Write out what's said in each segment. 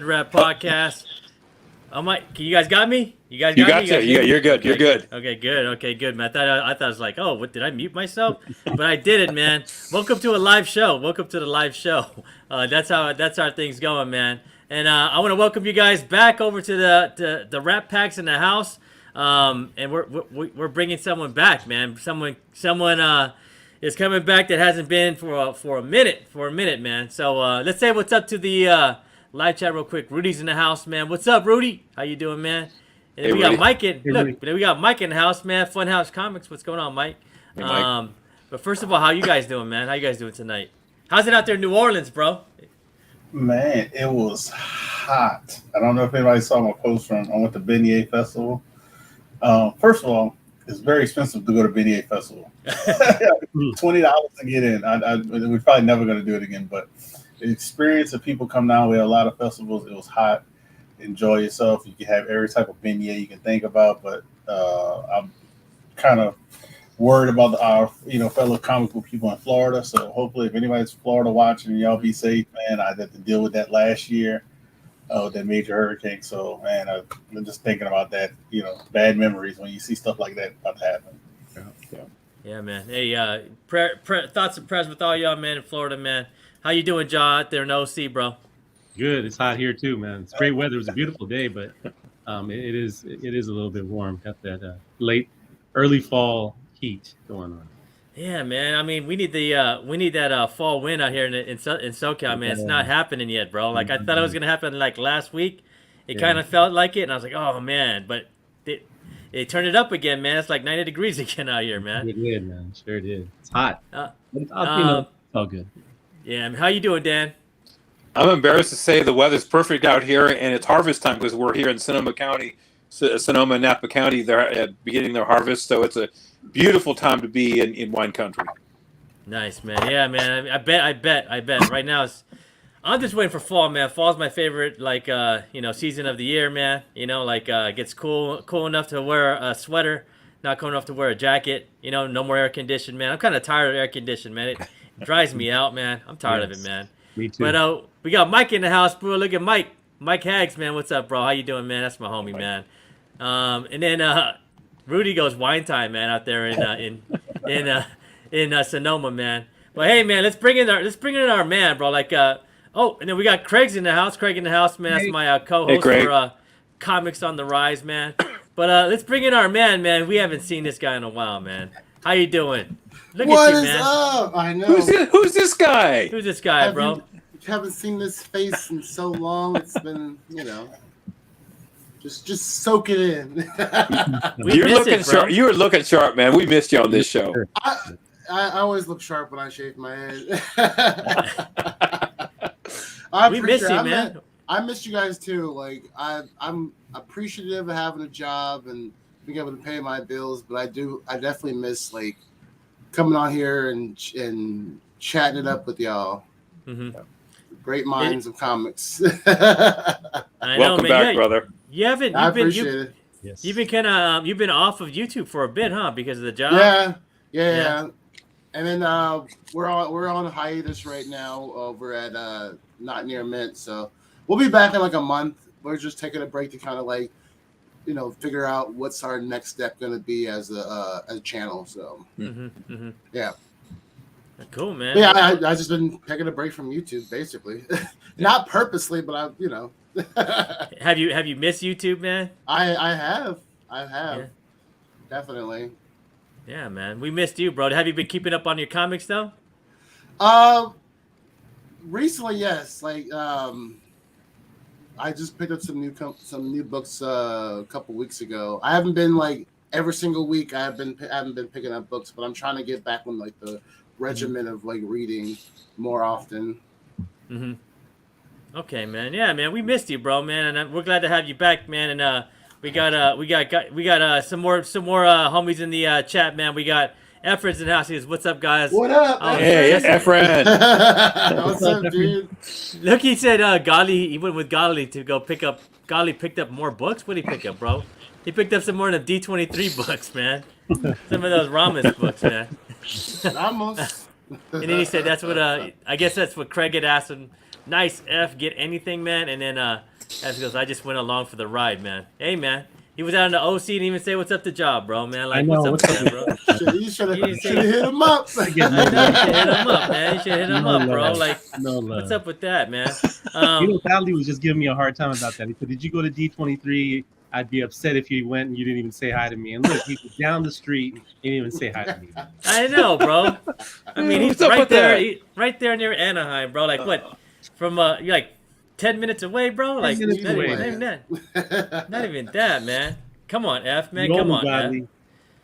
Rap Podcast. Can you guys got me? You got me? Yeah, you're good. Okay. You're good. Okay, good. Okay, good, man. I thought I was like, oh, what did I mute myself? But I didn't, man. Welcome to a live show. Welcome to the live show. That's how things going, man. And I want to welcome you guys back over to the Rap Packs in the house. And we're bringing someone back, man. Someone is coming back that hasn't been for a minute, man. So let's say what's up to the live chat real quick. Rudy's in the house, man. What's up, Rudy? How you doing, man? And then we got Mike in. Look, we got Mike in the house, man. Funhouse Comics. What's going on, Mike? Hey, Mike. But first of all, how you guys doing, man? How you guys doing tonight? How's it out there in New Orleans, bro? Man, it was hot. I don't know if anybody saw my post from I went to Beignet Festival. First of all, it's very expensive to go to Beignet Festival. $20 to get in. We're probably never going to do it again, but the experience of people come down. We had a lot of festivals. It was hot. Enjoy yourself. You can have every type of beignet you can think about, but I'm kind of worried about our fellow comic book people in Florida. So hopefully, if anybody's Florida watching, y'all be safe, man. I had to deal with that last year, that major hurricane. So, man, I'm just thinking about that. Bad memories when you see stuff like that about to happen. Yeah, man. Hey, thoughts and prayers with all y'all, man, in Florida, man. How you doing, John, out there in OC, bro? Good. It's hot here too, man. It's great weather. It was a beautiful day, but it is a little bit warm. Got that early fall heat going on. Yeah, man. I mean, we need that fall wind out here in SoCal, man. It's not happening yet, bro. Like I thought it was gonna happen like last week. It kind of felt like it, and I was like, oh man, but it turned it up again, man. It's like 90 degrees again out here, man. It did, man. Sure did. It's hot. It's all good. Yeah, I mean, how you doing, Dan? I'm embarrassed to say the weather's perfect out here, and it's harvest time because we're here in Sonoma County, Sonoma and Napa County. They're beginning their harvest, so it's a beautiful time to be in wine country. Nice, man. Yeah, man. I bet. Right now, I'm just waiting for fall, man. Fall's my favorite, season of the year, man. It gets cool enough to wear a sweater, not cool enough to wear a jacket. No more air conditioning, man. I'm kind of tired of air conditioning, man. It drives me out, man. I'm tired of it, man. Me too. But we got Mike in the house, bro. Look at Mike. Mike Hags, man. What's up, bro? How you doing, man? That's my homie, man. And then Rudy goes wine time, man, out there in Sonoma, man. But hey, man, let's bring in our man, bro. And then we got Craig's in the house. Craig in the house, man. That's my co-host for Comics on the Rise, man. But let's bring in our man. We haven't seen this guy in a while, man. How you doing? Look what at you, is man. up? I know. Who's this guy? Who's this guy, bro? Haven't seen this face in so long. It's been, just soak it in. You're looking sharp. You were looking sharp, man. We missed you on this show. I always look sharp when I shave my head. We miss you, man. I miss you guys too. Like I'm appreciative of having a job and being able to pay my bills, but I definitely miss coming on here and chatting it up with y'all. Mm-hmm. Great minds of comics. I know, Welcome man. back, brother. I appreciate it. Yes. You've been off of YouTube for a bit, huh? Because of the job. Yeah. And then we're on hiatus right now over at Not Near Mint, so we'll be back in a month. We're just taking a break to kind of figure out what's our next step going to be as a channel. So yeah. Cool, man. Yeah, I just been taking a break from YouTube, basically. Not purposely, but Have you missed YouTube, man? I have. Yeah. Definitely. Yeah, man. We missed you, bro. Have you been keeping up on your comics though? Recently, yes. I just picked up some new books a couple weeks ago. I haven't been every single week. I haven't been picking up books, but I'm trying to get back on the regimen of reading more often. Mm-hmm. Okay, man. Yeah, man. We missed you, bro, man, and we're glad to have you back, man. And we got some more homies in the chat, man. We got Efren's in the house. He goes, "What's up, guys?" What up? Hey, Efren. What's up, dude? Look, he said Gali. He went with Gali to go pick up. Gali picked up more books. What did he pick up, bro? He picked up some more of the D23 books, man. Some of those Ramos books, man. Ramos. And then he said that's what I guess that's what Craig had asked him. Nice F, get anything, man. And then That's because I just went along for the ride, man. Hey, man. He was out in the OC, didn't even say what's up to Job, bro, man. Like, I know, what's up, bro? You should have You hit him up. I know, you should hit him up, man. You should hit him No up, bro. love. Like, No love. what's up with that, man? Bradley was just giving me a hard time about that. He said, "Did you go to D23? I'd be upset if you went and you didn't even say hi to me." And look, he was down the street, he didn't even say hi to me. I know, bro. I mean, he's What's up right with there, that? right there near Anaheim, bro. Like, what? From you're like 10 minutes away, bro. Like, 10 minutes not away. even that. Not even that, man. Come on, F, man. Roll Come me, on, Bradley.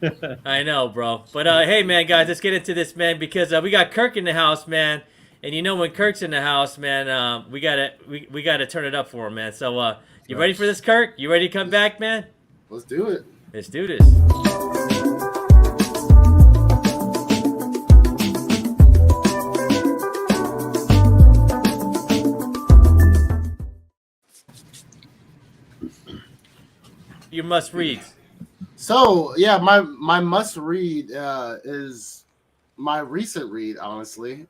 F. I know, bro. But hey, man, guys, let's get into this, man, because we got Kirk in the house, man. And you know when Kirk's in the house, man, we gotta turn it up for him, man. So you ready for this, Kirk? You ready to come back, man? Let's do it. Let's do this. Your must read. So yeah, my must read is my recent read, honestly.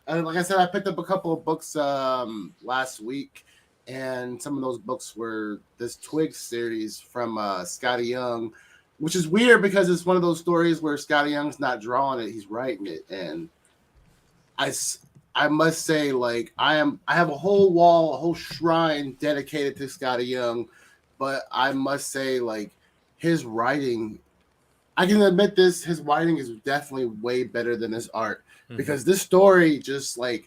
And like I said, I picked up a couple of books last week, and some of those books were this Twig series from Scotty Young, which is weird because it's one of those stories where Scotty Young's not drawing it, he's writing it. And I must say, like, I have a whole wall, a whole shrine dedicated to Scotty Young, but I must say, like, his writing, I can admit this, his writing is definitely way better than his art. Because this story just like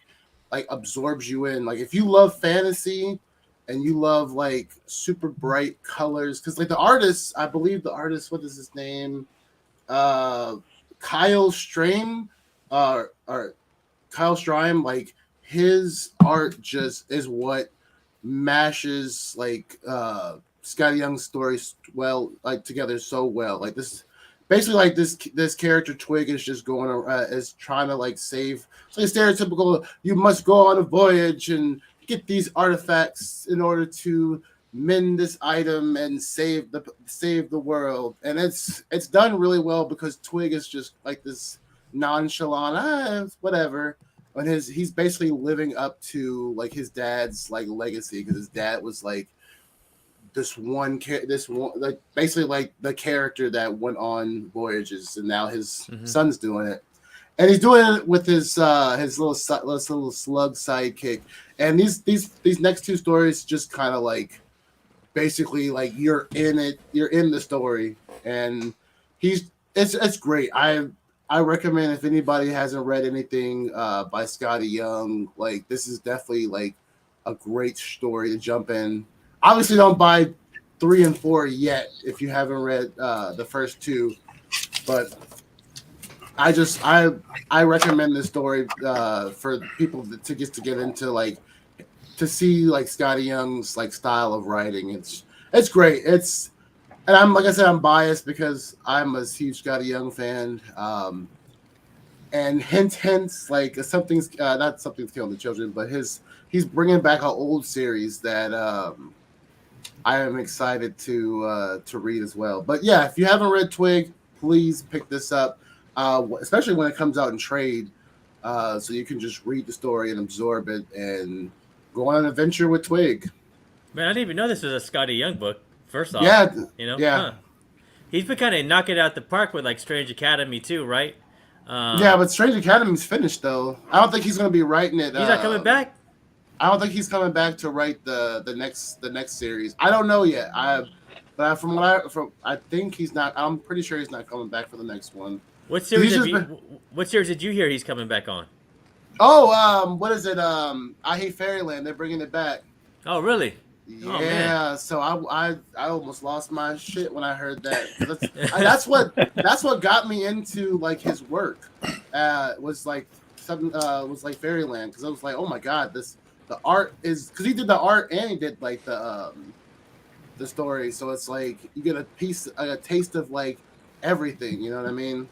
absorbs you in. Like, if you love fantasy and you love like super bright colors, because like the artist, I believe the artist, what is his name? Kyle Strahm, or Kyle Strahm, like his art just is what mashes like Scotty Young's stories well, like together so well. Like this. Basically, like this character Twig is just going is trying to like save. It's like a stereotypical. You must go on a voyage and get these artifacts in order to mend this item and save the world. And it's done really well because Twig is just like this nonchalant, whatever. And he's basically living up to like his dad's like legacy, because his dad was like this one like basically like the character that went on voyages, and now his son's doing it, and he's doing it with his little slug sidekick. And these next two stories just kind of like basically like you're in the story, and it's great. I recommend, if anybody hasn't read anything by Scotty Young, like this is definitely like a great story to jump in. Obviously, don't buy 3 and 4 yet if you haven't read the first two. But I recommend this story for people to get into, like, to see like Scotty Young's like style of writing. It's great. And I'm, like I said, I'm biased because I'm a huge Scotty Young fan. And hints like something's not something's killing the children, but he's bringing back an old series that I am excited to read as well. But yeah, if you haven't read Twig, please pick this up, especially when it comes out in trade, so you can just read the story and absorb it and go on an adventure with Twig. Man, I didn't even know this was a Scotty Young book. First off, Yeah, you know, yeah. He's been kind of knocking it out the park with like Strange Academy too, right? Yeah, but Strange Academy's finished though. I don't think he's going to be writing it. He's not coming back. I don't think he's coming back to write the next series. I don't know yet. I think he's not. I'm pretty sure he's not coming back for the next one. What series did you hear he's coming back on? Oh, what is it? I Hate Fairyland. They're bringing it back. Oh, really? Yeah. So I almost lost my shit when I heard that. That's what got me into like his work. Was like Fairyland, because I was like, oh my god, the art is, because he did the art and he did like the story, so it's like you get a taste of like everything, you know what I mean?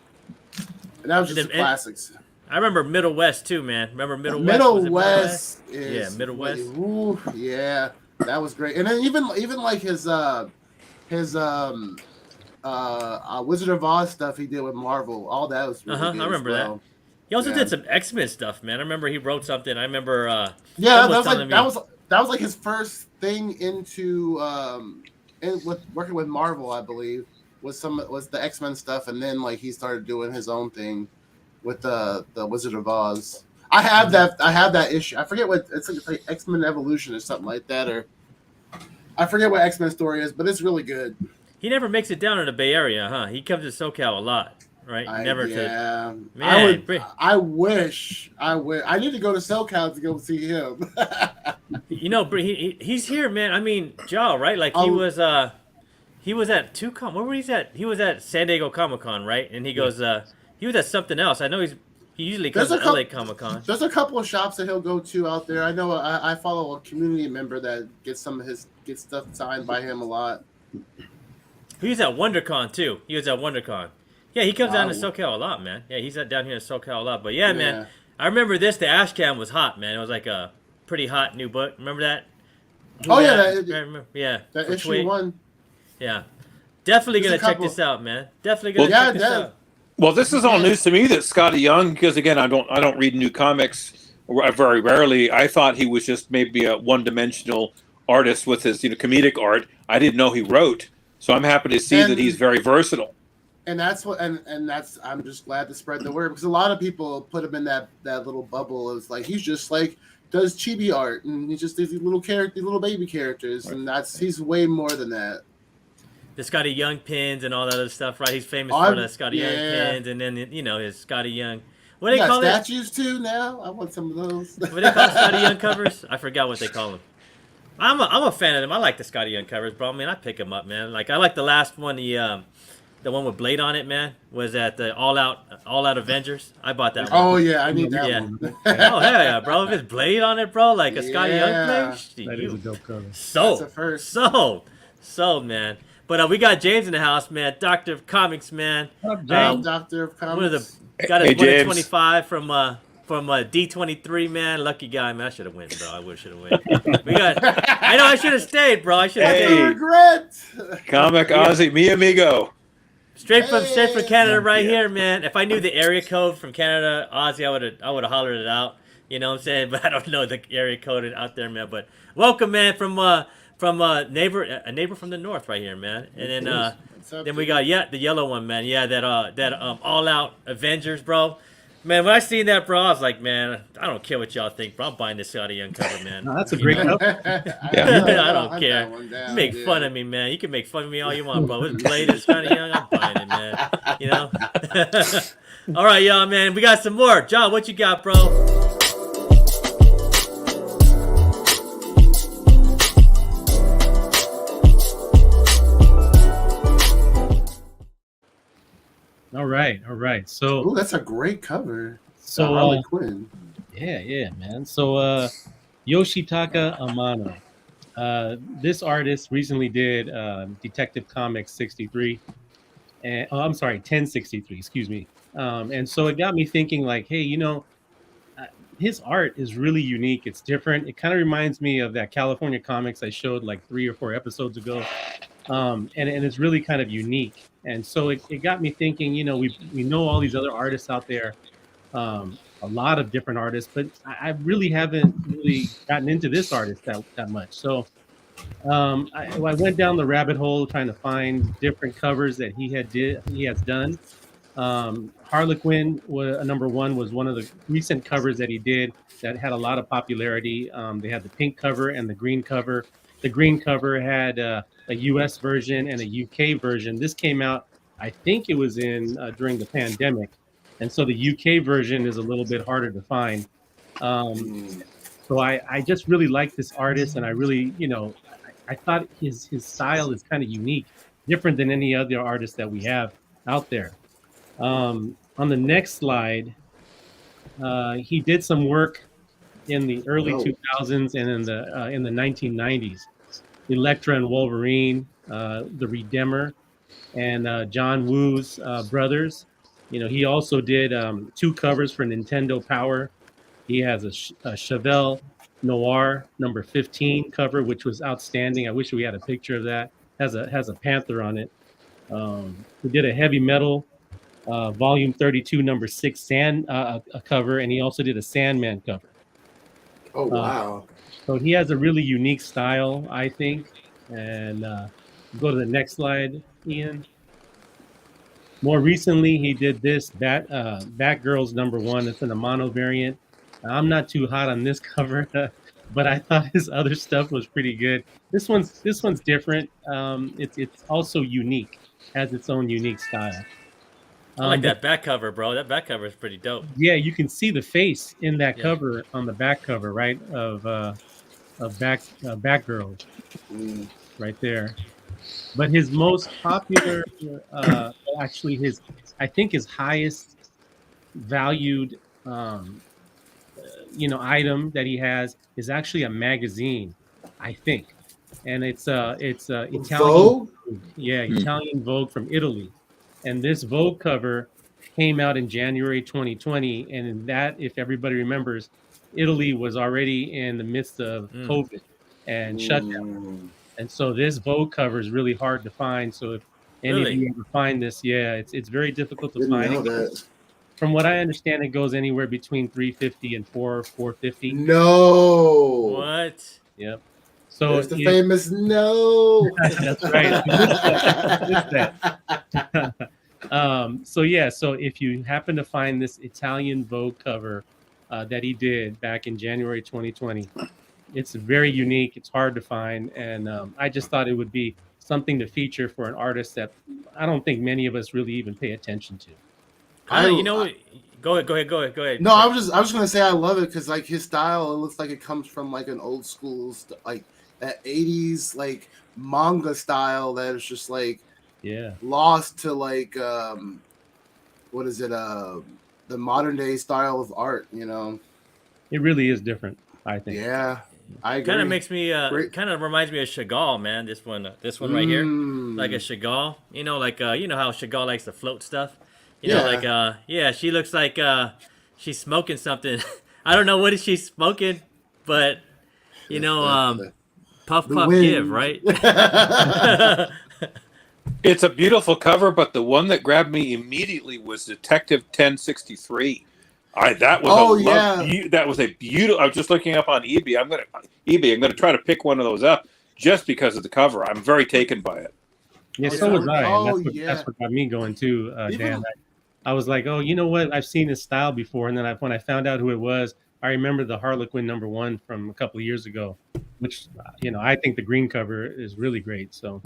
And that was just the classics. I remember Middle West too, man. Remember Middle West? Yeah, Middle West. Ooh, yeah, that was great. And then even like his Wizard of Oz stuff he did with Marvel, all that was really good. I remember that. He also did some X-Men stuff, man. I remember he wrote something. I remember. Yeah, that that was like his first thing into with working with Marvel, I believe, was the X-Men stuff, and then like he started doing his own thing with the Wizard of Oz. I have that issue. I forget what it's like X-Men Evolution or something like that, or I forget what X-Men story is, but it's really good. He never makes it down to the Bay Area, huh? He comes to SoCal a lot, right? Man. I wish. I need to go to SoCal to go see him. You know, he's here, man. I mean, Joe, right? Like he was at where were he at? He was at San Diego Comic-Con, right? And he goes, he was at something else. I know he usually comes to LA Comic-Con. There's a couple of shops that he'll go to out there. I know I follow a community member that gets stuff signed by him a lot. He was at WonderCon too. Yeah, he comes down to SoCal a lot, man. Yeah, he's down here in SoCal a lot. But yeah, man, I remember this. The Ashcan was hot, man. It was like a pretty hot new book. Remember that? That issue 1. Yeah, definitely gonna check this out, man. Definitely gonna check this out. Well, this is all news to me that Scotty Young, because again, I don't read new comics very rarely. I thought he was just maybe a one-dimensional artist with his comedic art. I didn't know he wrote. So I'm happy to see that he's very versatile. And that's what, and that's, I'm just glad to spread the word, because a lot of people put him in that little bubble of like, he's just like, does chibi art, and he just does these little baby characters, and he's way more than that. The Scotty Young pins and all that other stuff, right? He's famous for the Scotty Young pins, and then his Scotty Young. What do they call statues too now? I want some of those. What do they call Scotty Young covers? I forgot what they call them. I'm a fan of them. I like the Scotty Young covers, bro. I mean, I pick them up, man. Like I like the last one, the one with Blade on it, man. Was at the All Out Avengers. I bought that one. Oh yeah, I need that one. Oh hell yeah, bro! If it's Blade on it, bro, like a Scotty Young play, that is a dope cover. Sold, man. But we got James in the house, man. Doctor of Comics, man. Doctor of Comics. Got his 125 from D23, man. Lucky guy, man. I should have went, bro. I should have went. I know I should have stayed, bro. I should have stayed. Regret. Comic Ozzy, mi amigo. Straight from Canada right here, man. If I knew the area code from Canada, Ozzy, I would have hollered it out. You know what I'm saying? But I don't know the area code out there, man. But welcome, man, from a neighbor from the north right here, man. And then we got the yellow one, man. Yeah, that All Out Avengers, bro. Man, when I seen that, bro, I was like, man, I don't care what y'all think, bro. I'm buying this Scotty Young cover, man. No, that's a great cover. I don't care. You make fun of me, man. You can make fun of me all you want, bro. With Blade and Scotty Young, I'm buying it, man. You know? All right, y'all, man. We got some more. John, what you got, bro? All right. So, that's a great cover. So, Harley Quinn. Yeah, man. So, Yoshitaka Amano. This artist recently did Detective Comics 63, and 1063. Excuse me. And so it got me thinking, like, hey, his art is really unique. It's different. It kind of reminds me of that California Comics I showed like 3 or 4 episodes ago. And it's really kind of unique. And so it got me thinking, we know all these other artists out there, a lot of different artists, but I really haven't really gotten into this artist that much. So I went down the rabbit hole trying to find different covers that he has done. Harley Quinn #1 was one of the recent covers that he did that had a lot of popularity. They had the pink cover and the green cover. The green cover had a US version and a UK version. This came out, I think it was during the pandemic. And so the UK version is a little bit harder to find. So I just really like this artist, and I really, I thought his style is kind of unique, different than any other artist that we have out there. On the next slide, he did some work in the early 2000s and in the 1990s. Elektra and Wolverine, the Redeemer, and John Woo's brothers. He also did 2 covers for Nintendo Power. He has a Chevelle Noir number 15 cover, which was outstanding. I wish we had a picture of that. Has a panther on it. He did a Heavy Metal volume 32 number 6 a cover, and he also did a Sandman cover. Oh wow. So he has a really unique style, I think. And go to the next slide, Ian. More recently, he did this Batgirl's #1. It's in a mono variant. I'm not too hot on this cover, but I thought his other stuff was pretty good. This one's different. It's also unique, has its own unique style. I like But that back cover, bro. That back cover is pretty dope. yeah, you can see the face in that Yeah. cover on the back cover, right? Of Batgirl Mm. right there. But his most popular, actually, I think his highest valued, item that he has is actually a magazine, I think, and it's Italian. Vogue? Yeah, Italian Vogue from Italy, and this Vogue cover came out in January 2020, and in that, if everybody remembers, Italy was already in the midst of COVID and shutdown. And so this Vogue cover is really hard to find. So if any of you ever find this, yeah, it's very difficult to Didn't find. know that. From what I understand, it goes anywhere between $350 and $450. No. What? Yep. So There's the famous no. that's right. So yeah, so if you happen to find this Italian Vogue cover that he did back in January 2020, it's very unique. It's hard to find, and I just thought it would be something to feature for an artist that I don't think many of us really even pay attention to. Go ahead. No, I was just gonna say I love it because like his style, it looks like it comes from like an old school like that 80s like manga style that is just like lost to like what is it the modern day style of art, you know. It really is different, I think. Yeah, I agree. Kind of makes me kind of reminds me of Chagall, man. This one right here, like a Chagall. You know, like you know how Chagall likes to float stuff. You know, like she looks like she's smoking something. I don't know what is she smoking, but you know, puff give, right? It's a beautiful cover, but the one that grabbed me immediately was Detective 1063. That was a beautiful. I was just looking up on eBay. I'm gonna try to pick one of those up just because of the cover. I'm very taken by it. Yeah, so was I. That's what got me going too, Dan. I was like, oh, you know what? I've seen his style before, and then when I found out who it was, I remember the Harley Quinn #1 from a couple of years ago, which I think the green cover is really great. So.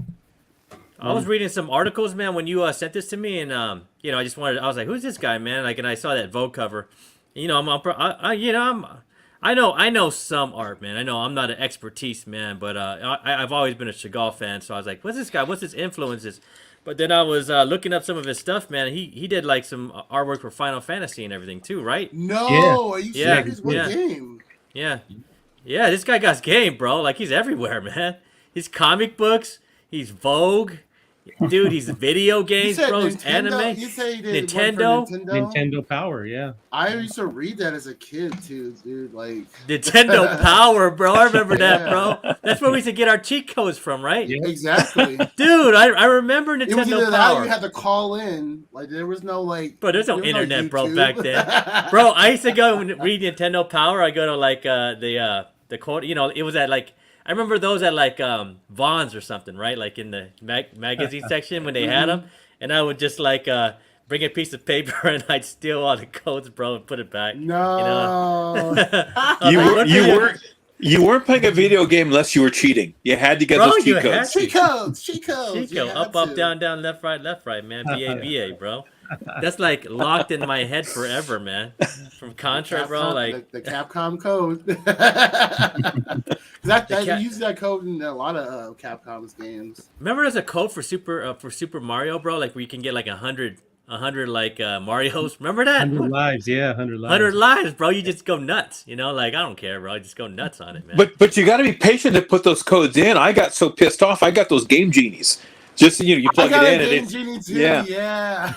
I was reading some articles, man, when you sent this to me, and I was like, who's this guy, man? Like, and I saw that Vogue cover. I know some art, man. I know I'm not an expertise, man, but I've always been a Chagall fan, so I was like, what's this guy? What's his influences? But then I was looking up some of his stuff, man. He did like some artwork for Final Fantasy and everything too, right? No, are you serious? What game? Yeah. This guy got game, bro. Like he's everywhere, man. He's comic books. He's Vogue. Dude, he's video games, bro. He's anime. You say he did Nintendo Power, yeah. I used to read that as a kid too, dude. Like Nintendo Power, bro. I remember that, bro. That's where we used to get our cheat codes from, right? Yeah. Exactly. Dude, I remember Nintendo it was either Power. That you had to call in. Like there was no like. Bro, there's no internet, bro, back then. Bro, I used to go and read Nintendo Power. I go to like the quote. It was at like. I remember those at like Vaughn's or something, right? Like in the magazine section when they had them, and I would just like bring a piece of paper and I'd steal all the codes, bro, and put it back. No, you weren't playing a video game unless you were cheating. You had to get those cheat codes. Cheat codes. Up, down, left, right, man. BA, bro. That's like locked in my head forever, man. From Contra, bro. Like the Capcom code. You use that code in a lot of Capcom's games. Remember, there's a code for Super Mario, bro. Like where you can get like 100 like Marios. Remember that? 100 lives, yeah, 100 lives. 100 lives, bro. You just go nuts. Like I don't care, bro. I just go nuts on it, man. But you got to be patient to put those codes in. I got so pissed off. I got those Game Genies. Just you plug it in and it's Genie too, yeah.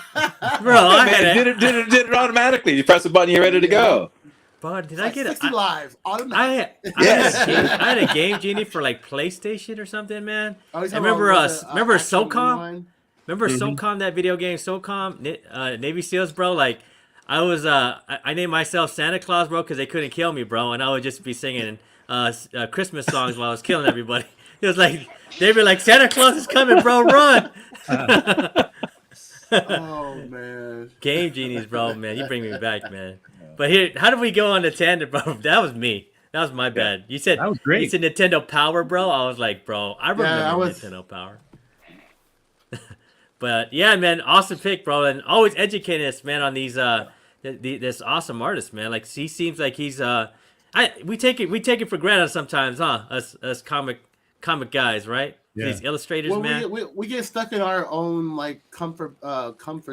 Bro, I did it automatically. You press a button, you're ready to go. But did I get 60 lives automatic? I had a Game Genie for like PlayStation or something, man. Remember SOCOM? Remember SOCOM, that video game SOCOM, Navy SEALs, bro? Like I named myself Santa Claus, bro, because they couldn't kill me, bro, and I would just be singing Christmas songs while I was killing everybody. It was like they'd be like, Santa Claus is coming, bro, run! Oh man, Game genies, bro, man, you bring me back, man. But here, how did we go on the tangent, bro? That was me. That was my bad. You said That was great. You said Nintendo Power, bro. I was like, bro, I remember Nintendo Power. But yeah, man, awesome pick, bro, and always educating us, man, on these this awesome artist, man. Like he seems like he's we take it for granted sometimes, huh? Us comic guys, right? Yeah. These illustrators, well, man. we get stuck in our own like comfort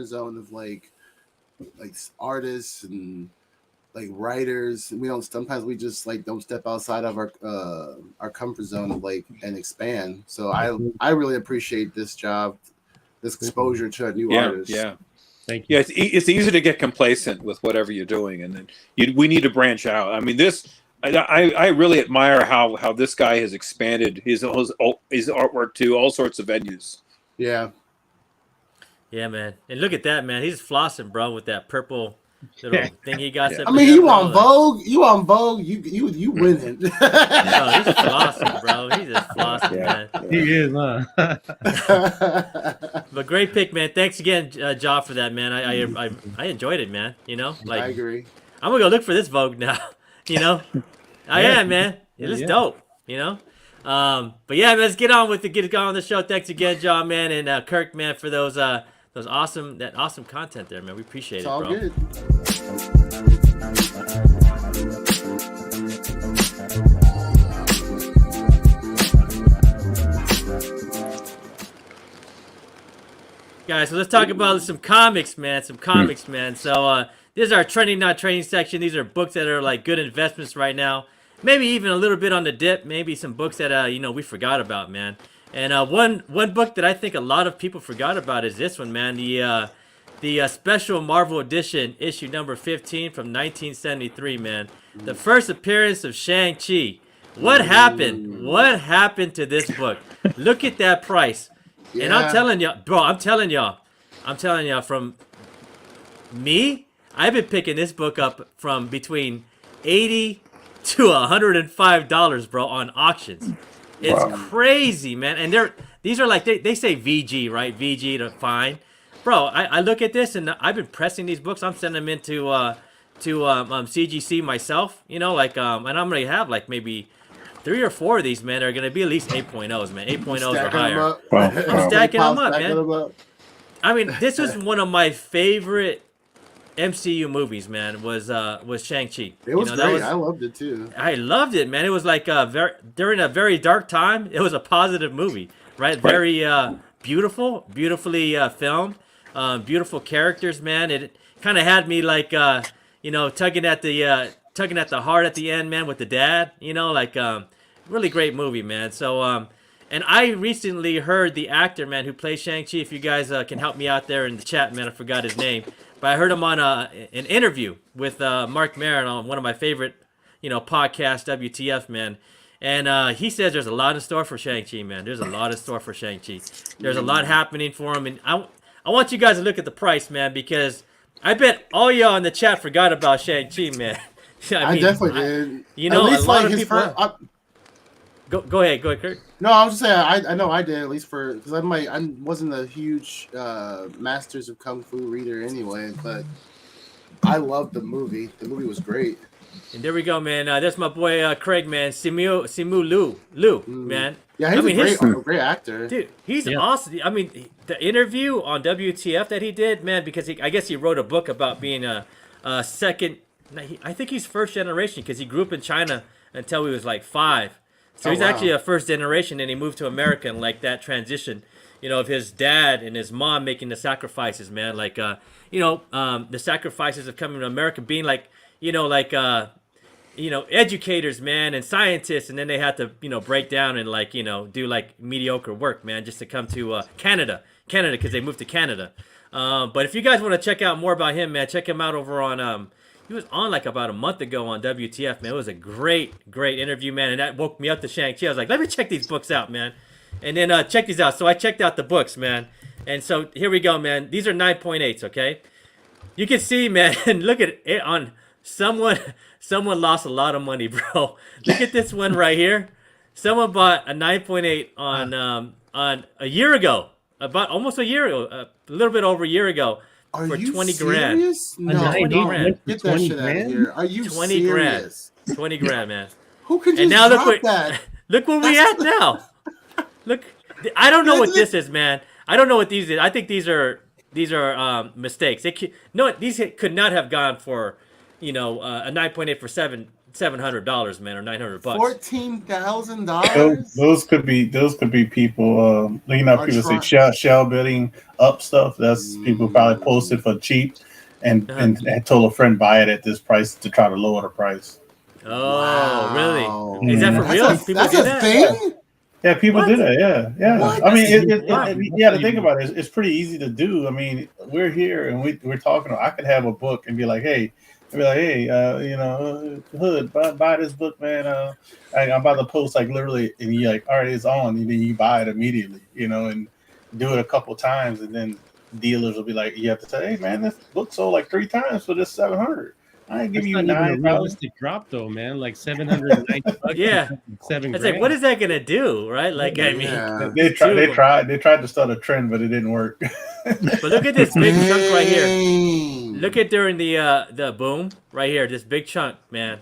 zone of like artists and like writers. We don't sometimes we just like don't step outside of our comfort zone of like and expand. So I really appreciate this job, this exposure to a new artist. Yeah. Thank you. Yeah, it's easy to get complacent with whatever you're doing, and then we need to branch out. I mean, I really admire how this guy has expanded his artwork to all sorts of venues. Yeah. Yeah, man. And look at that, man. He's flossing, bro, with that purple little thing he got. Yeah. I mean, you on Vogue? You on Vogue? You winning? No, he's flossing, bro. He's just flossing, man. He is, huh? But great pick, man. Thanks again, Ja, for that, man. I enjoyed it, man. You know, like I agree. I'm gonna go look for this Vogue now. You know, I am, man. It is dope. You know, but yeah, man, let's get on with the show. Thanks again, Ja, man, and Kirk, man, for those awesome content there, man. We appreciate It's it, all bro. good. Guys, so let's talk about some comics, man. So this is our trending, not training section. These are books that are like good investments right now. Maybe even a little bit on the dip. Maybe some books that we forgot about, man. And one book that I think a lot of people forgot about is this one, man. The special Marvel edition, issue number 15 from 1973, man. The first appearance of Shang-Chi. What happened? What happened to this book? Look at that price. Yeah. And I'm telling y'all, bro, I'm telling y'all, from me, I've been picking this book up from between $80 to $105, bro, on auctions. It's crazy, man. And these are like they say VG, right? VG to find. Bro, I look at this and I've been pressing these books. I'm sending them into CGC myself, and I'm gonna have like maybe 3 or 4 of these, man, are gonna be at least 8.0s, man. 8.0s or higher. I'm stacking them up, man. I mean, this was one of my favorite MCU movies, man. Was Shang-Chi. It was great. I loved it too. I loved it, man. It was like during a very dark time. It was a positive movie, right? Very beautifully filmed, beautiful characters, man. It kind of had me like tugging at the heart at the end, man, with the dad. Really great movie, man. So and I recently heard the actor, man, who plays Shang-Chi. If you guys can help me out there in the chat, man, I forgot his name. But I heard him on an interview with Mark Maron on one of my favorite, podcasts, WTF, man. And he says there's a lot in store for Shang-Chi, man. There's a lot in store for Shang-Chi. There's a lot happening for him. And I want you guys to look at the price, man, because I bet all y'all in the chat forgot about Shang-Chi, man. I definitely did. A lot of people... Go ahead, Kurt. No, I was just saying I know I did, at least because I wasn't a huge Masters of Kung Fu reader anyway, but I loved the movie. The movie was great. And there we go, man. That's my boy Craig, man. Simu Liu, man. Yeah, he's a great actor. Dude, he's awesome. I mean, the interview on WTF that he did, man, because I guess he wrote a book about being a second. I think he's first generation because he grew up in China until he was like 5. So he's actually a first generation, and he moved to America and like that transition, of his dad and his mom making the sacrifices, man. Like, the sacrifices of coming to America, being like, educators, man, and scientists, and then they had to, break down and like, do like mediocre work, man, just to come to Canada, because they moved to Canada. But if you guys want to check out more about him, man, check him out over on he was on like about a month ago on WTF, man. It was a great interview, man, and that woke me up to Shang-Chi. I was like, let me check these books out, man. And then check these out. So I checked out the books, man. And so here we go, man. These are 9.8s, okay? You can see, man. Look at it on someone. Someone lost a lot of money, bro. Look at this one right here. Someone bought a 9.8 on a year ago, about almost a year ago, a little bit over a year ago, Are for you 20 serious? grand. No, 20 no. grand. Get that 20 shit out of grand? here. Are you 20 grand. serious? 20 grand, man. Who could And just now look drop what that? look where we at now. Look, I don't know what this is, man. I don't know what these is. I think these are mistakes. These could not have gone for, a 9.8 for $700, man, or $900. $14,000. Those could be people. Are People say trying- shell building up stuff. That's people probably posted for cheap, and told a friend buy it at this price to try to lower the price. Oh, really? Wow. Is that for That's real? That's a, People that's do a that? thing. Yeah, people What? do that. Yeah. What? I mean, Wow. you got to think about it. It's pretty easy to do. I mean, we're here and we're talking. I could have a book and be like, hey, Hood, buy this book, man. I'm about to post like literally, and you're like, all right, it's on, and then you buy it immediately, and do it a couple times, and then dealers will be like, you have to say, hey, man, this book sold like 3 times for this 700. I ain't That's giving you not even a 9,000. realistic drop though, man. Like $790. Yeah. $7 It's like, what is that gonna do, right? Like, I mean, Yeah. They Two tried of them. to start a trend, but it didn't work. But look at this big chunk right here. Dang. Look at during the boom right here, this big chunk, man,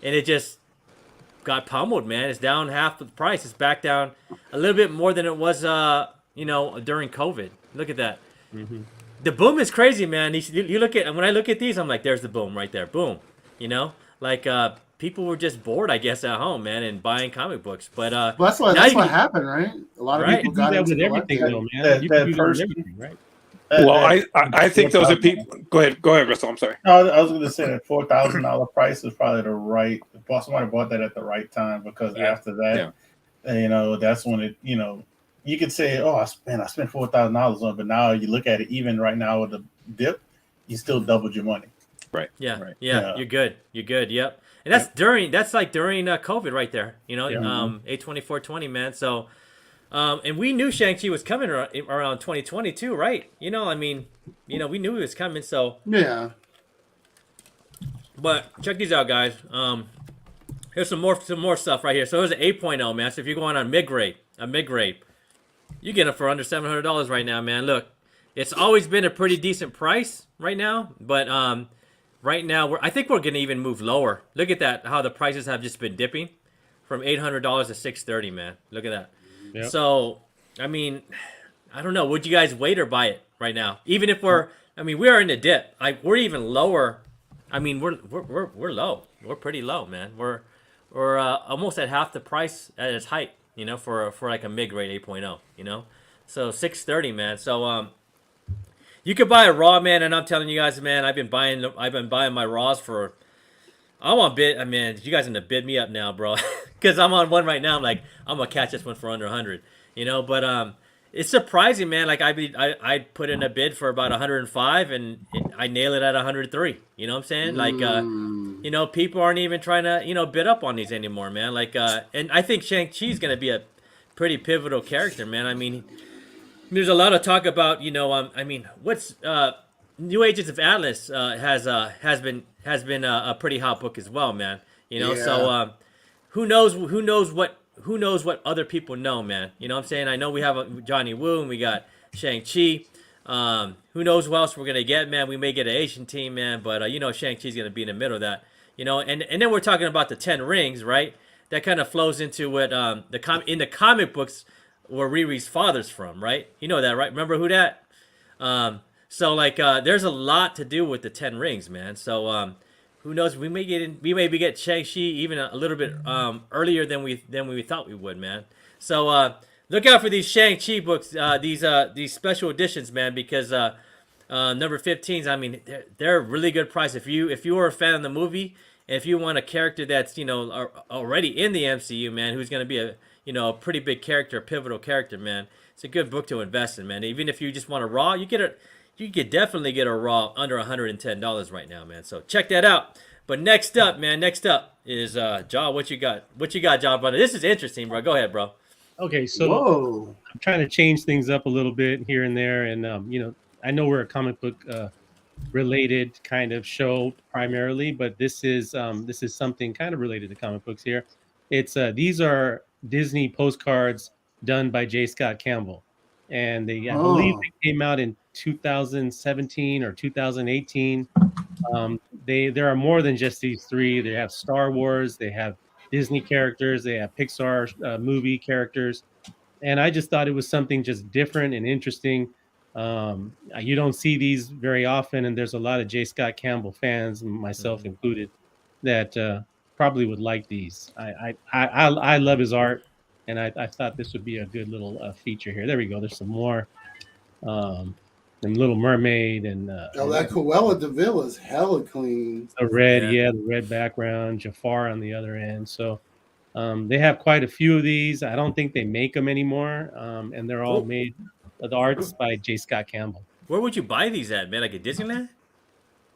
and it just got pummeled, man. It's down half the price. It's back down a little bit more than it was, during COVID. Look at that. Mm-hmm. The boom is crazy, man. You look at when I look at these, I'm like, there's the boom right there, boom. People were just bored, I guess, at home, man, and buying comic books. But Well, that's what now you can- happened, right? A lot of Right. people You can got do that into with everything collecting. though, man. You can do that with first- everything, right? Well, I think those are people. Go ahead, Russell. I'm sorry. No, I was going to say that $4,000 price is probably the right. Somebody bought that at the right time because Yeah. after that, that's when it. You could say, "Oh, I spent $4,000 on," it, but now you look at it, even right now with the dip, you still doubled your money. yeah, Right. Yeah. you're good. Yep. And that's during COVID right there. Yeah. 8/24/20, man. So, and we knew Shang-Chi was coming around 2022, right? We knew he was coming. So, Yeah. but check these out, guys. Here's some more stuff right here. So there's an 8.0, man. So if you're going on a mid grade, you get it for under $700 right now, man. Look, it's always been a pretty decent price right now, but right now I think we're gonna even move lower. Look at that, how the prices have just been dipping from $800 to $630, man. Look at that. Yep. So, I mean, I don't know. Would you guys wait or buy it right now? Even if we are in a dip. Like we're even lower. I mean, we're low. We're pretty low, man. We're almost at half the price at its height. For like a mid-grade 8.0. So $630, man. So you could buy a raw, man, and I'm telling you guys, man, I've been buying my raws for. I'm on bid. I mean, you guys gonna bid me up now, bro, because I'm on one right now. I'm like, I'm gonna catch this one for under 100. But it's surprising, man. Like I put in a bid for about 105, and I nail it at 103. You know what I'm saying? Like, people aren't even trying to, bid up on these anymore, man. Like, and I think Shang-Chi's gonna be a pretty pivotal character, man. I mean, there's a lot of talk about, what's New Agents of Atlas has been a pretty hot book as well, man. Yeah. So who knows what other people know, man. You know what I'm saying? I know we have Johnny Woo and we got Shang-Chi. Who knows who else we're going to get, man. We may get an Asian team, man. But, Shang-Chi's going to be in the middle of that. And then we're talking about the 10 rings, right? That kind of flows into what in the comic books where Riri's father's from, right? You know that, right? Remember who that? So, there's a lot to do with the 10 rings, man. So, who knows? We may get Shang-Chi even a little bit earlier than we thought we would, man. So look out for these Shang-Chi books, these special editions, man, because number 15s. I mean, they're a really good price. If you are a fan of the movie, and if you want a character that's already in the MCU, man, who's going to be a pretty big character, a pivotal character, man, it's a good book to invest in, man. Even if you just want a raw, you could definitely get a raw under $110 right now, man. So check that out. But next up is Jaw. What you got? Jaw, brother? This is interesting, bro. Go ahead, bro. Okay, so I'm trying to change things up a little bit here and there, and I know we're a comic book related kind of show primarily, but this is something kind of related to comic books here. It's these are Disney postcards done by J. Scott Campbell, and I believe Oh, they came out in 2017 or 2018. There are more than just these three. They have Star Wars, they have Disney characters, they have Pixar movie characters, and I just thought it was something just different and interesting. You don't see these very often, and there's a lot of J. Scott Campbell fans, myself included, that probably would like these. I love his art, and I thought this would be a good little feature here. There we go. There's some more. And Little Mermaid and oh, that Cruella de Vil is hella clean. the red, the red background, Jafar on the other end. So they have quite a few of these. I don't think they make them anymore, and they're all made. The art's by J. Scott Campbell. Where would you buy these at, man? Like at Disneyland?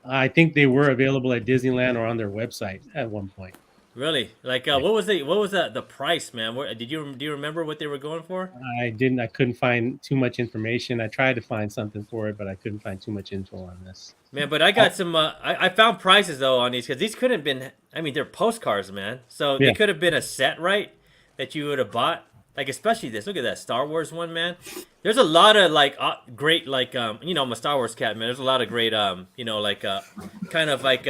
I think they were available at Disneyland or on their website at one point. Really? Like what was the price, man? Do you remember what they were going for? I didn't. I couldn't find too much information. I tried to find something for it, but I couldn't find too much info on this. Man, but I got some. I found prices though on these because these couldn't have been. I mean, they're postcards, man. So they could have been a set, right? That you would have bought. Like especially this. Look at that Star Wars one, man. There's a lot of like great like you know, I'm a Star Wars cat, man. There's a lot of great you know, like kind of like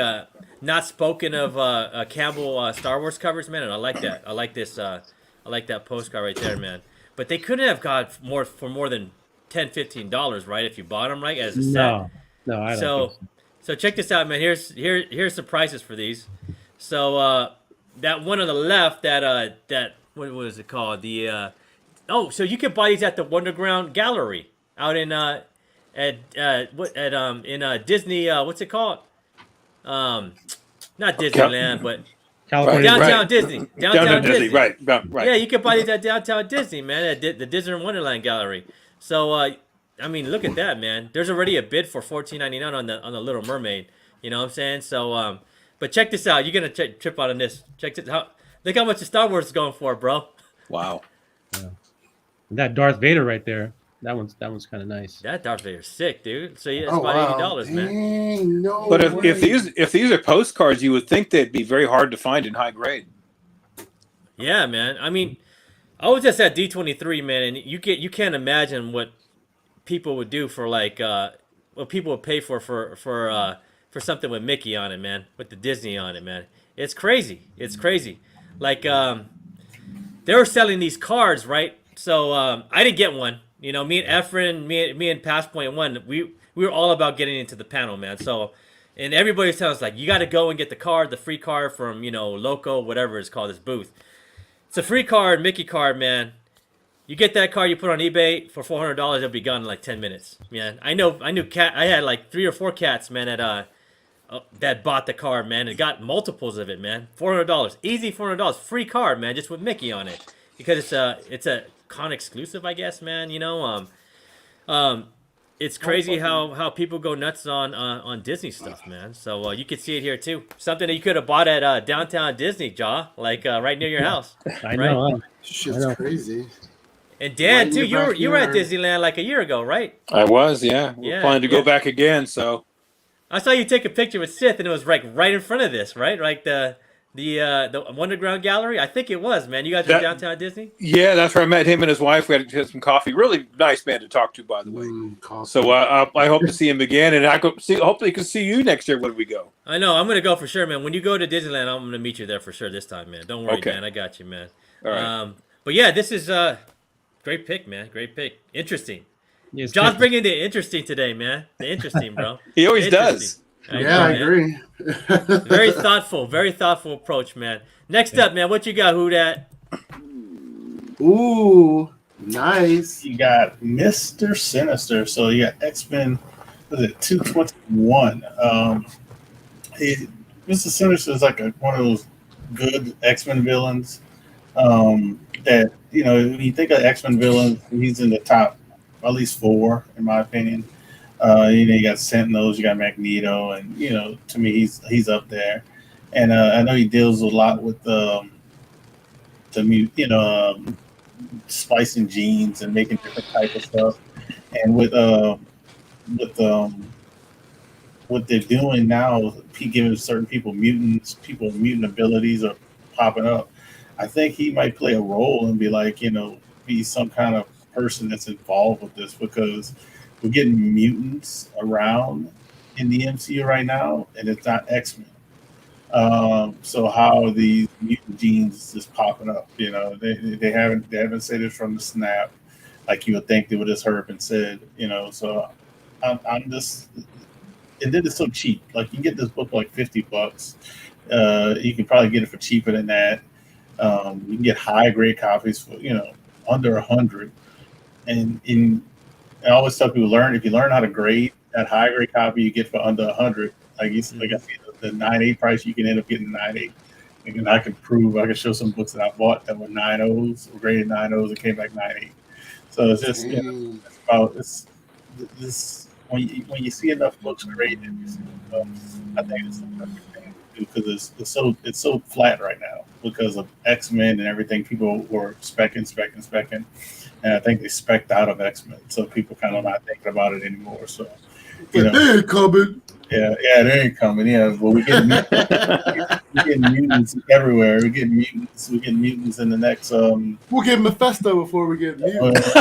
not spoken of Campbell Star Wars covers, man. And I like that. I like this. I like that postcard right there, man. But they couldn't have got more than $10-15, right? If you bought them right as a set. No, I don't. Think so check this out, man. Here's the prices for these. So that one on the left, that what was it called? The so you can buy these at the Wonderground Gallery out in Disney. What's it called? Not Disneyland, but California, downtown Disney. Downtown Disney, right. Yeah, you can buy these at downtown Disney, man, at the Disney Wonderland Gallery. So, I mean, look at that, man. There's already a bid for $14.99 on the Little Mermaid. You know what I'm saying? So, but check this out. You're gonna trip out on this. Check this out. Look how much the Star Wars is going for, bro. Wow. Yeah. That Darth Vader right there. That one's kind of nice. That Darth Vader's sick, dude. So yeah, it's about $80, man. Dang, no But way. if these are postcards, you would think they'd be very hard to find in high grade. Yeah, man. I mean, I was just at D23, man, and you can't imagine what people would do for like what people would pay for something with Mickey on it, man, with the Disney on it, man. It's crazy. It's crazy. Like they were selling these cards, right? So I didn't get one. You know, me and Efren, me and Passpoint One, we were all about getting into the panel, man. So, and everybody was telling us like, you got to go and get the card, the free card from Loco, whatever it's called, this booth. It's a free card, Mickey card, man. You get that card, you put it on eBay for $400, it'll be gone in like 10 minutes, man. I had like 3 or 4 cats, man, that bought the card, man, and got multiples of it, man. $400, easy $400, free card, man, just with Mickey on it, because it's a con exclusive, I guess, man. It's crazy how people go nuts on Disney stuff, man. So you can see it here too. Something that you could have bought at downtown Disney, Jaw, like right near your house. I know. Shit's crazy. And Dan Right too, in your you were at backyard. Disneyland like a year ago, right? I was, yeah. We're planning to go back again, so. I saw you take a picture with Sith, and it was right in front of this, right? Like the Wonderground Gallery. I think it was, man. You guys were downtown Disney. Yeah, that's where I met him and his wife. We had some coffee. Really nice man to talk to, by the way. So I hope to see him again, and hopefully can see you next year when we go. I know. I'm gonna go for sure, man. When you go to Disneyland, I'm gonna meet you there for sure this time, man. Don't worry, Okay. man. I got you, man. All right. But yeah, this is great pick, man. Great pick. Interesting. Yes, John's bringing the interesting today, man. The interesting, bro. He always Interesting. does. I man. agree. Very thoughtful approach, man. Next up, man, what you got, Who Dat? Ooh, nice. You got Mr. Sinister. So you got X-Men, was it 221? Mr. Sinister is like one of those good X-Men villains. That when you think of X-Men villains, he's in the top at least 4, in my opinion. You got Sentinels, you got Magneto, and to me he's up there. And I know he deals a lot with splicing genes and making different type of stuff. And with what they're doing now, giving certain people mutant abilities are popping up. I think he might play a role and be like, be some kind of person that's involved with this, because we're getting mutants around in the MCU right now, and it's not X-Men. So how are these mutant genes just popping up? They haven't said it from the snap, like you would think they would have heard and said. So I'm just, and then it's so cheap. Like, you can get this book for like $50. You can probably get it for cheaper than that. You can get high grade copies for under 100. And I always tell people, if you learn how to grade, that high grade copy you get for under 100. Like I see the 9.8 price, you can end up getting 9.8. And I can show some books that I bought that were 9.0s, or graded 9.0s, and came back 9.8. So it's just it's about this. When you see enough books graded, I think it's the perfect thing to do, because it's so flat right now because of X-Men and everything. People were specking, and I think they specced out of X-Men, so people kind of not thinking about it anymore. So they ain't coming. Yeah, they ain't coming. Yeah, but we're getting mutants everywhere. We're getting mutants in the next. We'll get Mephisto before we get mutants.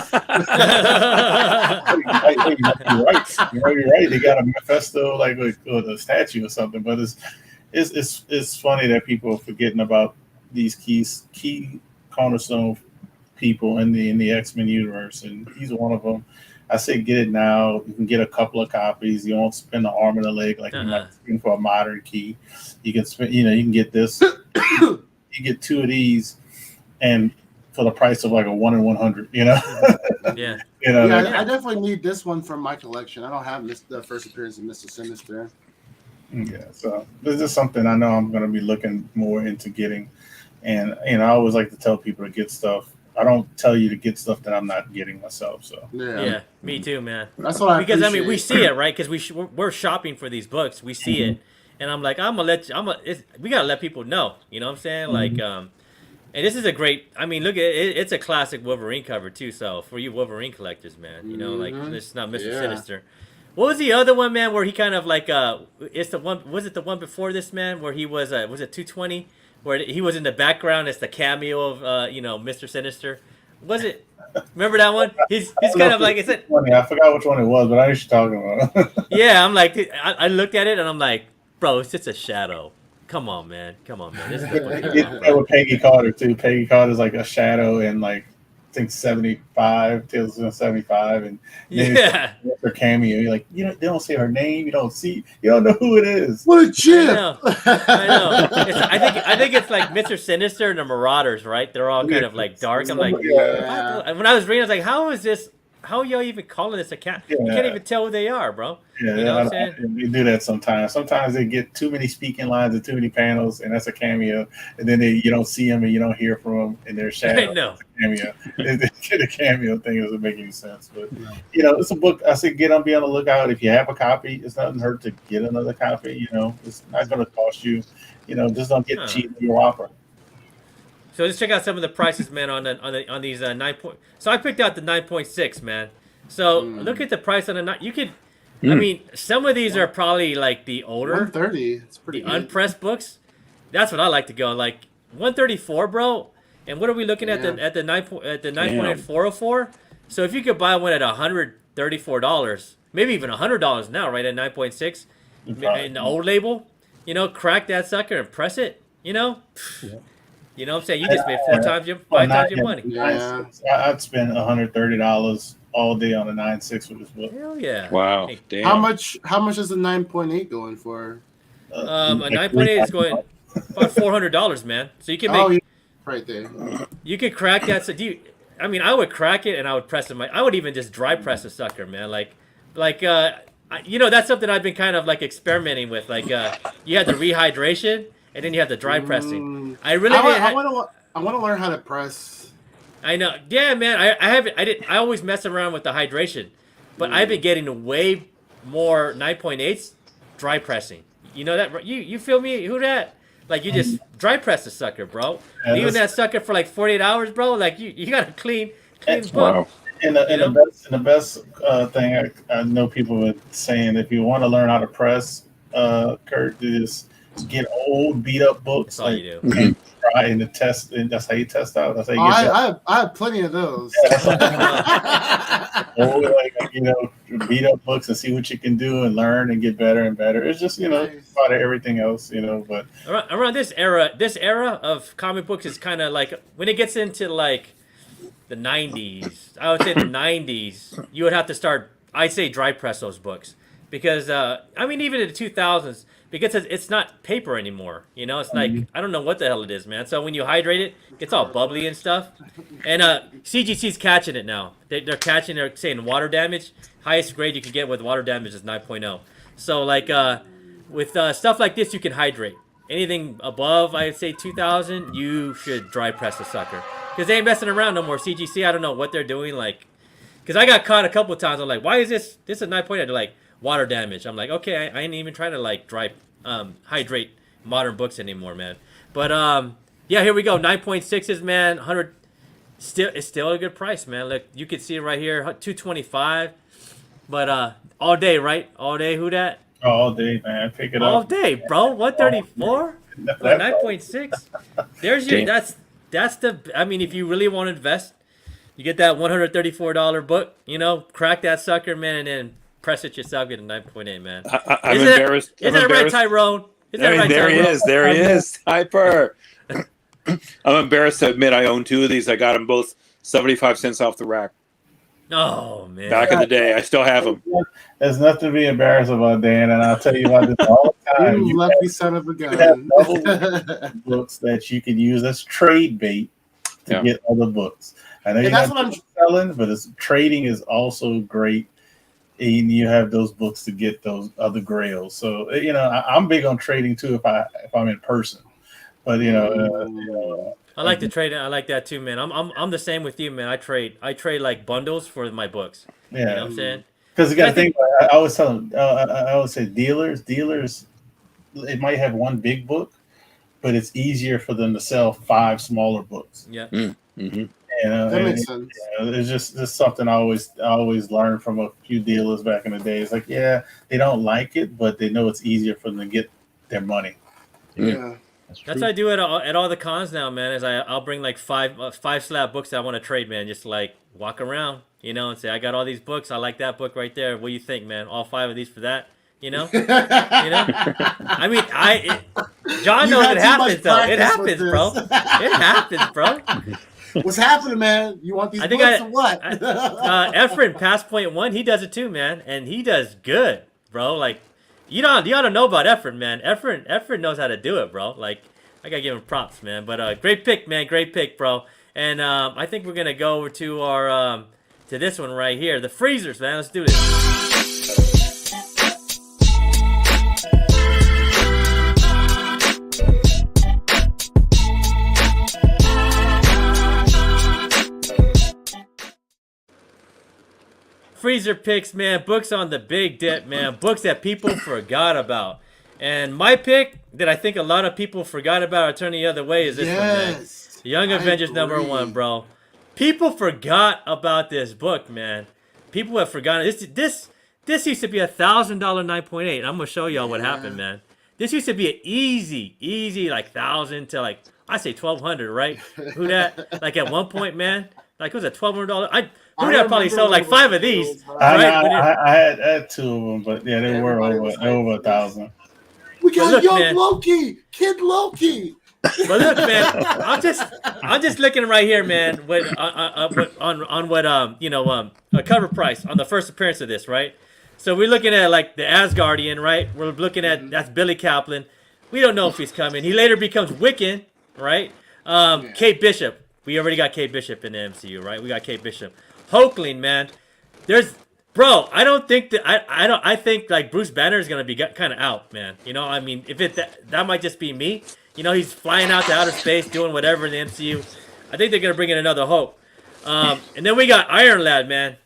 You're right. They got a Mephisto like with a statue or something. But it's funny that people are forgetting about these key cornerstone people in the X-Men universe, and he's one of them. I say get it now. You can get a couple of copies. You won't spend the arm and a leg like you might spend for a modern key. You can spend, you can get this. You get 2 of these, and for the price of like a 1 in 100. Yeah. I definitely need this one from my collection. I don't have the first appearance of Mr. Sinister. Yeah, so this is something I know I'm going to be looking more into getting, and I always like to tell people to get stuff. I don't tell you to get stuff that I'm not getting myself. So yeah, me too, man. That's what because I mean we see it, right? Because we're shopping for these books, we see it, and I'm like, we gotta let people know. You know what I'm saying? Like, and this is a great. I mean, look, it's a classic Wolverine cover too. So for you Wolverine collectors, man, like it's not Mr. Sinister. What was the other one, man? Where he kind of like it's the one. Was it the one before this, man? Where he was it 220? Where he was in the background as the cameo of Mr. Sinister. Was it? Remember that one? He's kind of like, is it? Funny. I forgot which one it was, but I know what you're talking about. Yeah, I'm like, I looked at it and I'm like, bro, it's just a shadow. Come on, man. This is with Peggy Carter too. Peggy Carter's like a shadow in like I think 75, Tales of 75, and her cameo. You're like, they don't say her name. You don't know who it is. What a chip! I know. I think it's like Mr. Sinister and the Marauders, right? They're all kind of like dark. I'm like, when I was reading, I was like, how is this? How are y'all even calling this a cat? You can't even tell who they are, bro. Yeah, you know what I'm saying? We do that sometimes. Sometimes they get too many speaking lines and too many panels, and that's a cameo. And then you don't see them and you don't hear from them, and they're shadow. No. Cameo. The cameo thing doesn't make any sense. But it's a book. I say be on the lookout. If you have a copy, it's nothing hurt to get another copy. It's not going to cost you. Just don't get cheap in your offer. So let's check out some of the prices, man, on these 9 point. So I picked out the 9.6, man. So look at the price on the 9. You could, I mean, some of these are probably like the older 130. It's pretty the unpressed books. That's what I like to go like 134, bro. And what are we looking at the 9.404? So if you could buy one at $134, maybe even $100 now, right at 9.6, in the old label, crack that sucker and press it, Yeah. You know what I'm saying? You just made 5 times your money. Yeah. I'd spend $130 all day on a 9.6 with this book. Hell yeah! Wow, Hey, damn. How much is the 9.8 going for? A 9.8 is going about $400, man. So you can make right there. You could crack that. So I would crack it and I would press it. I would even just dry press a sucker, man. That's something I've been kind of like experimenting with. Like you had the rehydration. And then you have the dry pressing. I want to learn how to press. I know. Yeah, man. I always mess around with the hydration, but I've been getting way more 9.8s dry pressing. You know that? You feel me? Who that? Like you just dry press the sucker, bro. Even that sucker for like 48 hours, bro. Like you got a clean book. Wow. And the best thing I know people are saying, if you want to learn how to press, Kurt, is get old beat up books. That's all like you do. and try and the test, and that's how you test out. That's how you Oh, get that. I have plenty of those. Old, beat up books and see what you can do and learn and get better and better. It's just Nice. about everything else, But Around this era of comic books is kind of like when it gets into like the 90s. I would say the 90s. You would have to start. I'd say dry press those books because I mean even in the 2000s because it's not paper anymore. It's like I don't know what the hell it is, man. So when you hydrate it, it's all bubbly and stuff. And CGC's catching it now. They're catching. They're saying water damage. Highest grade you can get with water damage is 9.0. So like with stuff like this, you can hydrate. Anything above, I'd say 2000, you should dry press the sucker. Because they ain't messing around no more. CGC, I don't know what they're doing. Like, because I got caught a couple of times. I'm like, why is this? This is 9.0. They're like, water damage. I'm like, okay, I ain't even trying to like hydrate modern books anymore, man. But yeah, here we go. 9.6s, man. 100. It's still a good price, man. Look, you can see it right here, 225. But all day, right? All day, who that? All day, man. Pick it All up. day, bro. 134 for 9.6. There's your. That's the. I mean, if you really want to invest, you get that $134 book. Crack that sucker, man, and then press it yourself. Get a 9.8, man. I'm embarrassed. Is that right, Tyrone? There he is. There he is. Hyper. I'm embarrassed to admit I own two of these. I got them both 75 cents off the rack. Oh man! Back in the day, I still have them. There's nothing to be embarrassed about, Dan, and I'll tell you about this all the time. You lucky son of a You have gun. double books that you can use as trade bait to get other books. I know that's what I'm selling, but trading is also great. And you have those books to get those other grails. So I'm big on trading too if I'm in person. But I like to trade. I like that too, man. I'm the same with you, man. I trade like bundles for my books. Yeah, you know what I'm saying. Because you got to think. I always tell them. I always say dealers. It might have one big book, but it's easier for them to sell 5 smaller books. Yeah. Mm-hmm. That makes sense. It's just something I always learned from a few dealers back in the day. It's like, yeah, they don't like it, but they know it's easier for them to get their money. Yeah. That's what I do at all the cons now, man. Is I'll bring like 5 slab books that I want to trade, man. Just like walk around, and say I got all these books. I like that book right there. What do you think, man? All 5 of these for that, I mean, John knows it happens though. It happens, bro. It happens, bro. What's happening, man? You want these books or what? Efren, past point 1, he does it too, man, and he does good, bro. Like. You ought to know about Efren, man. Efren knows how to do it, bro. Like, I gotta give him props, man. But great pick, man. Great pick, bro. And I think we're gonna go over to our to this one right here, the freezers, man. Let's do this. Freezer picks, man. Books on the big dip, man. Books that people forgot about. And my pick that I think a lot of people forgot about or turning the other way is this one, man. Young Avengers #1, bro. People forgot about this book, man. People have forgotten. This used to be a $1,000 9.8. I'm gonna show y'all what happened, man. This used to be an easy like 1,000 to like I say 1,200, right? Who that? Like at one point, man. Like it was a $1,200. Who that probably sold like 5 of these, right? I had 2 of them, but yeah, they were over 1,000. We got young man. Loki, Kid Loki. But look, man, I'm just looking right here, man. On what a cover price on the first appearance of this, right? So we're looking at like the Asgardian, right? We're looking at that's Billy Kaplan. We don't know if he's coming. He later becomes Wiccan, right? Kate Bishop. We already got Kate Bishop in the MCU, right? We got Kate Bishop. Hulkling, man. I don't think that I think like Bruce Banner is gonna be kind of out, man. I mean, if that might just be me. He's flying out to outer space, doing whatever in the MCU. I think they're gonna bring in another Hulk. And then we got Iron Lad, man.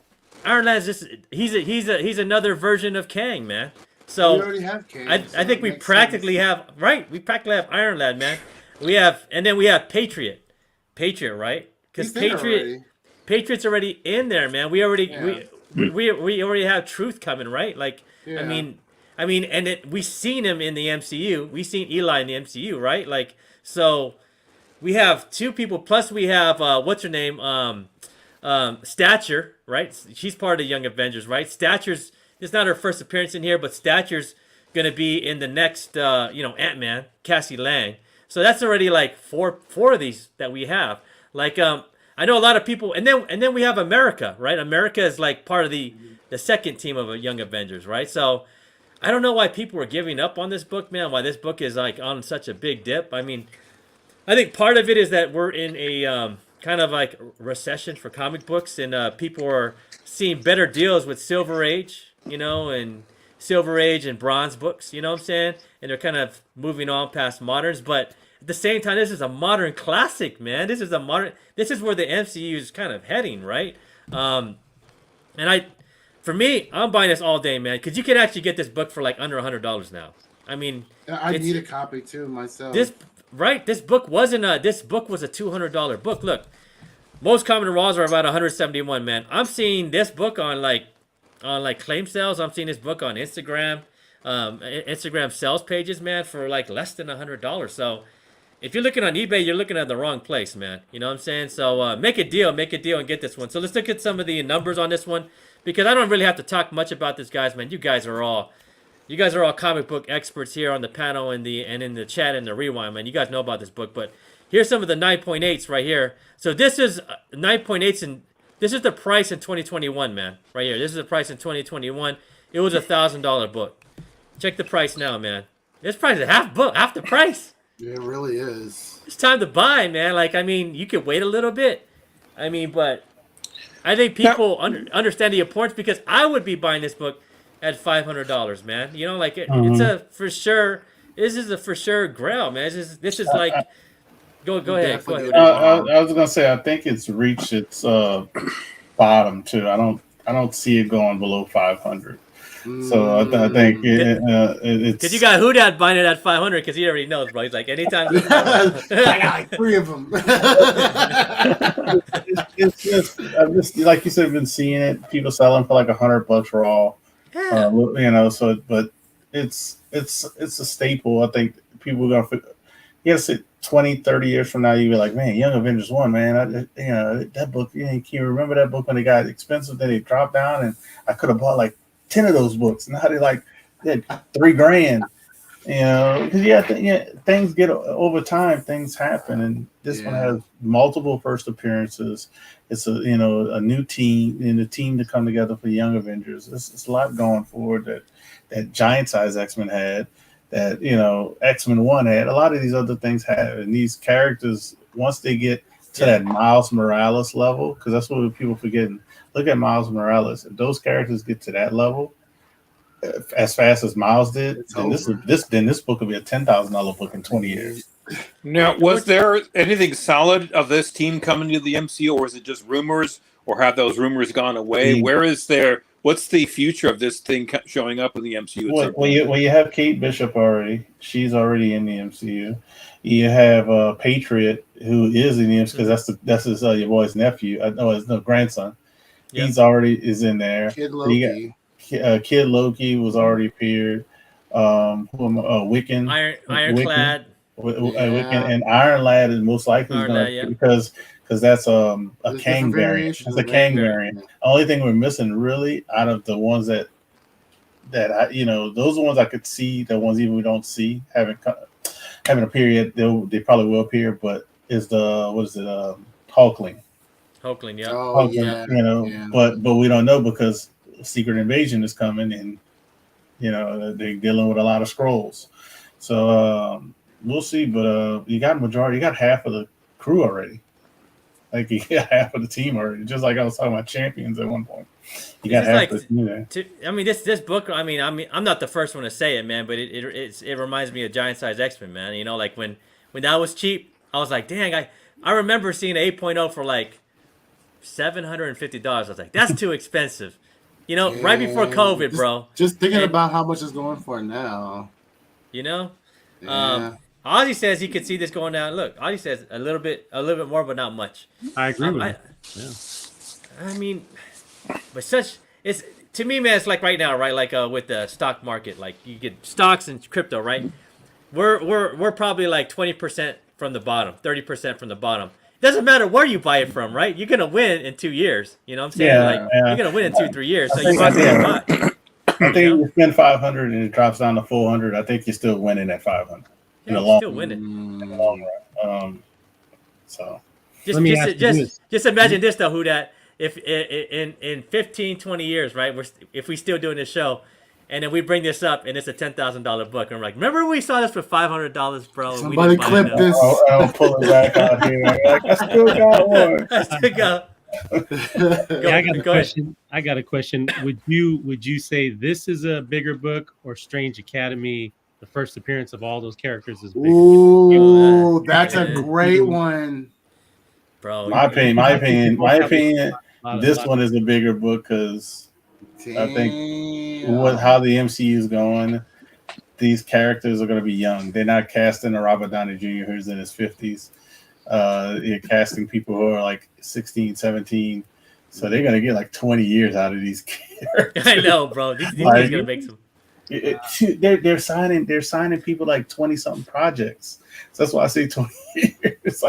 Iron Lad's just he's another version of Kang, man. So we already have Kang. I think we practically have We practically have Iron Lad, man. We have Patriot, right? Because Patriots already in there, man. We already Yeah. we already have Truth coming, right? Like, Yeah. I mean, and we seen him in the MCU. We seen Eli in the MCU, right? Like, so we have two people. Plus, we have what's her name? Stature, right? She's part of the Young Avengers, right? Stature's it's not her first appearance in here, but Stature's gonna be in the next, Ant-Man, Cassie Lang. So that's already like four of these that we have. Like, I know a lot of people, and then we have America, right? America is like part of the second team of a Young Avengers, right? So I don't know why people are giving up on this book, man. Why this book is like on such a big dip. I mean, I think part of it is that we're in a kind of like recession for comic books, and people are seeing better deals with Silver Age, and Silver Age and Bronze books, you know what I'm saying? And they're kind of moving on past moderns, but at the same time, this is a modern classic, man. This is where the MCU is kind of heading, right? For me, I'm buying this all day, man, because you can actually get this book for like under $100 now. I mean, I need a copy too myself. This book was a $200 book. Look, most common raws are about 171, man. I'm seeing this book on claim sales. I'm seeing this book on Instagram, Instagram sales pages, man, for like less than $100. So if you're looking on eBay, you're looking at the wrong place, man. You know what I'm saying? So make a deal and get this one. So let's look at some of the numbers on this one, because I don't really have to talk much about this, guys, man. You guys are all comic book experts here on the panel and in the chat and the rewind, man. You guys know about this book, but here's some of the 9.8s right here. So this is 9.8s, and this is the price in 2021, man. Right here. This is the price in 2021. It was $1,000 book. Check the price now, man. This price is half the price. Yeah, it really is. It's time to buy, man. Like, I mean, you could wait a little bit. I mean, but I think people understand the importance, because I would be buying this book at $500, man. It's a for sure. This is a for sure grail, man. This is like. Go ahead. Go ahead. I was gonna say I think it's reached its bottom too. I don't see it going below 500. So I think it's because you got Houdat buying it at 500 because he already knows, bro. He's like, anytime. I got like 3 of them. it's just I've just like you said, I've been seeing it. People selling for like $100 raw. Yeah. So but it's a staple. I think people are gonna. You gotta sit 20, 30 years from now, you'll be like, man, Young Avengers 1, man. That book, can you remember that book when it got expensive? Then it dropped down, and I could have bought like 10 of those books. Now they're like $3,000. Because things get over time, things happen, and this one has multiple first appearances. It's a new team, and a team to come together for Young Avengers. It's a lot going forward that Giant Size X-Men had. That X-Men 1 had, a lot of these other things have, and these characters, once they get to that Miles Morales level, because that's what people forgetting. Look at Miles Morales. If those characters get to that level as fast as Miles did, then this book will be a $10,000 book in 20 years. Now, was there anything solid of this team coming to the MCU, or is it just rumors, or have those rumors gone away? What's the future of this thing showing up in the MCU? Well, you have Kate Bishop already. She's already in the MCU. You have Patriot, who is in the MCU, because that's his your boy's nephew. His grandson. Yep. He's already is in there. Kid Loki. Kid Loki was already appeared. Wiccan. Ironclad. Wiccan and Iron Lad is most likely because that's a Kang variant. It's a Kang variant. Only thing we're missing really out of the ones that those are the ones I could see. The ones even we don't see having appeared yet. They probably will appear, but is Hulkling. Hulkling, yeah. Oh, Hulkling, yeah. But we don't know because Secret Invasion is coming, and they're dealing with a lot of Skrulls. So we'll see. But you got half of the crew already. Like you got half of the team already. Just like I was talking about Champions at one point. You got half of the team there. This book. I'm not the first one to say it, man. But it reminds me of Giant Size X-Men, man. Like when that was cheap, I was like, dang. I remember seeing an 8.0 for like $750. I was like, that's too expensive. Right before COVID, bro. Just thinking about how much it's going for now. Yeah. Ozzy says he could see this going down. Look, Ozzy says a little bit more, but not much. I agree with I mean, but such it's to me, man. It's like right now, right? Like with the stock market, like you get stocks and crypto, right? We're probably like 20% from the bottom, 30% from the bottom. It doesn't matter where you buy it from, right? You're gonna win in 2 years. You know what I'm saying? Yeah, Like yeah. you're gonna win in 2-3 years. So I you might as well buy. think if you spend 500 and it drops down to 400, I think you're still winning at 500 in Yeah, the you're long, still winning. in the long run. So Let me ask you this. Just imagine this though, who that if in 15, 20 years, right? If we still doing this show, and then we bring this up and it's a $10,000 book, and we're like, remember we saw this for $500, bro? And Somebody clip this. I'll pull it back out here. Like, I still got one. I still got. Yeah, I got a question. I got a question. Would you say this is a bigger book, or Strange Academy, the first appearance of all those characters, is bigger? Ooh, that's a great one, bro. My opinion. This one is a bigger book because I think how the MCU is going, these characters are going to be young. They're not casting a Robert Downey Jr. who's in his 50s. You're casting people who are like 16, 17. So they're going to get like 20 years out of these characters. I know, bro. These guys are going to make some. They're signing people like 20-something projects. So that's why I say 20 years.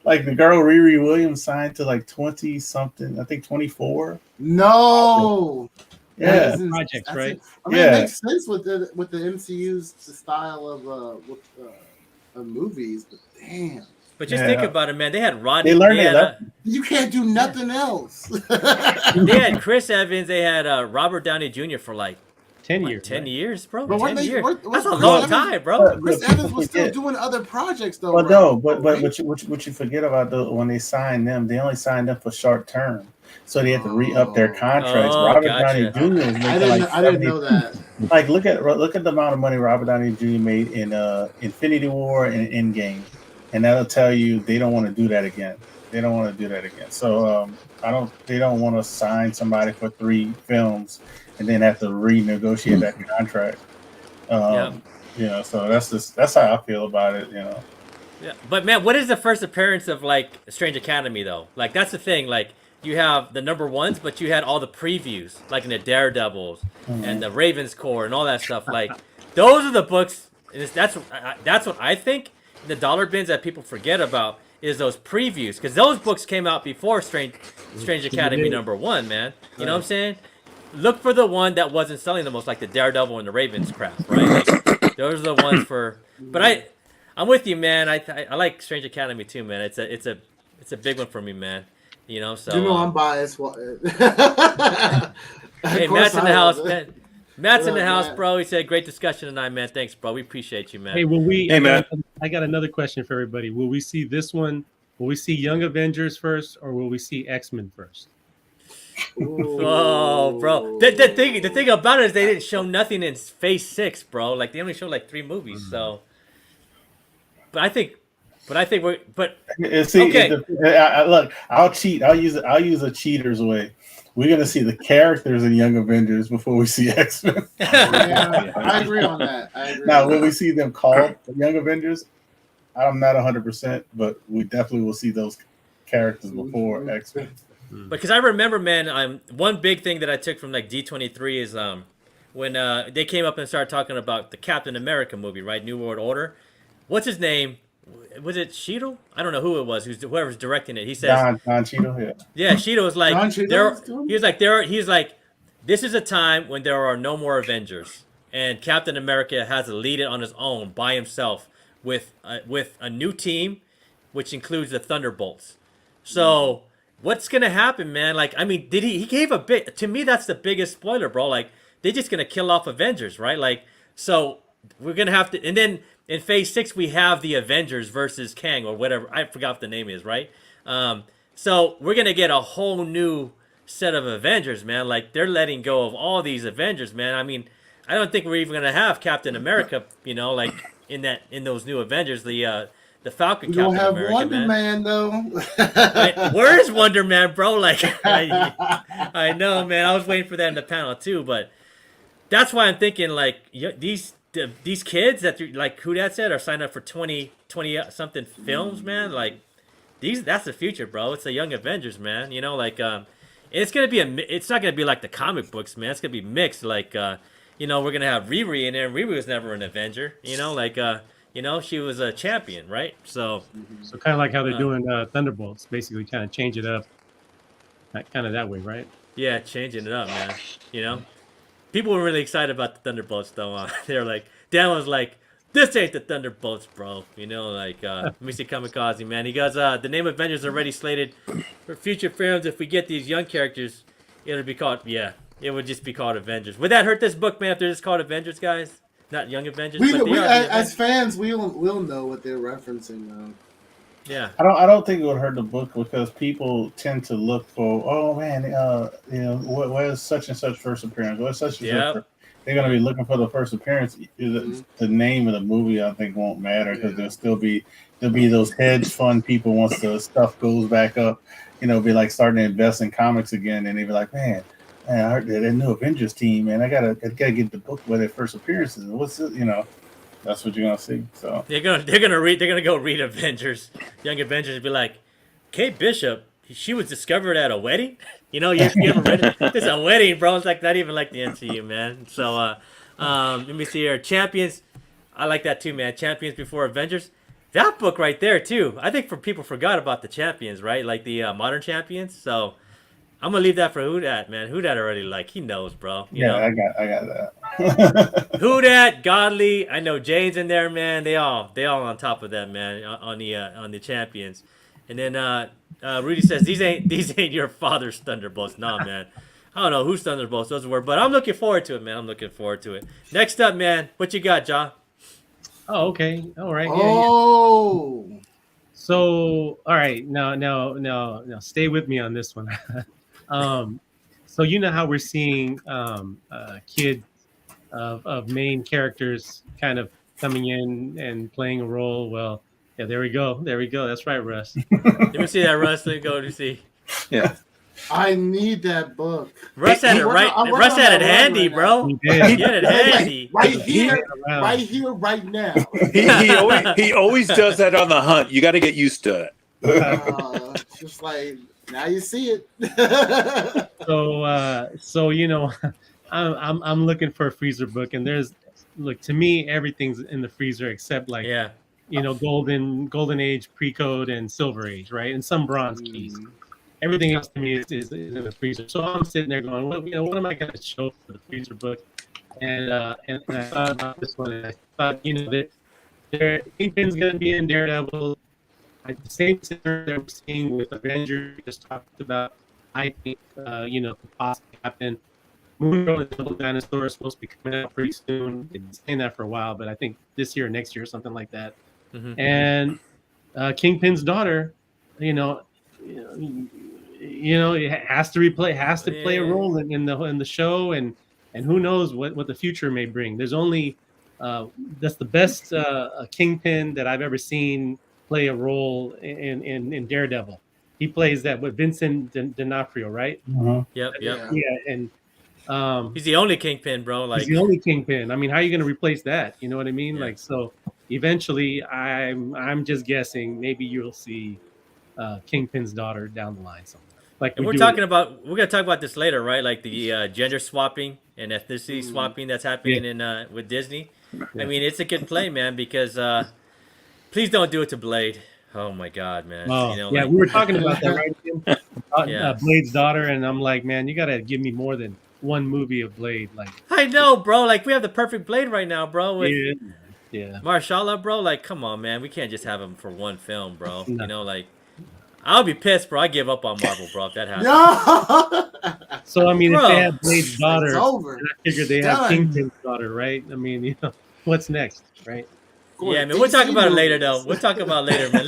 Like the girl Riri Williams signed to like 20-something, I think 24. No. Yeah. Projects, right? It makes sense with the MCU's style of movies, but damn. But just think about it, man. They had Rodney. They learned that. You can't do nothing else. They had Chris Evans. They had Robert Downey Jr. for like 10 years. 10 years, bro. But 10 years. That's a Chris long Evans, time, bro. Chris Evans was still doing other projects, though. But no, but what you forget about when they signed them, they only signed them for short term, so they had to re-up their contracts. Robert Downey Jr. was making I didn't know that. Like look at the amount of money Robert Downey Jr. made in Infinity War and Endgame, and that'll tell you they don't want to do that again. They don't want to do that again. So they don't want to sign somebody for 3 films and then have to renegotiate that contract. You know, so that's how I feel about it, you know. Yeah. But man, what is the first appearance of like Strange Academy though? Like that's the thing. Like you have the number ones, but you had all the previews, like in the Daredevils and the Ravens Corps and all that stuff. Like those are the books. That's what I think. The dollar bins that people forget about is those previews, because those books came out before Strange Academy #1, man. You know what I'm saying? Look for the one that wasn't selling the most, like the Daredevil and the Ravens crap, right? Like, those are the ones for. But I'm with you, man. I like Strange Academy too, man. It's a big one for me, man. You know, so I'm biased. Hey, Matt's in the house, man. Matt's in the house, bro. He said, "Great discussion tonight, man. Thanks, bro. We appreciate you, man." Hey, Hey, man. I got another question for everybody. Will we see this one? Will we see Young Avengers first, or will we see X-Men first? Oh, bro. The thing about it is they didn't show nothing in Phase 6, bro. Like they only showed like 3 movies. So, but I think we're. But See, okay. Look, I'll cheat. I'll use a cheater's way. We're gonna see the characters in Young Avengers before we see X-Men. Yeah, I agree on that. Now, will we see them called Young Avengers? I'm not 100%, but we definitely will see those characters before X-Men. Because I remember, man, one big thing that I took from like D23 is when they came up and started talking about the Captain America movie, right? New World Order. What's his name? Was it Cheadle? I don't know who it was. Whoever's directing it. He says Don Cheadle. Yeah. Yeah, Cheadle was like he was like this is a time when there are no more Avengers, and Captain America has to lead it on his own by himself with a new team, which includes the Thunderbolts. So what's gonna happen, man? Like, I mean, he gave a bit to me. That's the biggest spoiler, bro. Like, they're just gonna kill off Avengers, right? Like, so we're gonna have to, and then in Phase 6 we have the Avengers versus Kang or whatever. I forgot what the name is, right? So we're gonna get a whole new set of Avengers, man. Like, they're letting go of all these Avengers, man. I mean, I don't think we're even gonna have Captain America, you know, like in those new Avengers, the Falcon. We don't Captain have America, Wonder Man though. Where is Wonder Man, bro? Like, I know, man. I was waiting for that in the panel too, but that's why I'm thinking like these kids that like who that said are signed up for 20 something films, man. Like, that's the future, bro. It's the Young Avengers, man. You know, like it's gonna be it's not gonna be like the comic books, man. It's gonna be mixed. Like you know, we're gonna have Riri in there. Riri was never an Avenger. You know, like you know, she was a champion, right? So kind of like how they're doing Thunderbolts, basically kind of change it up, kind of that way, right? yeah, changing it up, man. You know, people were really excited about the Thunderbolts, though. They're like, Dan was like, "This ain't the Thunderbolts, bro." You know, like let me see Kamikaze, man. He goes, "The name Avengers already slated for future films. If we get these young characters, it'll be called it would just be called Avengers." Would that hurt this book, man? If they're just called Avengers, guys? Not Young Avengers. We, but they we are the as Avengers. fans, we'll know what they're referencing now. Yeah. I don't think it would hurt the book because people tend to look for, oh man, you know, where's such and such first appearance? Where's such and such? They're gonna be looking for the first appearance. The name of the movie, I think, won't matter because there'll be those hedge fund people once the stuff goes back up. You know, be like starting to invest in comics again, and they be like, man, I heard that new Avengers team, man. I gotta get the book where their first appearances. What's it? You know, that's what you're gonna see. So They're gonna go read Avengers, Young Avengers, and be like, Kate Bishop, she was discovered at a wedding. You know, you ever read it? It's a wedding, bro. It's like not even like the MCU, man. So let me see here. Champions, I like that too, man. Champions before Avengers. That book right there too. I think people forgot about the champions, right? Like the modern champions. So I'm gonna leave that for Who Dat, man. Who Dat already he knows, bro. You know? I got that. Who Dat, Godly, I know Jane's in there, man. They all on top of that, man. On the champions, and then Rudy says these ain't your father's Thunderbolts, nah, man. I don't know whose Thunderbolts those were, but I'm looking forward to it, man. I'm looking forward to it. Next up, man, what you got, Ja? Oh, okay, all right. Oh, So, all right, now, stay with me on this one. So you know how we're seeing kids of main characters kind of coming in and playing a role. Well, yeah, there we go. That's right, Russ. Let me see that, Russ. Let me go to see. Yeah. I need that book. Russ had it right. Russ had it handy, bro. He did. He had it handy. Right here, right now. He always does that on the hunt. You got to get used to it. Just like now you see it. So you know, I'm looking for a freezer book, and look, to me everything's in the freezer except like you know, golden age, pre-code, and silver age, right, and some bronze keys. Everything else to me is in the freezer. So I'm sitting there going, well, you know, what am I going to show for the freezer book? And I thought about this one, and I thought, you know, that Kingpin's going to be in Daredevil. The same center that we're seeing with Avengers, we just talked about. I think, you know, could possibly happen. Moon and Double Dinosaur is supposed to be coming out pretty soon. They've been saying that for a while, but I think this year or next year or something like that. Mm-hmm. And Kingpin's daughter, you know, it has to play a role in the show, and who knows what the future may bring. There's only that's the best Kingpin that I've ever seen play a role in Daredevil. He plays that with Vincent D'Onofrio, right? Uh-huh. Yep. Yeah, and he's the only Kingpin, bro. Like, he's the only Kingpin. I mean, how are you going to replace that? You know what I mean? Yeah. Like, so eventually, I'm just guessing maybe you'll see Kingpin's daughter down the line somewhere. Like, we're gonna talk about this later, right? Like the gender swapping and ethnicity swapping that's happening in with Disney. Yeah. I mean, it's a good play, man, because please don't do it to Blade. Oh my God, man! Oh, you know, yeah, we were talking about that, right? Blade's daughter, and I'm like, man, you gotta give me more than one movie of Blade. Like, I know, bro. Like, we have the perfect Blade right now, bro. With Marshala, bro. Like, come on, man. We can't just have him for one film, bro. No. You know, like, I'll be pissed, bro. I give up on Marvel, bro, if that happens. No! So, I mean, if they have Blade's daughter, it's over. I figure they have Kingpin's daughter, right? I mean, you know, what's next, right? Yeah, man. We'll talk about it later, though. We'll talk about it later, man.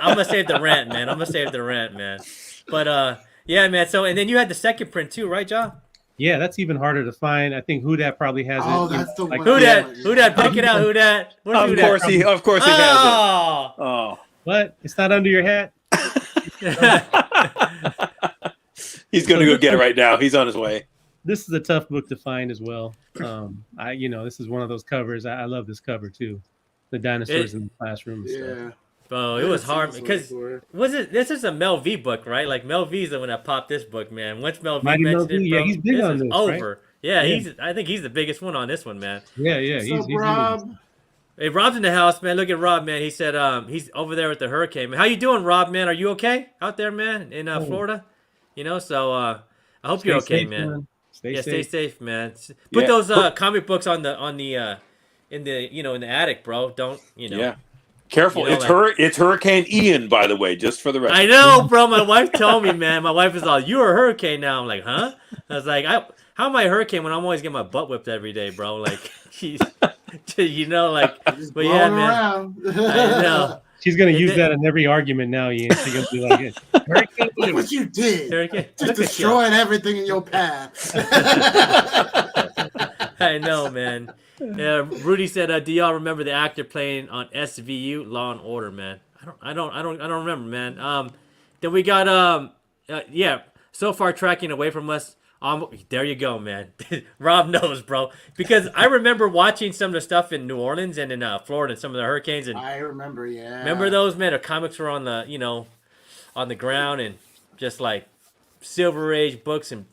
I'm gonna save the rant, man. But yeah, man. So, and then you had the second print too, right, John? Yeah, that's even harder to find. I think Who Dat probably has it. Oh, that's the one. Who Dat? Pick it out. Who Dat? Of course he has it. Oh, what? It's not under your hat. He's gonna go get it right now. He's on his way. This is a tough book to find as well. This is one of those covers. I love this cover too. The dinosaurs in the classroom and stuff. Bro, it I was haven't seen hard this one because before. this is a Mel V book, right? Like Mel V's the one that popped this book, man. Once Mel V Mighty Mel mentioned V, it, yeah, bro, he's big this on is this, right? over. Yeah, Yeah. I think he's the biggest one on this one, man. Yeah, What's he's up, really Rob? Hey, Rob's in the house, man. Look at Rob, man. He said he's over there with the hurricane. Man. How you doing, Rob, man? Are you okay out there, man, in Oh, Florida? So I hope you're stay okay, safe, man. Stay Yeah, stay safe. safe, man. Put Yeah. those comic books on the in the attic, bro. Don't Yeah. Careful. It's like It's Hurricane Ian, by the way, just for the record. I know, bro. My wife told me, man. My wife is all, "You're a hurricane now." I'm like, "Huh?" I was like, "How am I a hurricane when I'm always getting my butt whipped every day, bro?" Like, she's, like, Just but yeah, blowing man. around. I know. She's gonna And use then- that in every argument now, Ian. She's gonna be like, Hurricane Look Ian. what you did. Hurricane. Just Look at you. destroying everything in your path. I know, man. Rudy said, "Do y'all remember the actor playing on SVU Law and Order, man?" I don't remember, man. Then we got yeah. So far tracking away from us. There you go, man. Rob knows, bro, because I remember watching some of the stuff in New Orleans and in Florida and some of the hurricanes and I remember, yeah. remember those, man. The comics were on the on the ground and just like Silver Age books and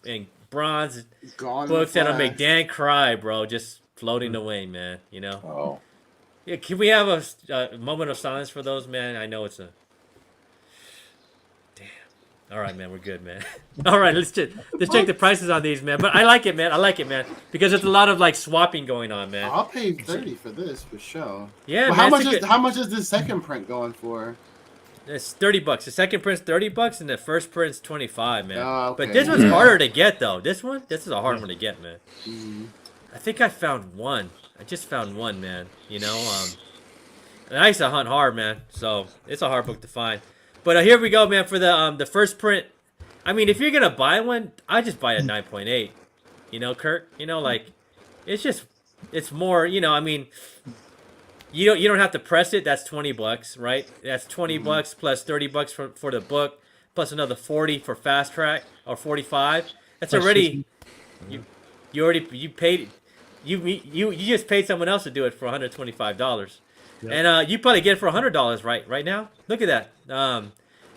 bronze Gone in books the that'll flash. make Dan cry, bro. Just floating away, man. Oh. Yeah, can we have a moment of silence for those, man? I know it's a. Damn. All right, man, we're good, man. All right, let's check the prices on these, man. But I like it, man. I like it, man, because there's a lot of like swapping going on, man. I'll pay 30 for this for sure. Yeah, But man. how much is the second print going for? It's $30. The second print's $30, and the first print's 25, man. Oh, okay. But this one's harder to get, though. This is a hard one to get, man. Mhm. I think I found one. I just found one, man. And I used to hunt hard, man. So it's a hard book to find. But here we go, man. For the first print. I mean, if you're gonna buy one, I just buy a 9.8. Kirk. Like, it's more. I mean, you don't have to press it. That's $20, right? That's $20 plus $30 for the book, plus another 40 for fast track or 45. That's already you paid. You just paid someone else to do it for $125, Yep. and you probably get it for $100 right now. Look at that.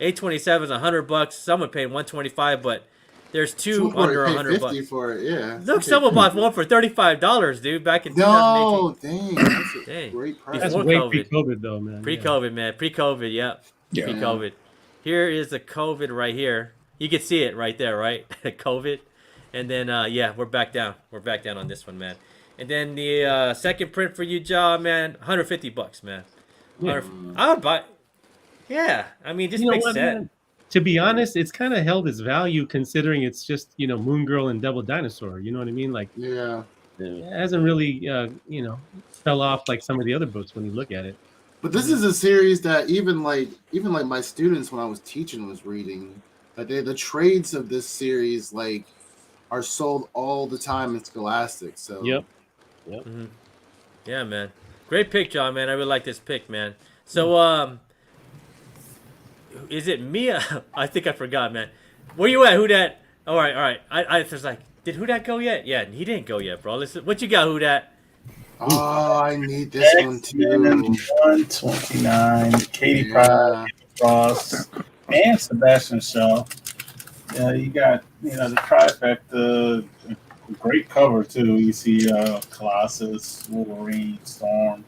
827 is $100. Someone paid $125, but there's two under $100 for it, yeah. Look, someone bought one for $35, dude, back in 2018. No, dang. That's a Dang. great price. That's Before way COVID. pre-COVID though, man. Pre-COVID, man. Pre-COVID, yep. Yeah. Pre-COVID. Here is the COVID right here. You can see it right there, right? COVID. And then, we're back down. We're back down on this one, man. And then the second print for you, Ja, man, $150, man. Yeah. I would buy. Yeah, I mean, just You know makes what, sense. man? To be honest, it's kind of held its value considering it's just Moon Girl and Devil Dinosaur. You know what I mean? Like, Yeah. it hasn't really fell off like some of the other books when you look at it. But this is a series that even like my students when I was teaching was reading. Like the trades of this series like are sold all the time in Scholastic. So Yep. Mm-hmm. Yeah, man. Great pick, John, man. I really like this pick, man. So, is it Mia? I think I forgot, man. Where you at, Who Dat? All right. I was like, did Who Dat go yet? Yeah, he didn't go yet, bro. Listen, what you got, Who Dat? Oh, I need this one too. 129. Katie Pride, Frost, and Sebastian Shaw. You got the trifecta. Great cover too. You see Colossus, Wolverine, Storm.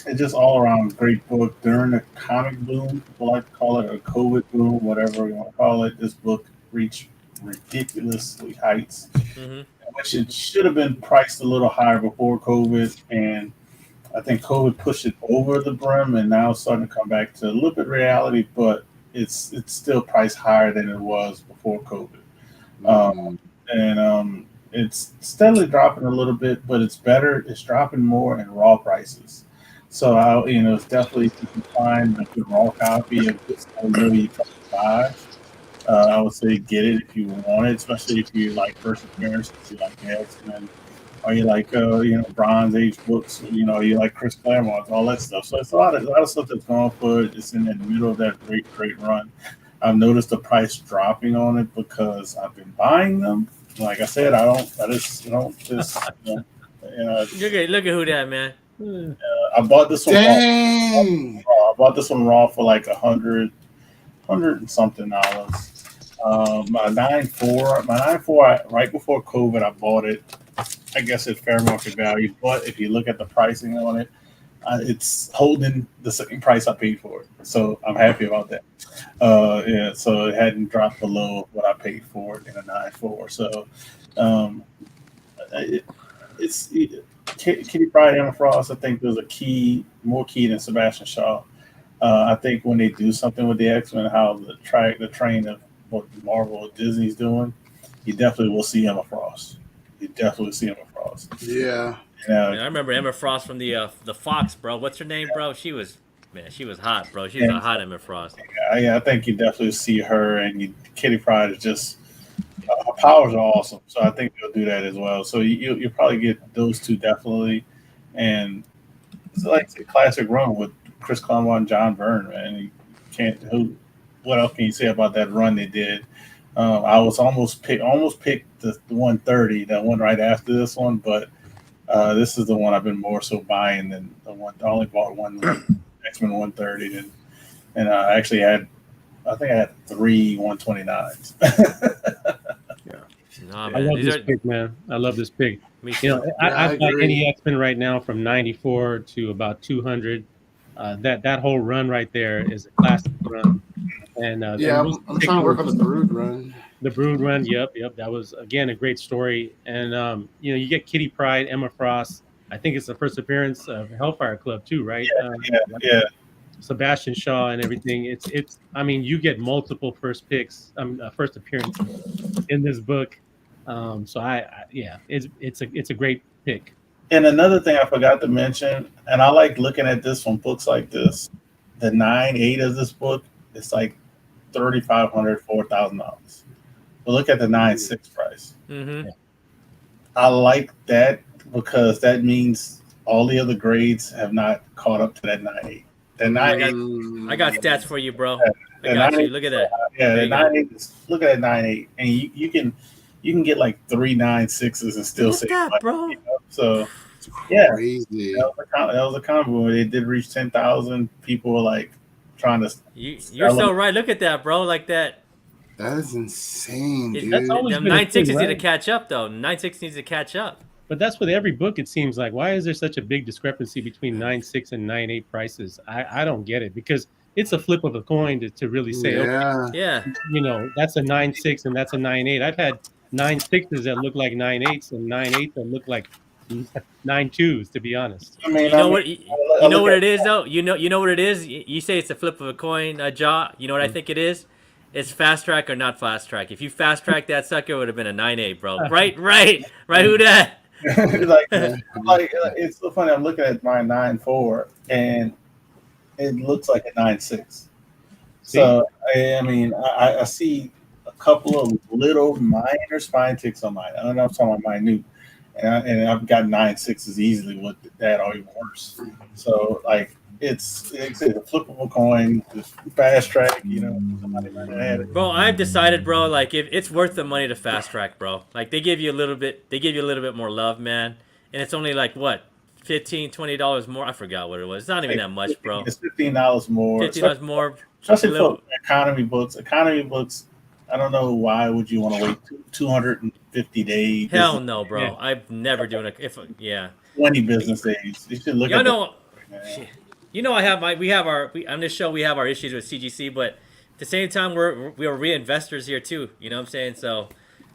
It's just all around great book during the comic boom. People like to call it a COVID boom, whatever you want to call it. This book reached ridiculously heights, which it should have been priced a little higher before COVID, and I think COVID pushed it over the brim, and now it's starting to come back to a little bit reality, but it's still priced higher than it was before COVID. It's steadily dropping a little bit, but it's better. It's dropping more in raw prices. So it's definitely, if you can find a good raw copy of this really try to buy, I would say get it if you want it, especially if you like first appearances, you like X-Men, or you like Bronze Age books, you like Chris Claremont, all that stuff. So it's a lot of stuff that's going for it. It's in the middle of that great run. I've noticed the price dropping on it because I've been buying them. Like I said, look at Who Dat, man. I bought this one. Dang. I bought this one raw for like $100 and something dollars. My 9.4, right before COVID, I bought it. I guess at fair market value, but if you look at the pricing on it, it's holding the same price I paid for it. So I'm happy about that. Yeah, so it hadn't dropped below what I paid for it in a 9.4. So it's Kitty Pryde, Emma Frost. I think there's more key than Sebastian Shaw. I think when they do something with the X-Men, how the train of what Marvel or Disney's doing, you definitely will see Emma Frost. You definitely see Emma Frost. Yeah. Man, I remember Emma Frost from the Fox, bro. What's her name, bro? She was hot, bro. She was a hot Emma Frost. Yeah, I think you definitely see her, and Kitty Pryde is just her powers are awesome. So I think they'll do that as well. So you'll probably get those two definitely, and it's like a classic run with Chris Claremont and John Byrne, man. What else can you say about that run they did? I was almost picked the 130, that one right after this one, but this is the one I've been more so buying than the one. I only bought one X-Men 130, and I actually I think I had 3 129s. Nah, I man. love These this are pick, man. I love this pick. me You know, too. I buy agree. any X-Men right now from 94 to about 200. That whole run right there is a classic run. And Yeah, those I'm trying to work on the Brood run. The Brood run. Yep. That was again a great story. And you get Kitty Pryde, Emma Frost. I think it's the first appearance of Hellfire Club too, right? Yeah. Sebastian Shaw and everything. It's. I mean, you get multiple first appearance in this book. So it's a great pick. And another thing I forgot to mention, and I like looking at this from books like this, the 9.8 of this book, it's like $3,500, $4,000. But look at the 9.6 price. Mm-hmm. I like that because that means all the other grades have not caught up to that 9.8. The 9.8. I got stats for you, bro. I The got you. 9.8 Look at that. Yeah, There the you go. 9.8. Look at that 9.8, and you can get like 3 9.6s and still Look save at that, money. bro. You know? So yeah, Crazy. that was a combo. When it did reach 10,000, people were like trying to. You're so right. Look at that, bro. Like that. That is insane, It- dude. That's always Them been a 9.6s thing, need to right? catch up, though. 9.6 needs to catch up. But that's with every book. It seems like, why is there such a big discrepancy between 9.6 and 9.8 prices? I don't get it, because it's a flip of a coin to really say, okay, Yeah. Yeah. that's a 9.6 and that's a 9.8. I've had 9.6s that look like 9.8s and 9.8s that look like 9.2s, to be honest. I mean, You know what? I You know look what at- it is, though. You know what it is. You say it's a flip of a coin, Jaw. You know what I think it is? It's fast track or not fast track. If you fast track that sucker, it would have been a 9.8, bro. Right. Who that? like it's so funny. I'm looking at my 9.4, and it looks like a 9.6. So I mean, I see a couple of little minor spine ticks on mine. I don't know if I'm talking about minute, and I've got 9.6s easily with that, or even worse. So like it's a flip of a coin, just fast track. Somebody might have had it. Bro, I've decided, bro, like if it's worth the money to fast track, bro. Like they give you a little bit more love, man. And it's only like what, $15, $20 more. I forgot what it was. It's not even that much, bro. It's $15 more. $15 more. Especially Little- for economy books. Economy books, I don't know why would you want to wait 250 days. Hell no, bro. Yeah. I've never doing it. 20 business days. You should look Y'all at know. the, You know, on this show we have our issues with CGC, but at the same time we are reinvestors here too. You know what I'm saying? So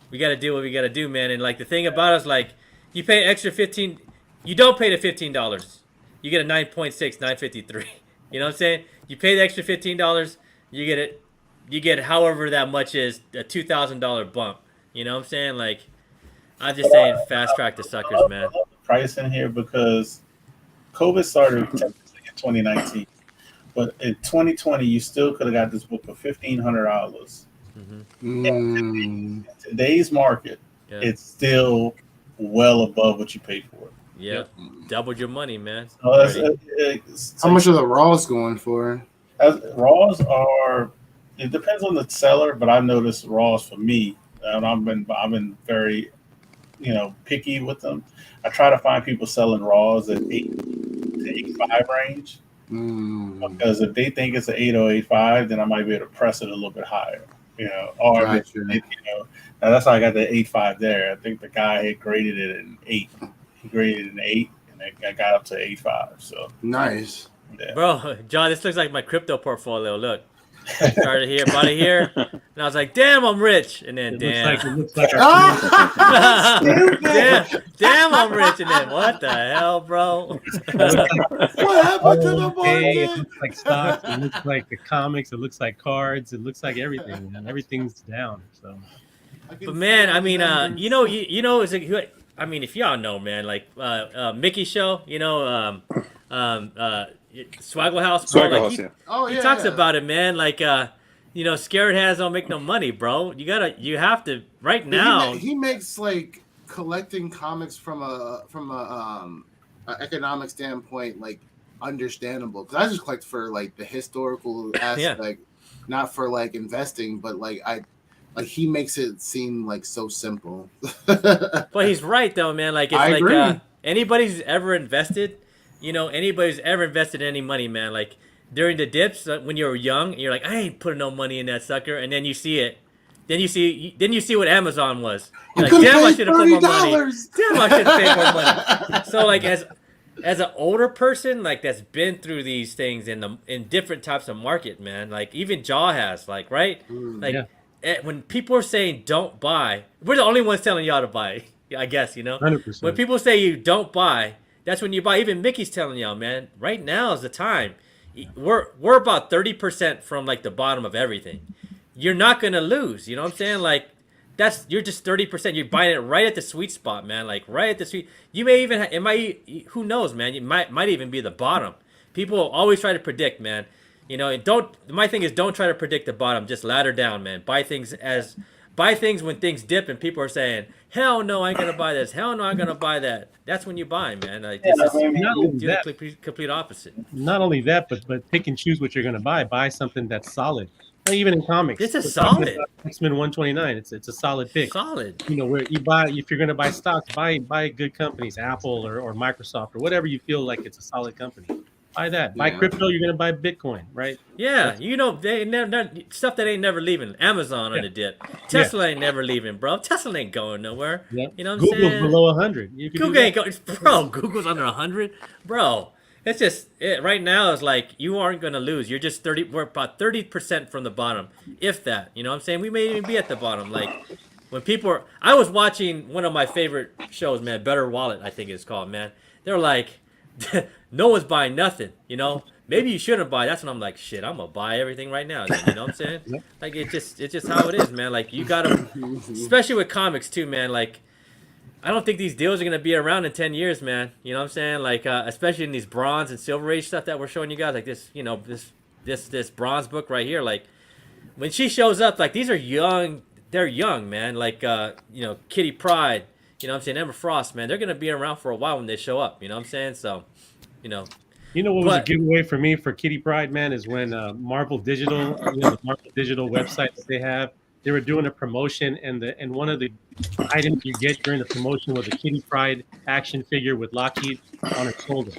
we got to do what we got to do, man. And like the thing about us, like you pay an extra 15, you don't pay the $15, you get a 9.6, 9.53. You know what I'm saying? You pay the extra $15, you get it. You get however that much is, a $2,000 bump. You know what I'm saying? Like I'm just saying, fast track the suckers, man. I love the price in here because COVID started technically in 2019, but in 2020 you still could have got this book for $1,500. In today's market, Yeah. it's still well above what you paid for it. Yep. Doubled your money, man. So that's, Ready. How much are the Raws going for? Raws are. It depends on the seller, but I've noticed Raws for me, and I've been very, picky with them. I try to find people selling Raws at $8, the 8.5 range. Mm. Because if they think it's an 8.085, then I might be able to press it a little bit higher. Or if Gotcha. now that's how I got the 8.5 there. I think the guy had graded it an 8. He graded it an 8, and I got up to 8.5. So Nice. yeah. Bro, John, this looks like my crypto portfolio. Look, started here, bought it here, and I was like, "Damn, I'm rich," and then It damn, looks like our damn, I'm rich, and then what the hell, bro? What happened to the it market? looks like stocks. It looks like the comics. It looks like cards. It looks like everything. Man. Everything's down. So But man, I mean, is it? I mean, if y'all know, man, like Mickey Show, Swaggle House, bro, Swaggle like, House, yeah. Oh yeah. he talks about it, man. Like, scared hands don't make no money, bro. You have to right now. He makes like collecting comics from a economic standpoint like understandable, because I just collect for like the historical aspect, not for like investing, but like he makes it seem like so simple. But he's right though, man. Like it's I agree. Anybody's ever invested, anybody's ever invested any money, man. Like during the dips when you were young, you're like, I ain't putting no money in that sucker, and then you see it. Then you see what Amazon was. You're like, damn, I should have put more money. Damn, I should have paid more money. So like as an older person, like that's been through these things in different types of market, man. Like even Jaw has, like, right? When people are saying don't buy, we're the only ones telling y'all to buy. I guess 100%. When people say you don't buy, that's when you buy. Even Mickey's telling y'all, man. Right now is the time. We're about 30% from like the bottom of everything. You're not gonna lose. You know what I'm saying? Like you're just 30%. You're buying it right at the sweet spot, man. Like right at the sweet. You may even who knows, man. It might even be the bottom. People always try to predict, man. My thing is don't try to predict the bottom. Just ladder down, man. Buy things when things dip and people are saying, hell no, I ain't gonna buy this. Hell no, I'm gonna buy that. That's when you buy, man. Like do the complete opposite. Not only that, but pick and choose what you're going to buy. Buy something that's solid. Even in comics, It's a solid X-Men 129. It's a solid pick. Solid. Where you buy, if you're going to buy stocks, buy good companies, Apple or Microsoft or whatever you feel like it's a solid company. Buy that. Buy crypto. You're going to buy Bitcoin, right? Yeah, they never stuff that ain't never leaving. Amazon on the dip. Tesla ain't never leaving, bro. Tesla ain't going nowhere. Yeah. You know what I'm saying? Google's below 100. Google ain't going, bro. Google's under 100, bro. It's just right now. It's like you aren't gonna lose. You're just 30. We're about 30% from the bottom, if that. You know what I'm saying? We may even be at the bottom. Like when people are. I was watching one of my favorite shows, man. Better Wallet, I think it's called, man. They're like, no one's buying nothing. Maybe you shouldn't buy. That's when I'm like, shit, I'm gonna buy everything right now. Then, you know what I'm saying? Like it's just how it is, man. Like you gotta, especially with comics too, man. Like I don't think these deals are gonna be around in 10 years, man. You know what I'm saying? Like especially in these bronze and silver age stuff that we're showing you guys, like this, this bronze book right here. Like when she shows up, like these are young. They're young, man. Like Kitty Pryde. You know what I'm saying? Emma Frost, man. They're gonna be around for a while when they show up. You know what I'm saying? So, what was a giveaway for me for Kitty Pryde, man, is when Marvel Digital, the Marvel Digital website that they have, they were doing a promotion, and one of the items you get during the promotion was a Kitty Pryde action figure with Lockheed on her shoulder.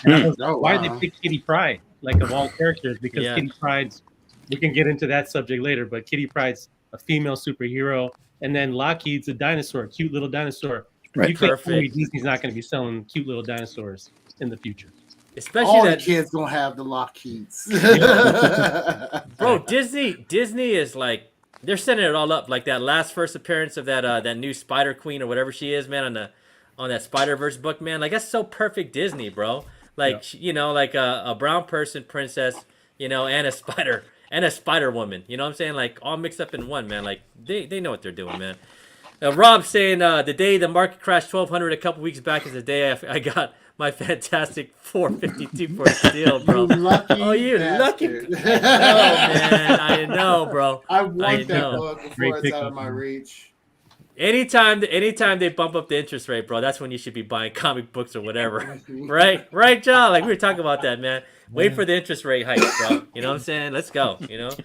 And I was like, why did they pick Kitty Pryde, like of all characters? Because Kitty Pryde's, we can get into that subject later, but Kitty Pryde's a female superhero, and then Lockheed's a dinosaur, a cute little dinosaur. Right. You can't tell me Disney's not going to be selling cute little dinosaurs in the future. Especially all the kids gonna have the Lockheeds. Bro, Disney is like they're setting it all up. Like that last first appearance of that new Spider Queen or whatever she is, man, on that Spider-Verse book, man. Like that's so perfect Disney, bro. Like like a brown person princess, and a spider woman. You know what I'm saying? Like all mixed up in one, man. Like they know what they're doing, man. Rob saying the day the market crashed 1,200 a couple weeks back is the day I got my fantastic 452 for a steal, bro. You lucky lucky! bastard. Man, I know, bro. I want that book before it's out of my reach. Anytime they bump up the interest rate, bro, that's when you should be buying comic books or whatever, right, John? Like we were talking about that, man. Wait for the interest rate hike, bro. You know what I'm saying? Let's go. This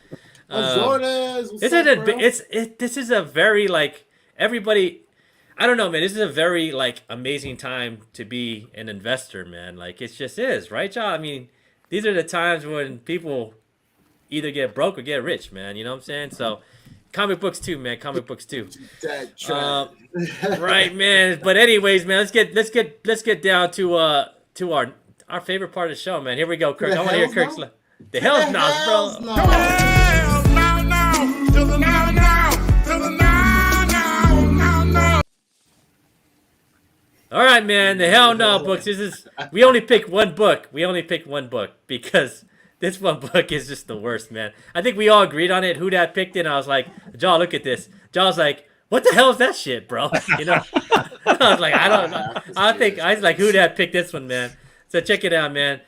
is a very like everybody. I don't know, man. This is a very like amazing time to be an investor, man. Like it just is, right, y'all? I mean, these are the times when people either get broke or get rich, man. You know what I'm saying? So, comic books too, man. Comic books too. That Right, man. But anyways, man, let's get down to our favorite part of the show, man. Here we go, Kirk. The I want to hear hell's Kirk's. no? The hell's no, Hells bro. no. All right, man. The hell no books. We only pick one book. We only pick one book because this one book is just the worst, man. I think we all agreed on it. Who that picked it? And I was like, Jaw, look at this. Jaw's like, what the hell is that shit, bro? You know, I was like, I don't know. I was like, who that picked this one, man? So check it out, man.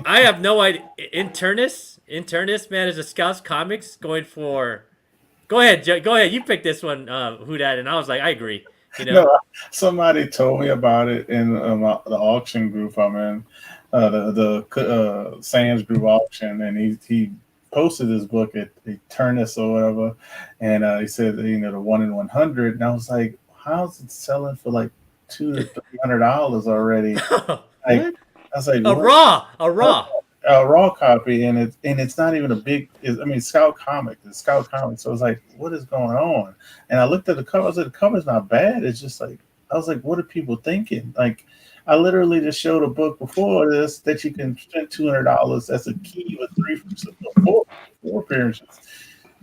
I have no idea. Internus, man, is a Scouts Comics going for. Go ahead, Go ahead. You picked this one, who that? And I was like, I agree. You know, No, somebody told me about it in the auction group I'm in, the Sands group auction, and he posted this book at Eternus or whatever, and he said the 1 in 100, and I was like, how's it selling for like $200 to $300 already? Like, I was like, a raw. A raw copy, and it's not even a big. Scout Comic. It's Scout Comic. So I was like, what is going on? And I looked at the cover. I was like, the cover's not bad. It's just like, I was like, what are people thinking? Like, I literally just showed a book before this that you can spend $200. That's a key with four appearances,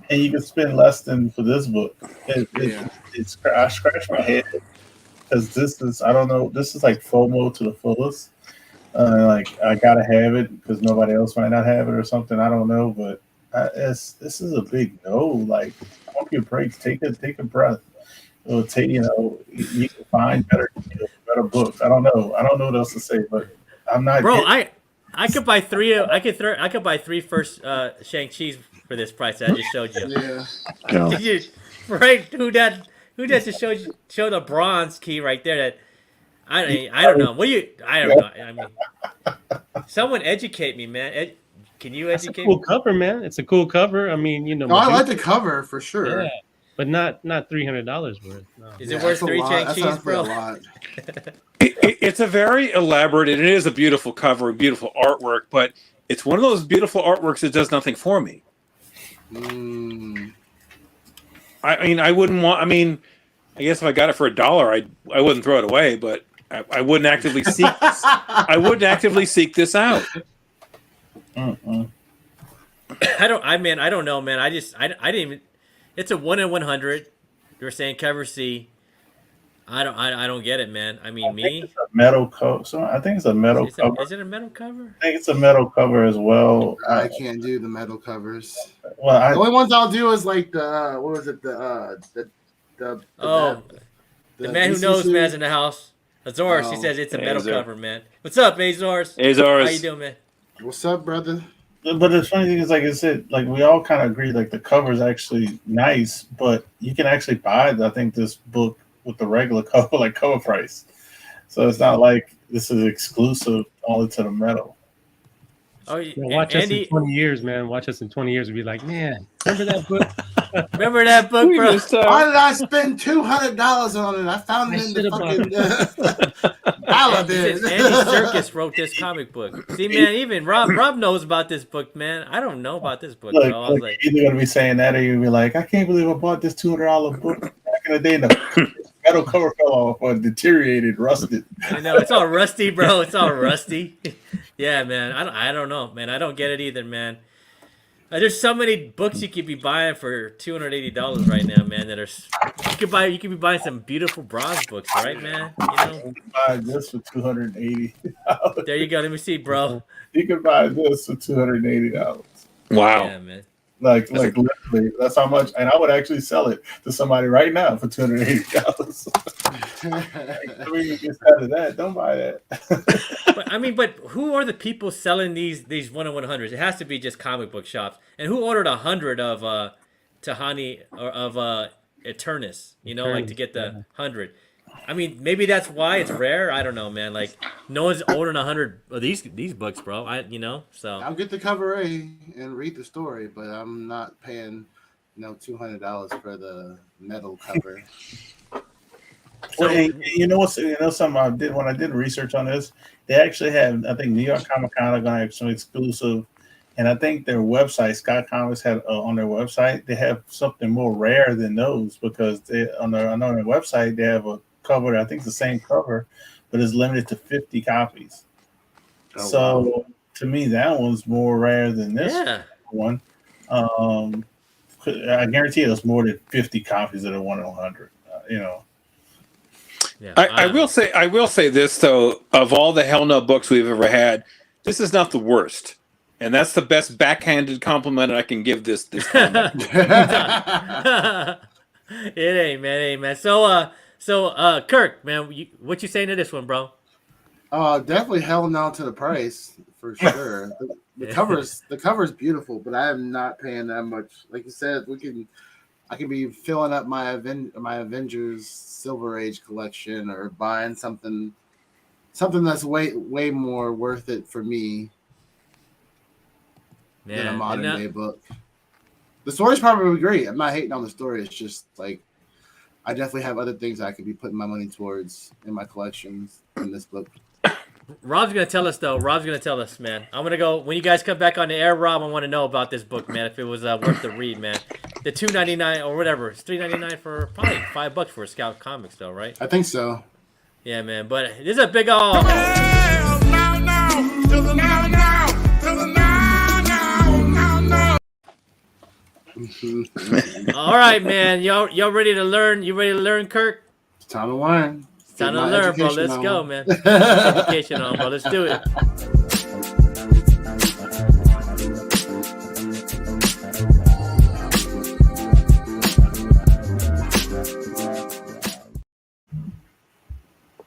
and you can spend less than for this book. I scratched my head because this is, I don't know. This is like FOMO to the fullest. Like I gotta have it because nobody else might not have it or something. I don't know, but this is a big no. Like, pump your brakes, take a breath. It'll take you can find better books. I don't know what else to say, but I'm not. Bro, I could buy three. I could buy three first Shang-Chi's for this price that I just showed you. Yeah. Right? Who that just showed the bronze key right there? That I don't know. I don't know. I mean, someone educate me, man. Can you educate It's a cool me? cover, man. It's a cool cover. I mean, No, I like the cover for sure. Yeah, but not $300 worth. No. Is it worth three Shang-Chi's, bro? A lot. It's a very elaborate, and it is a beautiful cover, beautiful artwork, but it's one of those beautiful artworks that does nothing for me. I mean, I wouldn't want. I mean, I guess if I got it for $1, I wouldn't throw it away, but I wouldn't actively seek. I wouldn't actively seek this out. I don't know, man. I didn't even. It's a 1 in 100. You're saying cover C. I don't get it, man. I mean, It's a metal cover. So I think it's a metal cover. Is it a metal cover? I think it's a metal cover as well. I can't do the metal covers. Well, The only ones I'll do is like the what was it the man who knows, DCC. man's in the house. Azores, he Oh. says it's a Hey, metal Azor. cover, man. What's up, Azores? Hey, Zors. How you doing, man? What's up, brother? But the funny thing is, like I said, like we all kind of agree, like the cover is actually nice, but you can actually buy, I think, this book with the regular cover, like cover price. So it's not like this is exclusive only to the metal. Oh, Watch us in Andy, 20 years, man. Watch us in 20 years and be like, man, remember that book? remember that book, bro? Why did I spend $200 on it? I found it in the fucking Aladdin. Andy Serkis wrote this comic book. See, man, even Rob knows about this book, man. I don't know about this book, Look, bro. I was like, like, you're either gonna be saying that, or you'll be like, I can't believe I bought this $200 book back in the day, and the metal cover fell off or deteriorated, rusted. I know it's all rusty, bro. It's all rusty. Yeah, man. I don't know, man. I don't get it either, man. There's so many books you could be buying for $280 right now, man. That are you could be buying some beautiful bronze books, right, man? You know. You can buy this for $280. There you go. Let me see, bro. You can buy this for $280. Wow. Yeah, man. Like literally, that's how much. And I would actually sell it to somebody right now for $280. I mean, you get out of that. Don't buy that. But who are the people selling these 1 in 100s? It has to be just comic book shops. And who ordered 100 of Tahani or of Eternus? You know, like to get the 100. I mean, maybe that's why it's rare. I don't know, man. Like no one's ordering 100 of these books, bro. So I'll get the cover A and read the story, but I'm not paying $200 for the metal cover. Well, and you know what's something I did when I did research on this. They actually have, I think New York Comic Con are going to have some exclusive, and I think their website, Scott Comics, had on their website they have something more rare than those because on their website they have a cover. I think it's the same cover, but it's limited to 50 copies. Oh, So wow. to me, that one's more rare than this one. I guarantee it's more than 50 copies of the 100. Yeah, I will say this though: of all the Hell No books we've ever had, this is not the worst, and that's the best backhanded compliment I can give this comic. it ain't, man. So, Kirk, man, what you saying to this one, bro? Definitely held on to the price for sure. The cover's beautiful, but I am not paying that much. Like you said, I could be filling up my Avengers Silver Age collection or buying something that's way more worth it for me than a modern day book. The story's probably great. I'm not hating on the story. It's just like I definitely have other things I could be putting my money towards in my collections in this book. Rob's gonna tell us though. Rob's gonna tell us, man. I'm gonna go when you guys come back on the air. Rob, I want to know about this book, man. If it was worth the read, man. The $2.99 or whatever. It's $3.99 for probably $5 for a Scout Comics, though, right? I think so. Yeah, man. But this is a big all. All right, man. Y'all ready to learn? You ready to learn, Kirk? It's time to learn. It's time to learn, bro. Let's go, man. Education on, bro. Let's do it.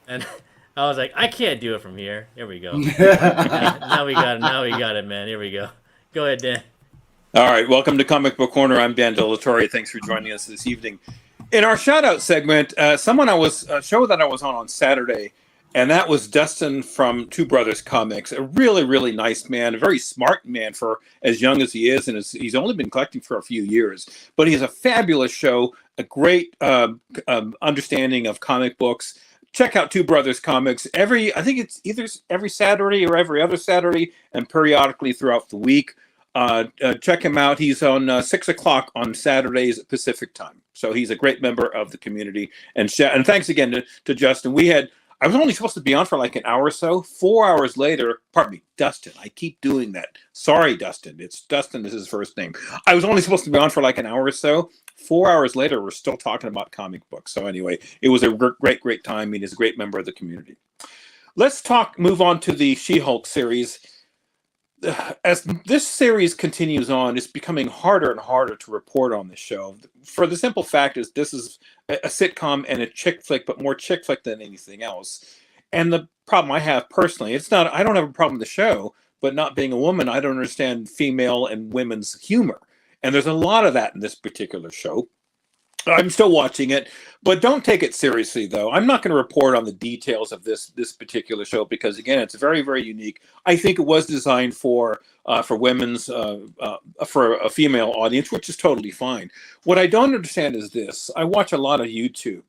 And I was like, I can't do it from here. Here we go. Now we got it. Now we got it, man. Here we go. Go ahead, Dan. All right, welcome to Comic Book Corner. I'm Dan Delatorre. Thanks for joining us this evening. In our shout-out segment, a show that I was on Saturday, and that was Dustin from Two Brothers Comics. A really, really nice man, a very smart man for as young as he is, and he's only been collecting for a few years. But he has a fabulous show, a great understanding of comic books. Check out Two Brothers Comics I think it's either every Saturday or every other Saturday, and periodically throughout the week. Check him out. He's on 6 o'clock on Saturdays Pacific time. So he's a great member of the community. And thanks again to Justin. I was only supposed to be on for like an hour or so. 4 hours later, pardon me, Dustin. I keep doing that. Sorry, Dustin. It's Dustin is his first name. I was only supposed to be on for like an hour or so. 4 hours later, we're still talking about comic books. So anyway, it was a great time. He's a great member of the community. Let's move on to the She-Hulk series. As this series continues on, it's becoming harder and harder to report on the show. For the simple fact is this is a sitcom and a chick flick, but more chick flick than anything else. And the problem I have personally, I don't have a problem with the show, but not being a woman, I don't understand female and women's humor. And there's a lot of that in this particular show. I'm still watching it, but don't take it seriously, though. I'm not going to report on the details of this particular show because, again, it's very, very unique. I think it was designed for women's for a female audience, which is totally fine. What I don't understand is this: I watch a lot of YouTube,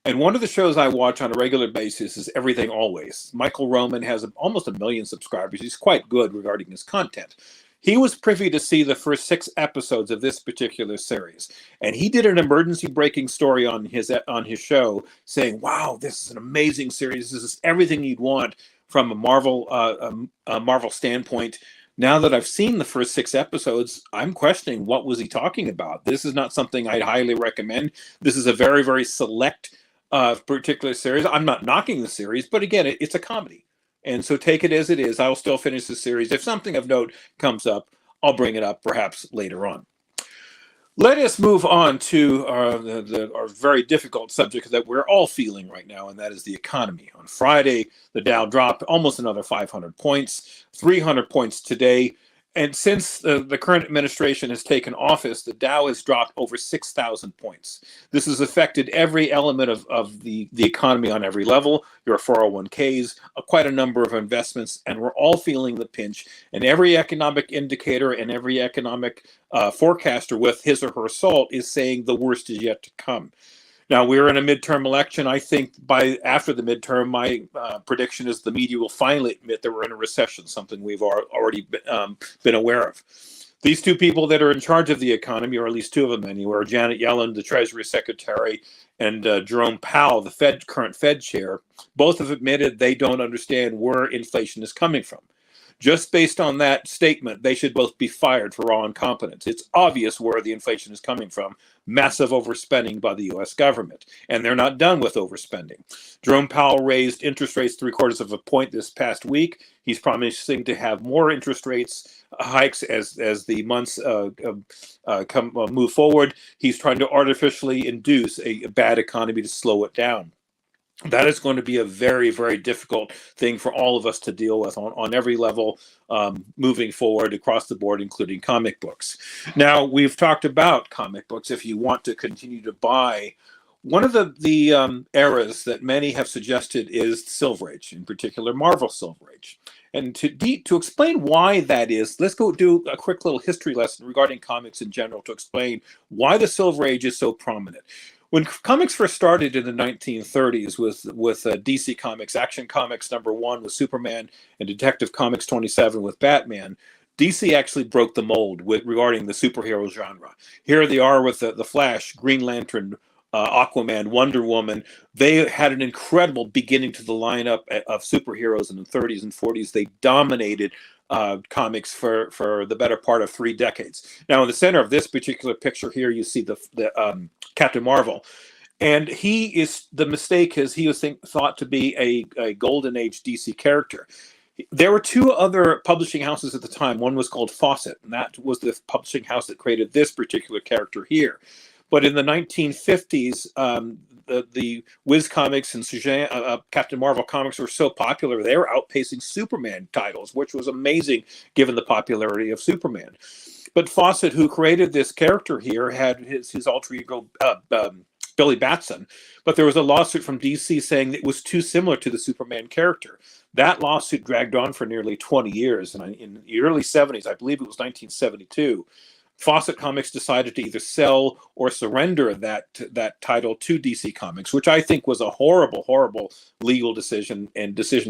and one of the shows I watch on a regular basis is Everything Always. Michael Roman has almost 1 million subscribers. He's quite good regarding his content. He was privy to see the first 6 episodes of this particular series, and he did an emergency breaking story on his show, saying, "Wow, this is an amazing series. This is everything you'd want from a Marvel standpoint." Now that I've seen the first 6 episodes, I'm questioning what was he talking about. This is not something I'd highly recommend. This is a very, very select particular series. I'm not knocking the series, but again, it's a comedy. And so take it as it is. I'll still finish the series. If something of note comes up, I'll bring it up perhaps later on. Let us move on to our very difficult subject that we're all feeling right now, and that is the economy. On Friday, the Dow dropped almost another 500 points, 300 points today. And since the current administration has taken office, the Dow has dropped over 6,000 points. This has affected every element of the economy on every level, your 401ks, quite a number of investments, and we're all feeling the pinch. And every economic indicator and every economic forecaster with his or her salt is saying the worst is yet to come. Now we're in a midterm election. I think after the midterm, my prediction is the media will finally admit that we're in a recession, something we've already been aware of. These two people that are in charge of the economy, or at least two of them anyway, Janet Yellen, the Treasury Secretary, and Jerome Powell, the current Fed chair, both have admitted they don't understand where inflation is coming from. Just based on that statement, they should both be fired for raw incompetence. It's obvious where the inflation is coming from. Massive overspending by the U.S. government. And they're not done with overspending. Jerome Powell raised interest rates 0.75 of a point this past week. He's promising to have more interest rates hikes as the months move forward. He's trying to artificially induce a bad economy to slow it down. That is going to be a very, very difficult thing for all of us to deal with on every level moving forward across the board, including comic books. Now, we've talked about comic books. If you want to continue to buy, one of the eras that many have suggested is Silver Age, in particular Marvel Silver Age. And to explain why that is, let's go do a quick little history lesson regarding comics in general to explain why the Silver Age is so prominent. When comics first started in the 1930s with DC Comics, Action Comics #1 with Superman, and Detective Comics 27 with Batman, DC actually broke the mold regarding the superhero genre. Here they are with the Flash, Green Lantern, Aquaman, Wonder Woman. They had an incredible beginning to the lineup of superheroes in the 30s and 40s. They dominated comics for the better part of 3 decades. Now, in the center of this particular picture here, you see the Captain Marvel, and the mistake is he was thought to be a golden age DC character. There were 2 other publishing houses at the time. One was called Fawcett, and that was the publishing house that created this particular character here. But in the 1950s, the Wiz Comics and Captain Marvel comics were so popular, they were outpacing Superman titles, which was amazing given the popularity of Superman. But Fawcett, who created this character here, had his alter ego, Billy Batson. But there was a lawsuit from DC saying it was too similar to the Superman character. That lawsuit dragged on for nearly 20 years. And in the early 70s, I believe it was 1972, Fawcett Comics decided to either sell or surrender that title to DC Comics, which I think was a horrible, horrible legal decision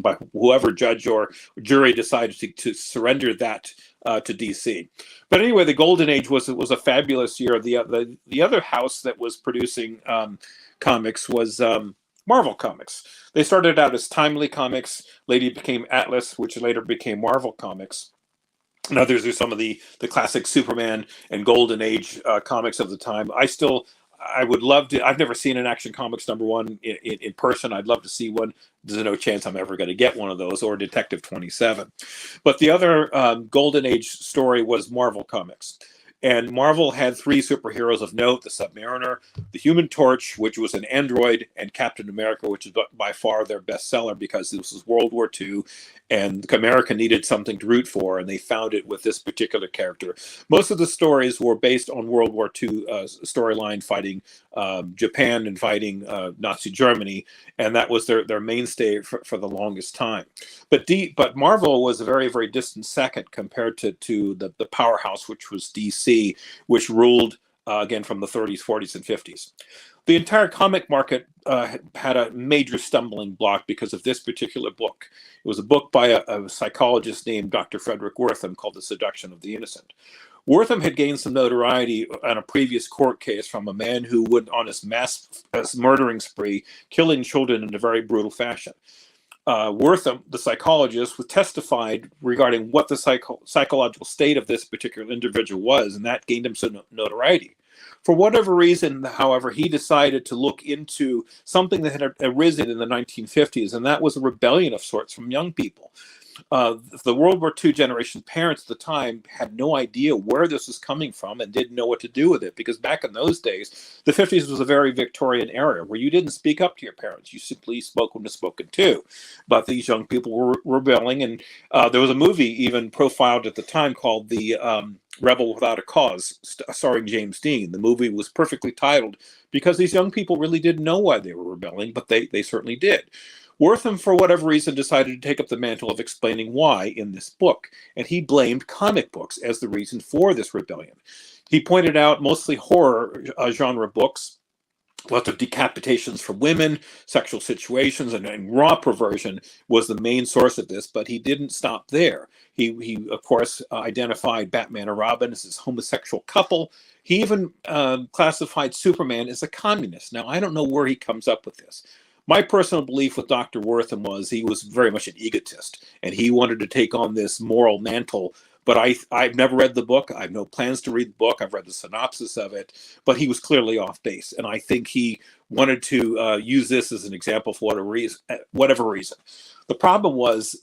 by whoever judge or jury decided to surrender that to DC. But anyway, the Golden Age was a fabulous year. The other house that was producing comics was Marvel Comics. They started out as Timely Comics, later became Atlas, which later became Marvel Comics. And others are some of the classic Superman and Golden Age comics of the time. I would love to. I've never seen an Action Comics #1 in person. I'd love to see one. There's no chance I'm ever going to get one of those, or Detective 27. But the other Golden Age story was Marvel Comics. And Marvel had 3 superheroes of note: the Submariner, the Human Torch, which was an android, and Captain America, which is by far their bestseller because this was World War II, and America needed something to root for, and they found it with this particular character. Most of the stories were based on World War II storyline, fighting Japan and fighting Nazi Germany, and that was their mainstay for the longest time. But Marvel was a very, very distant second compared to the powerhouse, which was DC, which ruled again from the 30s, 40s, and 50s. The entire comic market had a major stumbling block because of this particular book. It was a book by a psychologist named Dr. Frederick Wertham called The Seduction of the Innocent. Wertham had gained some notoriety on a previous court case from a man who went on his mass murdering spree, killing children in a very brutal fashion. Wertham, the psychologist, testified regarding what the psychological state of this particular individual was, and that gained him some notoriety. For whatever reason, however, he decided to look into something that had arisen in the 1950s, and that was a rebellion of sorts from young people. The World War II generation parents at the time had no idea where this was coming from and didn't know what to do with it, because back in those days, the 50s was a very Victorian era where you didn't speak up to your parents. You simply spoke when spoken to. But these young people were rebelling, and there was a movie even profiled at the time called The Rebel Without a Cause, starring James Dean. The movie was perfectly titled because these young people really didn't know why they were rebelling, but they certainly did. Wertham, for whatever reason, decided to take up the mantle of explaining why in this book, and he blamed comic books as the reason for this rebellion. He pointed out mostly horror genre books lots of decapitations for women, sexual situations, and raw perversion was the main source of this. But he didn't stop there. He of course, identified Batman and Robin as this homosexual couple. He even classified Superman as a communist. Now, I don't know where he comes up with this. My personal belief with Dr. Wortham was he was very much an egotist, and he wanted to take on this moral mantle. But I've never read the book. I have no plans to read the book. I've read the synopsis of it, but he was clearly off base. And I think he wanted to use this as an example for whatever reason. The problem was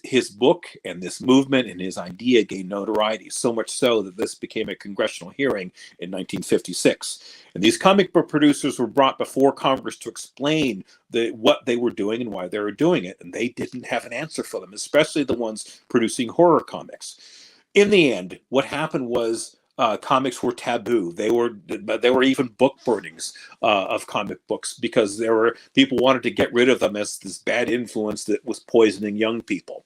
his book and this movement and his idea gained notoriety, so much so that this became a congressional hearing in 1956. And these comic book producers were brought before Congress to explain what they were doing and why they were doing it. And they didn't have an answer for them, especially the ones producing horror comics. In the end, what happened was comics were taboo. They were even book burnings of comic books because people wanted to get rid of them as this bad influence that was poisoning young people.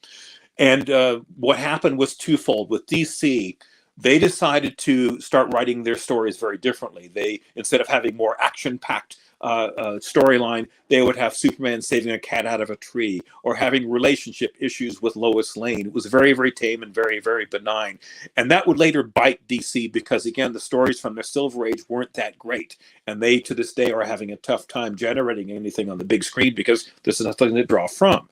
And what happened was twofold. With DC, they decided to start writing their stories very differently. Instead of having more action-packed storyline, they would have Superman saving a cat out of a tree or having relationship issues with Lois Lane. It was very, very tame and very, very benign. And that would later bite DC because, again, the stories from the Silver Age weren't that great. And they, to this day, are having a tough time generating anything on the big screen because this is nothing to draw from.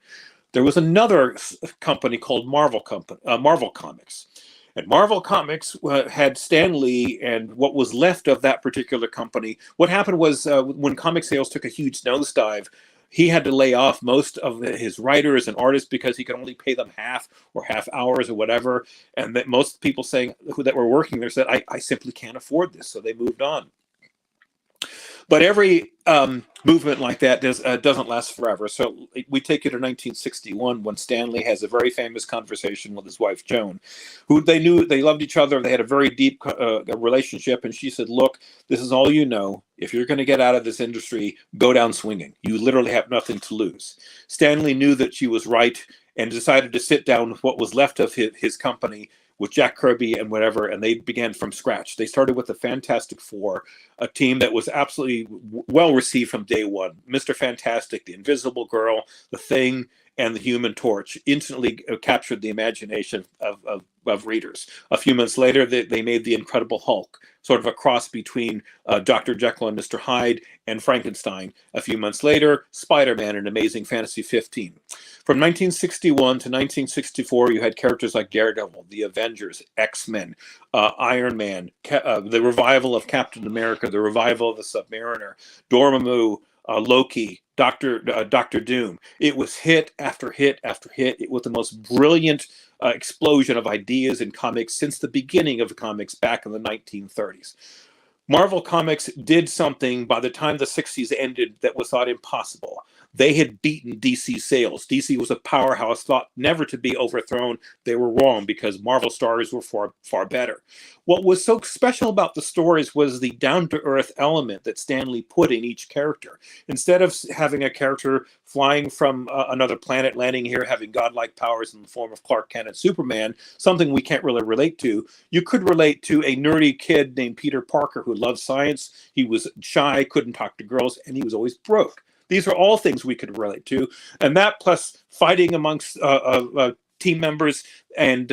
There was another company called Marvel Comics. And Marvel Comics had Stan Lee and what was left of that particular company. What happened was when comic sales took a huge nosedive, he had to lay off most of his writers and artists because he could only pay them half hours or whatever. And that most people that were working there said, I simply can't afford this. So they moved on. But every movement like that doesn't last forever. So we take you to 1961 when Stan Lee has a very famous conversation with his wife, Joan, who they loved each other. They had a very deep relationship. And she said, look, this is all you know. If you're going to get out of this industry, go down swinging. You literally have nothing to lose. Stan Lee knew that she was right and decided to sit down with what was left of his company with Jack Kirby and whatever, and they began from scratch. They started with the Fantastic Four, a team that was absolutely well received from day one. Mr. Fantastic, the Invisible Girl, the Thing, and the Human Torch instantly captured the imagination of readers. A few months later, they made the Incredible Hulk, sort of a cross between Dr. Jekyll and Mr. Hyde and Frankenstein. A few months later, Spider-Man and Amazing Fantasy 15. From 1961 to 1964, you had characters like Daredevil, the Avengers, X-Men, Iron Man, the revival of Captain America, the revival of the Submariner, Dormammu, Loki, Doctor Doom. It was hit after hit after hit. It was the most brilliant explosion of ideas in comics since the beginning of comics back in the 1930s. Marvel Comics did something by the time the 60s ended that was thought impossible. They had beaten DC sales. DC was a powerhouse, thought never to be overthrown. They were wrong because Marvel stories were far, far better. What was so special about the stories was the down-to-earth element that Stan Lee put in each character. Instead of having a character flying from another planet, landing here, having godlike powers in the form of Clark Kent and Superman, something we can't really relate to, you could relate to a nerdy kid named Peter Parker who loved science. He was shy, couldn't talk to girls, and he was always broke. These are all things we could relate to. And that plus fighting amongst team members and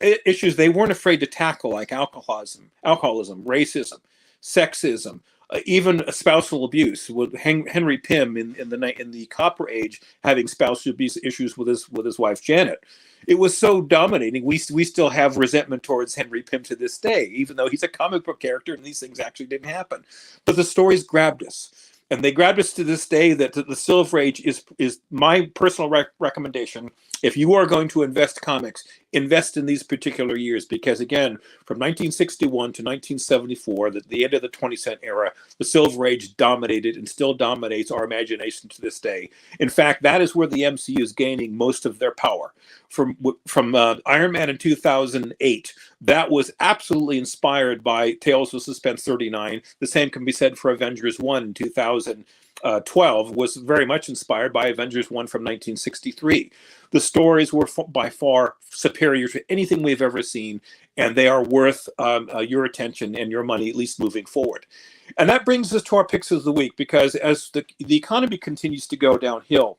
issues they weren't afraid to tackle, like alcoholism, racism, sexism, even spousal abuse. With Henry Pym in the Copper Age having spousal abuse issues with his wife Janet. It was so dominating. We still have resentment towards Henry Pym to this day, even though he's a comic book character and these things actually didn't happen. But the stories grabbed us. And they grabbed us to this day that the Silver Age is my personal recommendation. If you are going to invest comics, invest in these particular years because, again, from 1961 to 1974, the end of the 20th era, the Silver Age dominated and still dominates our imagination to this day. In fact, that is where the MCU is gaining most of their power. From Iron Man in 2008, that was absolutely inspired by Tales of Suspense 39. The same can be said for Avengers 1 in 2012, was very much inspired by Avengers 1 from 1963. The stories were by far superior to anything we've ever seen, and they are worth your attention and your money, at least moving forward. And that brings us to our picks of the week, because as the economy continues to go downhill,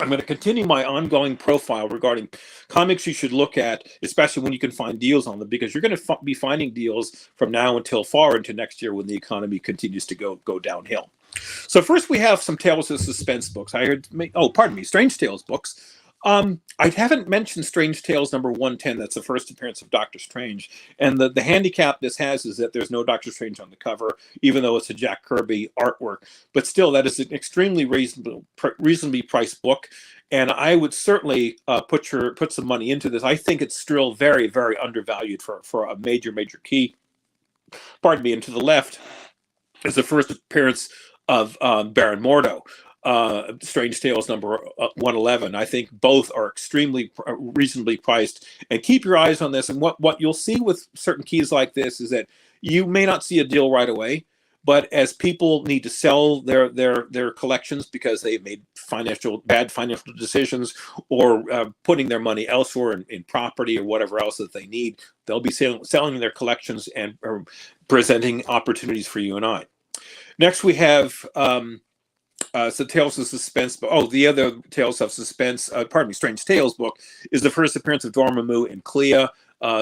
I'm going to continue my ongoing profile regarding comics you should look at, especially when you can find deals on them, because you're going to be finding deals from now until far into next year when the economy continues to go downhill. So first we have some Tales of Suspense books. Strange Tales books. I haven't mentioned Strange Tales number 110. That's the first appearance of Doctor Strange. And the handicap this has is that there's no Doctor Strange on the cover, even though it's a Jack Kirby artwork. But still, that is an extremely reasonably priced book. And I would certainly put some money into this. I think it's still very, very undervalued for a major key. Pardon me. And to the left is the first appearance of Baron Mordo. Strange Tales number 111. I think both are extremely reasonably priced. And keep your eyes on this. And what you'll see with certain keys like this is that you may not see a deal right away, but as people need to sell their collections because they made bad financial decisions, or putting their money elsewhere in property or whatever else that they need, they'll be selling their collections and presenting opportunities for you and I. Next, we have Tales of Suspense. The other Tales of Suspense, Strange Tales book is the first appearance of Dormammu and Clea.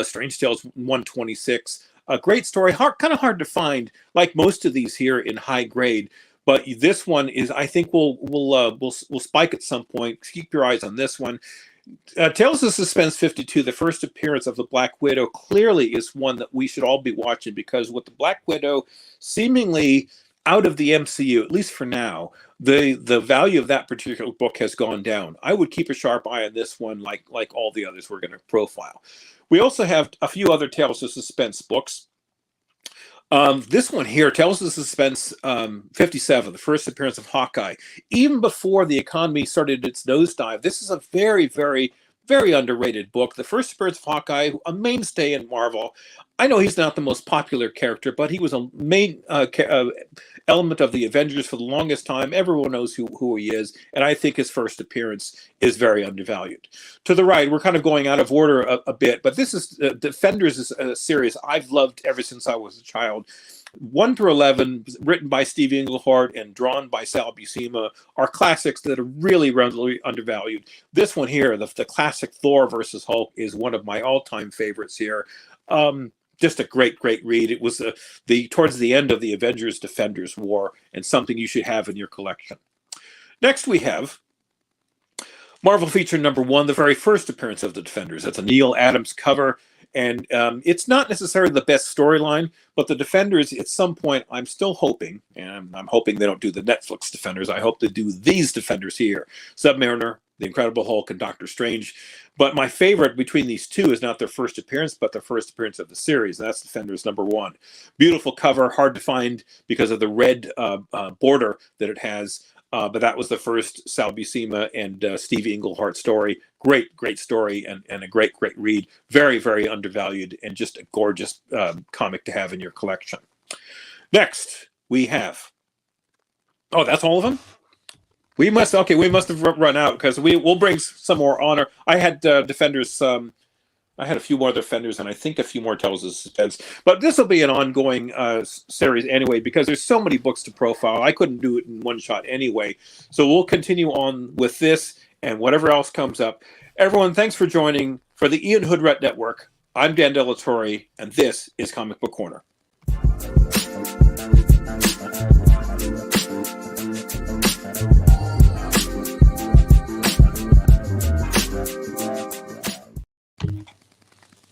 Strange Tales 126. A great story, kind of hard to find, like most of these here in high grade. But this one is, I think, we'll spike at some point. Keep your eyes on this one. Tales of Suspense 52, the first appearance of the Black Widow, clearly is one that we should all be watching, because with the Black Widow seemingly out of the MCU, at least for now, the value of that particular book has gone down. I would keep a sharp eye on this one, like all the others we're going to profile. We also have a few other Tales of Suspense books. This one here, Tales of Suspense 57, the first appearance of Hawkeye. Even before the economy started its nosedive, this is a very, very, very underrated book. The first appearance of Hawkeye, a mainstay in Marvel. I know he's not the most popular character, but he was a main element of the Avengers for the longest time. Everyone knows who he is, and I think his first appearance is very undervalued. To the right, we're kind of going out of order a bit, but this is Defenders is a series I've loved ever since I was a child. 1 through 11, written by Steve Englehart and drawn by Sal Buscema, are classics that are really undervalued. This one here, the classic Thor versus Hulk, is one of my all-time favorites here. Just a great read. It was towards the end of the Avengers Defenders War, and something you should have in your collection. Next we have Marvel feature number 1, the very first appearance of the Defenders. That's a Neil Adams cover, and it's not necessarily the best storyline, but the Defenders, at some point, I'm still hoping, and I'm hoping they don't do the Netflix Defenders. I hope they do these Defenders here: Submariner, the Incredible Hulk, and Doctor Strange. But my favorite between these two is not their first appearance, but their first appearance of the series. That's Defenders number 1. Beautiful cover, hard to find because of the red border that it has. But that was the first Sal Buscema and Steve Englehart story. Great story, and a great read. Very, very undervalued, and just a gorgeous comic to have in your collection. Next, we have... Oh, that's all of them? We must have run out, because we'll bring some more honor. I had Defenders. I had a few more Defenders, and I think a few more Tales of Suspense. But this will be an ongoing series anyway, because there's so many books to profile. I couldn't do it in one shot anyway. So we'll continue on with this and whatever else comes up. Everyone, thanks for joining. For the Ian Hoodrat Network, I'm Dan Delatorre, and this is Comic Book Corner.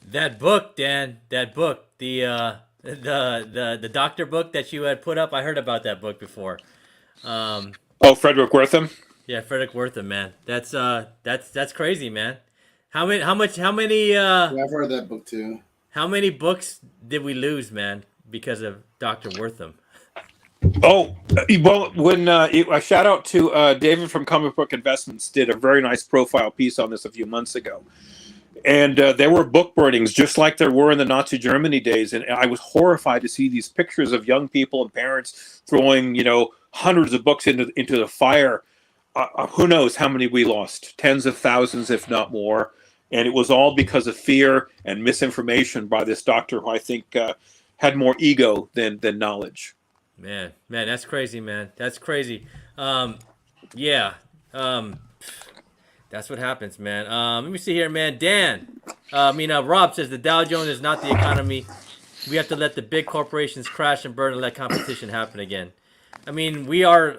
That book, Dan. That book, the doctor book that you had put up. I heard about that book before. Frederick Wertham. Yeah, Frederick Wertham, man. That's crazy, man. How many? Yeah, I've heard that book too. How many books did we lose, man, because of Dr. Wertham? When a shout out to David from Comic Book Investments did a very nice profile piece on this a few months ago. And there were book burnings, just like there were in the Nazi Germany days. And I was horrified to see these pictures of young people and parents throwing, hundreds of books into the fire. Who knows how many we lost? Tens of thousands, if not more. And it was all because of fear and misinformation by this doctor who I think had more ego than knowledge. Man, that's crazy, man. That's crazy. Yeah. That's what happens, man. Let me see here, man. Rob says the Dow Jones is not the economy. We have to let the big corporations crash and burn and let competition happen again. I mean, we are.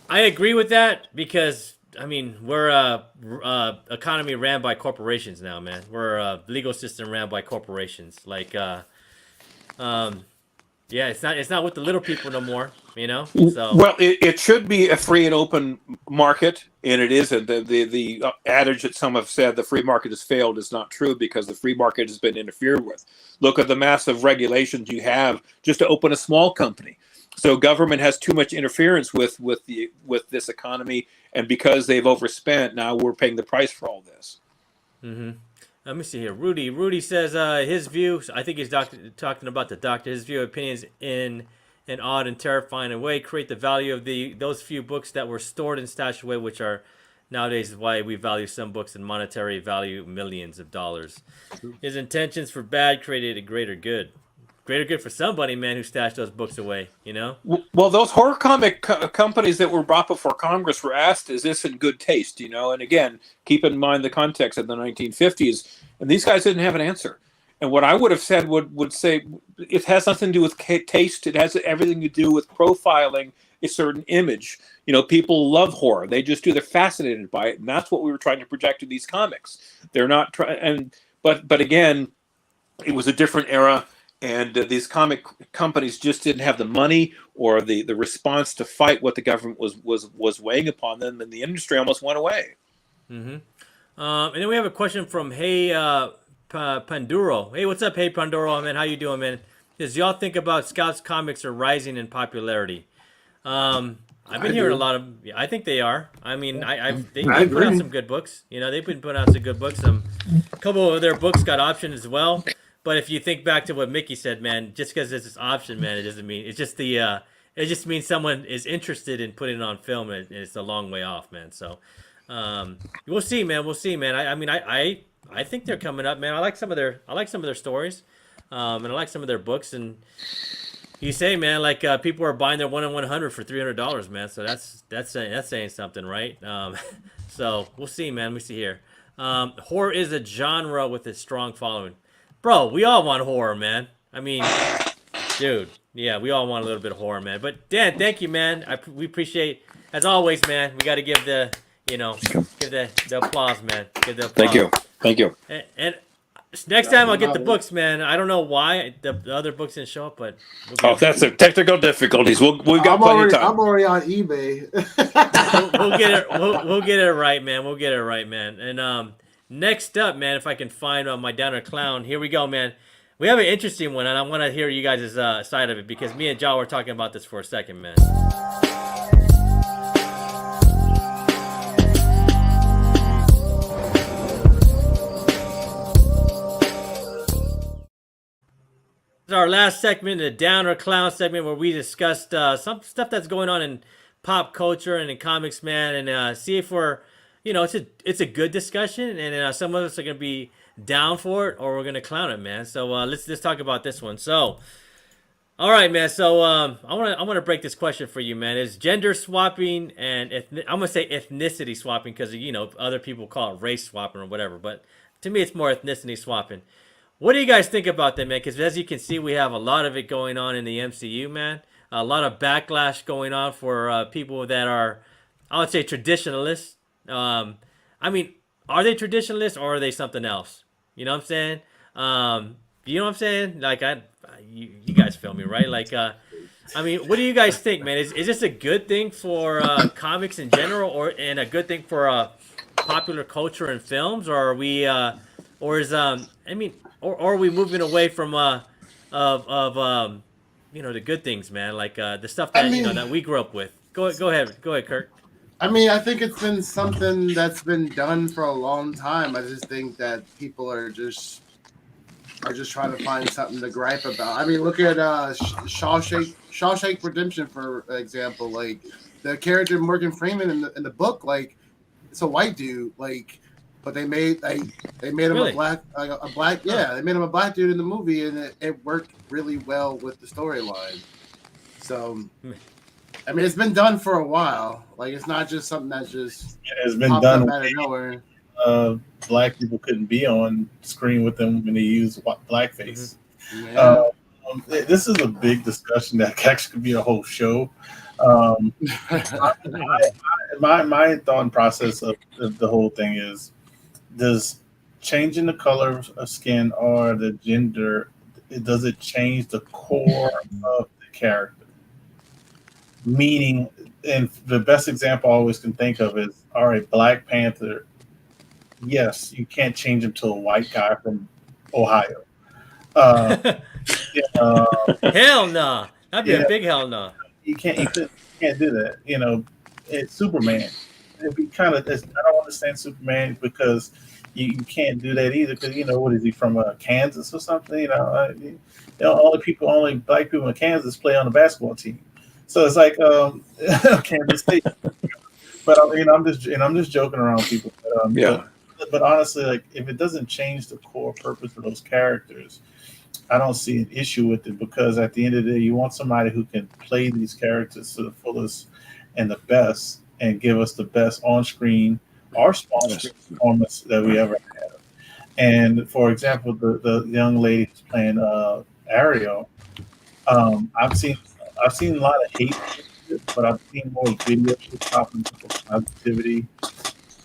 I agree with that because we're a economy ran by corporations now, man. We're a legal system ran by corporations. Yeah, it's not with the little people no more, you know. So Well, it should be a free and open market, and it isn't. The adage that some have said the free market has failed is not true because the free market has been interfered with. Look at the massive regulations you have just to open a small company. So government has too much interference with this economy, and because they've overspent, now we're paying the price for all this. Mm-hmm. Let me see here. Rudy says his view. I think he's talking about the doctor. His view, opinions in an odd and terrifying way create the value of those few books that were stored and stashed away, which are nowadays why we value some books in monetary value millions of dollars. His intentions for bad created a greater good. Greater good for somebody, man, who stashed those books away, you know? Well, those horror comic companies that were brought before Congress were asked, is this in good taste, you know? And again, keep in mind the context of the 1950s, and these guys didn't have an answer. And what I would have said would say it has nothing to do with taste. It has everything to do with profiling a certain image. You know, people love horror. They're fascinated by it. And that's what we were trying to project in these comics. They're not trying, but again, it was a different era. And these comic companies just didn't have the money or the response to fight what the government was weighing upon them, and the industry almost went away. Mm-hmm. And then we have a question from Panduro. Hey, what's up, Hey Panduro, man? How you doing, man? Does y'all think about Scout's comics are rising in popularity? I've been hearing a lot of. Yeah, I think they are. I mean, they put out some good books. You know, they've been putting out some good books. A couple of their books got optioned as well. But if you think back to what Mickey said, man, just because it's this option, man, it doesn't mean it's just it just means someone is interested in putting it on film, and it's a long way off, man. So we'll see, man. We'll see, man. I think they're coming up, man. I like some of their stories, and I like some of their books. And you say, man, like people are buying their 1-in-100 for $300, man. So that's saying something, right? So we'll see, man. We see here. Horror is a genre with a strong following. Bro, we all want horror, man. I mean, dude, yeah, we all want a little bit of horror, man. But Dan, thank you, man. We appreciate, as always, man. We got to give the applause, man. Give the applause. Thank you. And next time I'll get the books, man. I don't know why the other books didn't show up, but that's the technical difficulties. We've got plenty of time. I'm already on eBay. we'll get it. We'll get it right, man. We'll get it right, man. And next up, man, if I can find my Downer Clown, here we go, man. We have an interesting one, and I want to hear you guys' side of it because me and Jaw were talking about this for a second, man. This is our last segment, the Downer Clown segment, where we discussed some stuff that's going on in pop culture and in comics, man, and see if we're, you know, it's a good discussion, and some of us are gonna be down for it, or we're gonna clown it, man. So let's talk about this one. So, all right, man. So I want to break this question for you, man. Is gender swapping and I'm gonna say ethnicity swapping because you know other people call it race swapping or whatever, but to me it's more ethnicity swapping. What do you guys think about that, man? Because as you can see, we have a lot of it going on in the MCU, man. A lot of backlash going on for people that are, I would say, traditionalists. I mean, are they traditionalists or are they something else? You know what I'm saying? You know what I'm saying? Like, you guys feel me, right? Like, I mean, what do you guys think, man? Is this a good thing for comics in general, and a good thing for popular culture and films, or are we, or are we moving away from you know, the good things, man? Like the stuff that you know that we grew up with. Go ahead, Kirk. I mean, I think it's been something that's been done for a long time. I just think that people are just trying to find something to gripe about. I mean, look at Shawshank Redemption, for example. Like the character Morgan Freeman in the book, like it's a white dude. Like but they made him Really? a black they made him a black dude in the movie, and it worked really well with the storyline. So, I mean, it's been done for a while. Like, it's not just something that's just It's been popped done. up out of nowhere. Black people couldn't be on screen with them when they use blackface. Yeah. This is a big discussion that actually could be a whole show. Um, my thought process of the whole thing is: does changing the color of skin or the gender, does it change the core of the character? Meaning, and the best example I always can think of is, all right, Black Panther. Yes, you can't change him to a white guy from Ohio. Yeah, Hell no. That'd be yeah, a big hell no. you can't do that. It's Superman. It'd be kind of. I don't understand Superman because you can't do that either. Because what is he from? Kansas or something? Only black people in Kansas play on the basketball team. So it's like Kansas State. But I'm just joking around people. Yeah. But honestly, like if it doesn't change the core purpose of those characters, I don't see an issue with it because at the end of the day, you want somebody who can play these characters to the fullest and the best, and give us the best on-screen or small-screen performance that we ever had. And for example, the young lady who's playing Ariel, I've seen a lot of hate, but I've seen more videos popping up of positivity.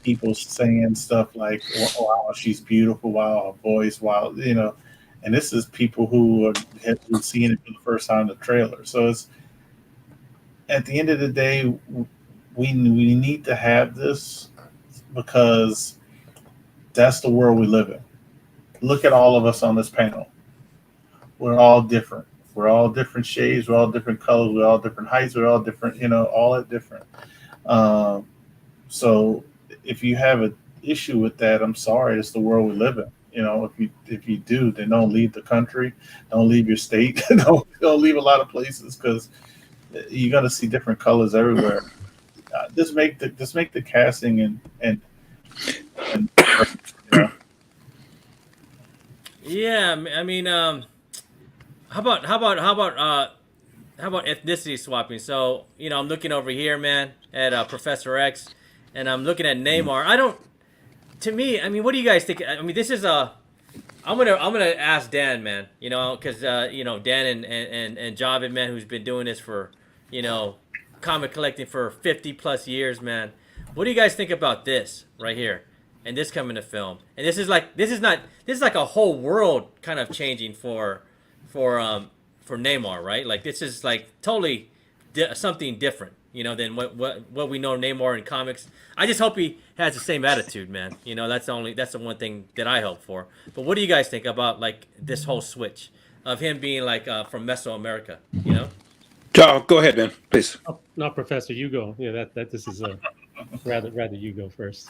People saying stuff like, "Wow, she's beautiful! Wow, her voice! Wow, And this is people who have seen it for the first time in the trailer. So it's at the end of the day, we need to have this because that's the world we live in. Look at all of us on this panel. We're all different. We're all different shades. We're all different colors. We're all different heights. We're all different. All that different. So if you have an issue with that, I'm sorry. It's the world we live in. If you do, then don't leave the country, don't leave your state, don't leave a lot of places because you're gonna see different colors everywhere. Just make the casting and Yeah, I mean, how about ethnicity swapping? So I'm looking over here, man, at Professor X, and I'm looking at Neymar. I don't. To me, I mean, what do you guys think? I mean, this is a. I'm gonna ask Dan, man. Because Dan and Jive, man, who's been doing this for comic collecting for 50 plus years, man. What do you guys think about this right here? And this coming to film, and this is like a whole world kind of changing for Neymar, right? Like this is like totally something different, than what we know Neymar in comics. I just hope he has the same attitude, man. That's the one thing that I hope for. But what do you guys think about like this whole switch of him being like from Mesoamerica? Joe, go ahead, man, please. Oh, no, Professor, you go. Yeah, that this is rather you go first.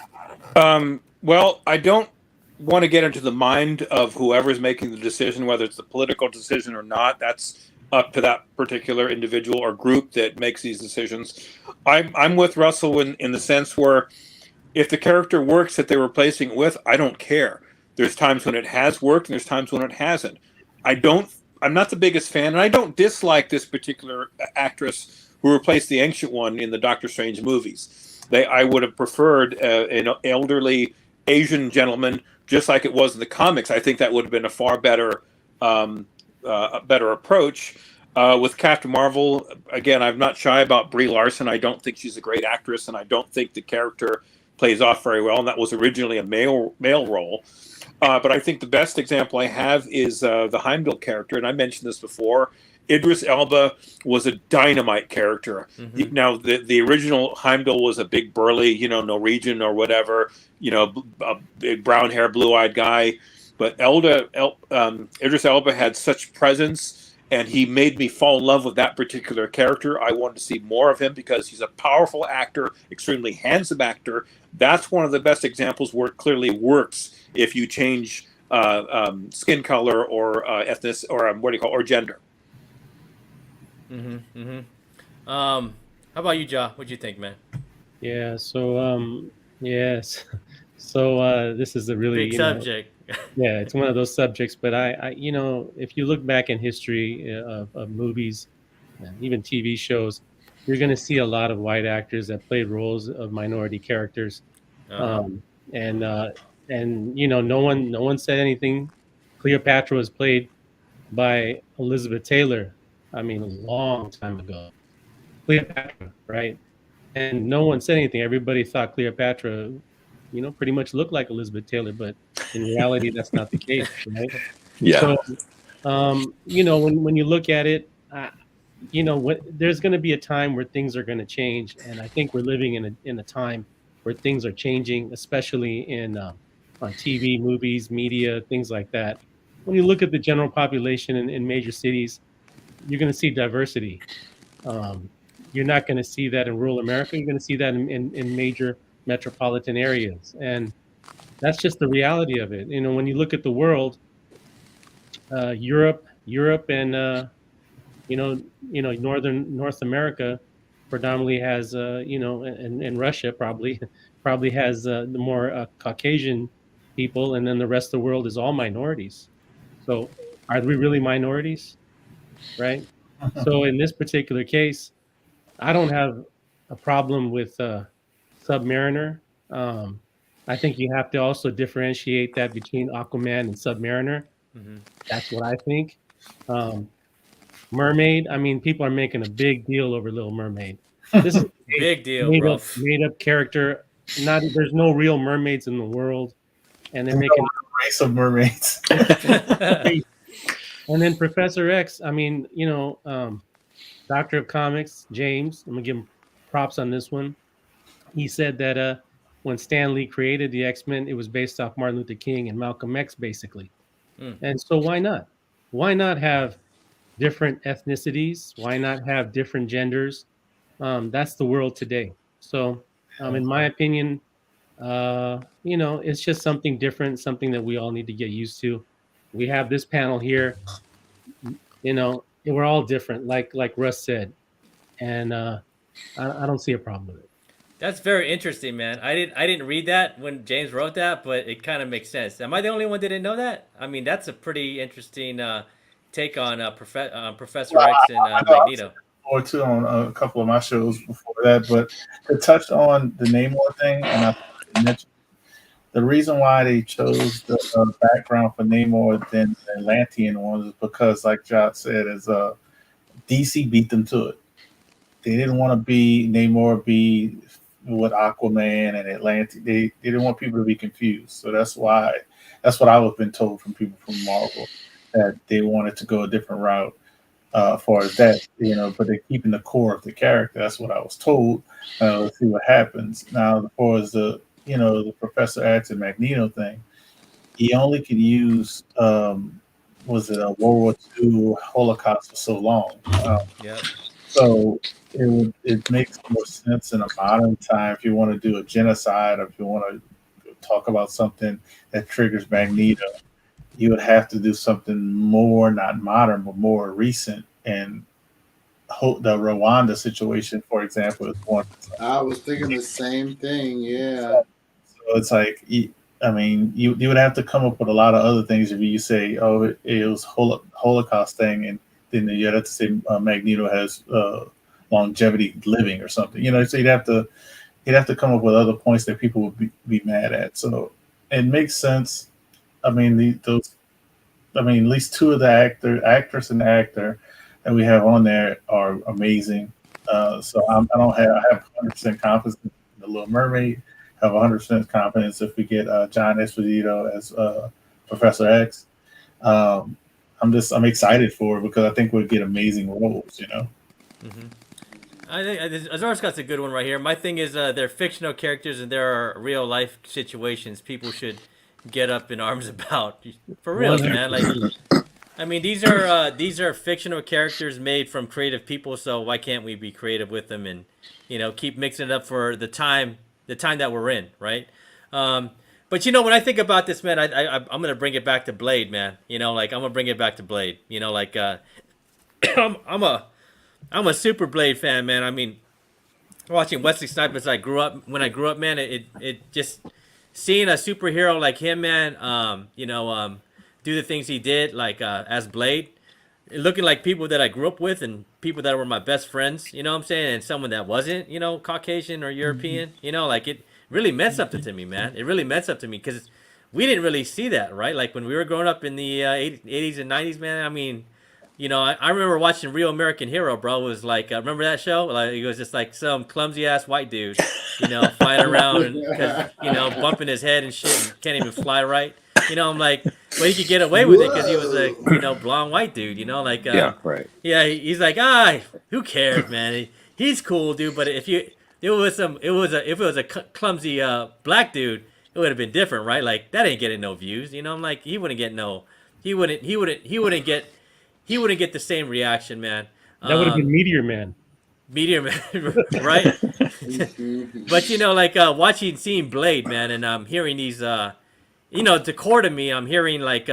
Well, I don't want to get into the mind of whoever's making the decision, whether it's the political decision or not. That's up to that particular individual or group that makes these decisions. I'm with Russell in the sense where if the character works that they're replacing it with, I don't care. There's times when it has worked and there's times when it hasn't. I'm not the biggest fan, and I don't dislike this particular actress who replaced the Ancient One in the Doctor Strange movies. I would have preferred an elderly Asian gentleman, just like it was in the comics. I think that would have been a far better approach. With Captain Marvel, again, I'm not shy about Brie Larson. I don't think she's a great actress, and I don't think the character plays off very well. And that was originally a male role. But I think the best example I have is the Heimdall character, and I mentioned this before. Idris Elba was a dynamite character. Mm-hmm. Now, the original Heimdall was a big burly, Norwegian or whatever, a big brown hair, blue-eyed guy. But Idris Elba had such presence, and he made me fall in love with that particular character. I wanted to see more of him because he's a powerful actor, extremely handsome actor. That's one of the best examples where it clearly works if you change skin color or ethnicity or gender. Mm-hmm. Mm-hmm. How about you, Ja? What'd you think, man? Yeah. So yes, So this is a really, Big subject. yeah, it's one of those subjects. But if you look back in history of movies and even TV shows, you're going to see a lot of white actors that played roles of minority characters. Uh-huh. Um, and no one said anything. Cleopatra was played by Elizabeth Taylor. I mean, a long time ago. Cleopatra, right? And no one said anything. Everybody thought Cleopatra, pretty much looked like Elizabeth Taylor, but in reality, that's not the case, right? Yeah. So, when you look at it, there's going to be a time where things are going to change, and I think we're living in a time where things are changing, especially on TV, movies, media, things like that. When you look at the general population in major cities, you're going to see diversity. Um, you're not going to see that in rural America. You're going to see that in major metropolitan areas, and that's just the reality of it. When you look at the world, Europe, and northern North America predominantly has and Russia probably has the more Caucasian people, and then the rest of the world is all minorities. So are we really minorities, right? So in this particular case, I don't have a problem with Submariner. Um, I think you have to also differentiate that between Aquaman and Submariner. Hmm. That's what I think. Um, Mermaid. I mean, people are making a big deal over Little Mermaid. This is a Big deal, made bro. up made up character. Not there's no real mermaids in the world, and they're There's making. no race of mermaids. And then Professor X. I mean, Doctor of Comics, James. I'm gonna give him props on this one. He said that when Stan Lee created the X-Men, it was based off Martin Luther King and Malcolm X, basically. Mm. And so why not? Why not have different ethnicities? Why not have different genders? That's the world today. So, in my opinion, it's just something different, something that we all need to get used to. We have this panel here. We're all different, like Russ said, and I don't see a problem with it. That's very interesting, man. I didn't read that when James wrote that, but it kind of makes sense. Am I the only one that didn't know that? I mean, that's a pretty interesting take on Professor Well, X and I know I've said Magneto. before too on a couple of my shows before that, but to touch on the Namor thing, and I mentioned the reason why they chose the background for Namor than the Atlantean ones is because, like Jot said, is DC beat them to it. They didn't want to be Namor be with Aquaman and Atlantis. They didn't want people to be confused. So that's why what I was been told from people from Marvel that they wanted to go a different route as far as that, but they're keeping the core of the character. That's what I was told. Let's see what happens. Now, as far as the Professor X and Magneto thing, he only could use was it a World War II Holocaust for so long. Yep. So it makes more sense in a modern time if you want to do a genocide or if you want to talk about something that triggers Magneto, you would have to do something more not modern but more recent. And the Rwanda situation, for example, is one. I was thinking the same thing. Yeah. So it's like, I mean, you would have to come up with a lot of other things if you say, oh, it was Holocaust thing, and then you have to say Magneto has longevity living or something. So you'd have to come up with other points that people would be mad at. So it makes sense. I mean, at least two of the actress and actor that we have on there are amazing. So I have 100% confidence in the Little Mermaid. Have 100% confidence if we get John Esposito as Professor X. I'm excited for it because I think we'll get amazing roles. Mm-hmm. I think Azar Scott's a good one right here. My thing is they're fictional characters and there are real life situations people should get up in arms about. For real, man. Like, I mean, these are fictional characters made from creative people, so why can't we be creative with them and keep mixing it up for the time that we're in, right? But when I think about this, man, I'm gonna bring it back to Blade, man. I'm gonna bring it back to Blade. I'm a super Blade fan, man. I mean, watching Wesley Snipes when I grew up, man, it just seeing a superhero like him, man, do the things he did, like as Blade, looking like people that I grew up with and people that were my best friends, you know what I'm saying, and someone that wasn't, Caucasian or European, like it really meant something to me, man. It really meant something to me because we didn't really see that, right? Like when we were growing up in the 80s and 90s, man. I mean, I remember watching Real American Hero, bro. It was like, remember that show? Like it was just like some clumsy ass white dude, flying around and bumping his head and shit and can't even fly right. I'm like, well, he could get away with it because he was a, blonde white dude, Yeah, right. yeah, he's like, who cares, man? He's cool, dude. But if it was a clumsy black dude, it would have been different, right? Like that ain't getting no views, I'm like, he wouldn't get the same reaction, man. That would have been Meteor Man. Meteor Man, right? But seeing Blade, man, and I'm hearing these to core to me, I'm hearing like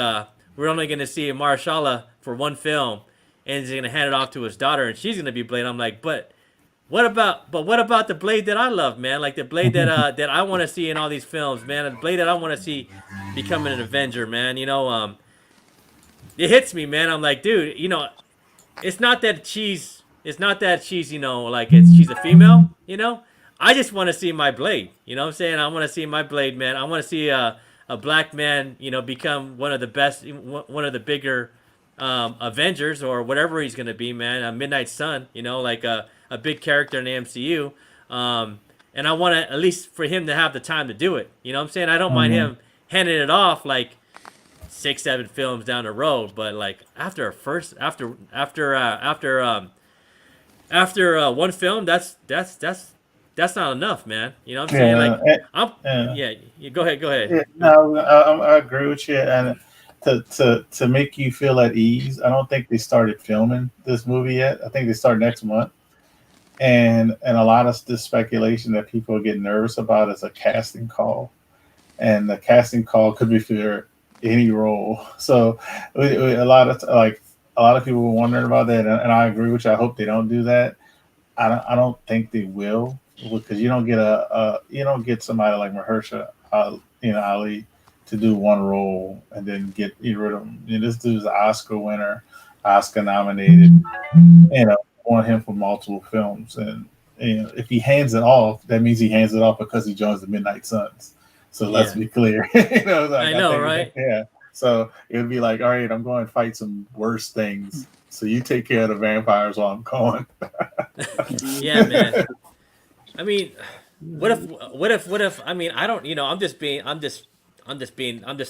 we're only gonna see Marshala for one film, and he's gonna hand it off to his daughter, and she's gonna be Blade. I'm like, but what about the Blade that I love, man? Like the Blade that that I want to see in all these films, man. The Blade that I want to see becoming an Avenger, man. It hits me, man. I'm like, dude, it's not that she's she's a female, I just want to see my Blade. You know what I'm saying? I want to see my Blade, man. I want to see a black man, become one of the best, one of the bigger Avengers or whatever he's gonna be, man. A Midnight Sun, like a big character in the MCU. And I want to at least for him to have the time to do it. You know what I'm saying? I don't mind him handing it off like 6-7 films down the road, but like after one film, that's not enough, man. You know what I'm saying? Go ahead. Yeah, no, I agree with you. And to make you feel at ease, I don't think they started filming this movie yet. I think they start next month. And a lot of this speculation that people are getting nervous about is a casting call, and the casting call could be for any role. So a lot of people were wondering about that, and I agree with you. I hope they don't do that. I don't think they will, because you don't get somebody like Mahershala Ali to do one role and then get rid of him. This dude's an Oscar winner, Oscar nominated. Want him for multiple films, and if he hands it off, that means he hands it off because he joins the Midnight Suns. So let's be clear. I know, right? Yeah. So it would be like, all right, I'm going to fight some worse things. So you take care of the vampires while I'm going. Yeah, man. I mean, what if? I mean, I don't. I'm just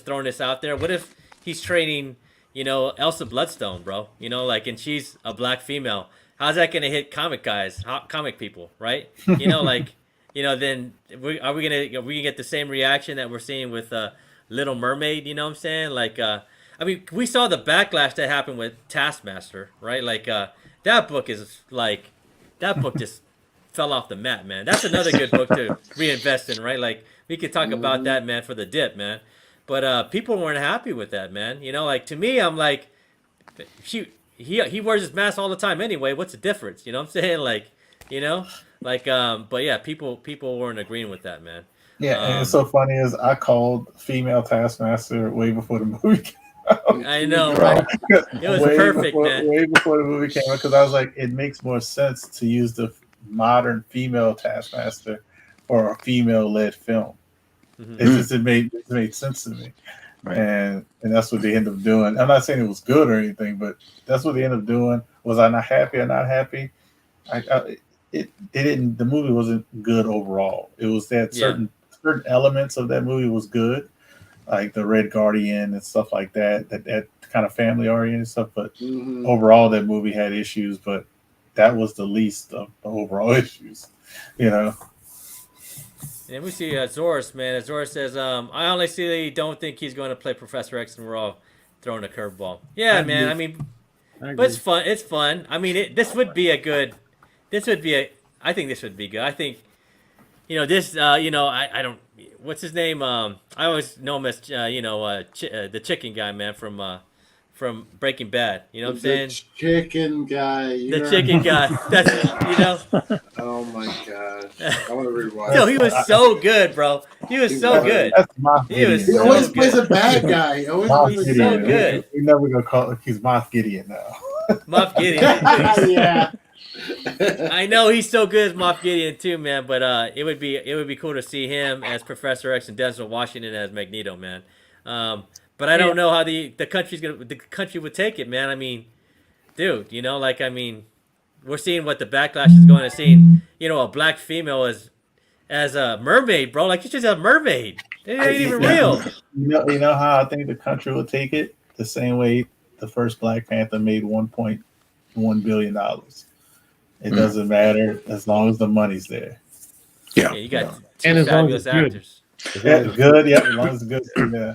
throwing this out there. What if he's training, Elsa Bloodstone, bro? And she's a black female. How's that gonna hit comic people, right? Then are we gonna get the same reaction that we're seeing with Little Mermaid? You know what I'm saying? Like, I mean, we saw the backlash that happened with Taskmaster, right? Like, that book just fell off the mat, man. That's another good book to reinvest in, right? Like, we could talk about that, man, for the dip, man. But people weren't happy with that, man. To me, I'm like, he wears his mask all the time anyway. What's the difference? You know what I'm saying? But yeah, people weren't agreeing with that, man. Yeah, and it's so funny is I called female Taskmaster way before the movie came out. I know, right? It was perfect, man. Way before the movie came out, because I was like, it makes more sense to use the modern female Taskmaster for a female-led film. It made sense to me. Right. And that's what they ended up doing. I'm not saying it was good or anything, but that's what they ended up doing. Was I not happy or not happy? It didn't. The movie wasn't good overall. It was that certain elements of that movie was good, like the Red Guardian and stuff like that. That kind of family oriented stuff. But overall, that movie had issues. But that was the least of the overall issues. And we see Zoris, man. Zoris says, I honestly don't think he's going to play Professor X, and we're all throwing a curveball. Yeah, man. I mean, but it's fun. It's fun. I mean, I think this would be good. I think, this, I don't, what's his name? I always know him as, the chicken guy, man, from from Breaking Bad. You know what I'm The saying? chicken guy. The chicken guy. That's Oh my gosh! I want to rewatch. Yo, he was so good, bro. He was so good. That's Moff He was He Gideon. always so plays good. a bad guy. He always Moff plays a so Gideon. bad good. We never gonna call. He's Moff Gideon now. Moff Gideon. yeah. I know he's so good as Moff Gideon too, man. But it would be cool to see him as Professor X and Denzel Washington as Magneto, man. But I don't know how the country would take it, man. I mean, dude, we're seeing what the backlash is going to seeing. A black female as a mermaid, bro. Like, she's just a mermaid. It ain't even real. You know how I think the country will take it? The same way the first Black Panther made $1.1 billion. It doesn't matter as long as the money's there. Yeah. You got And two as long fabulous as it's good. actors. Yeah, good. Yeah, as long as it's good. Yeah.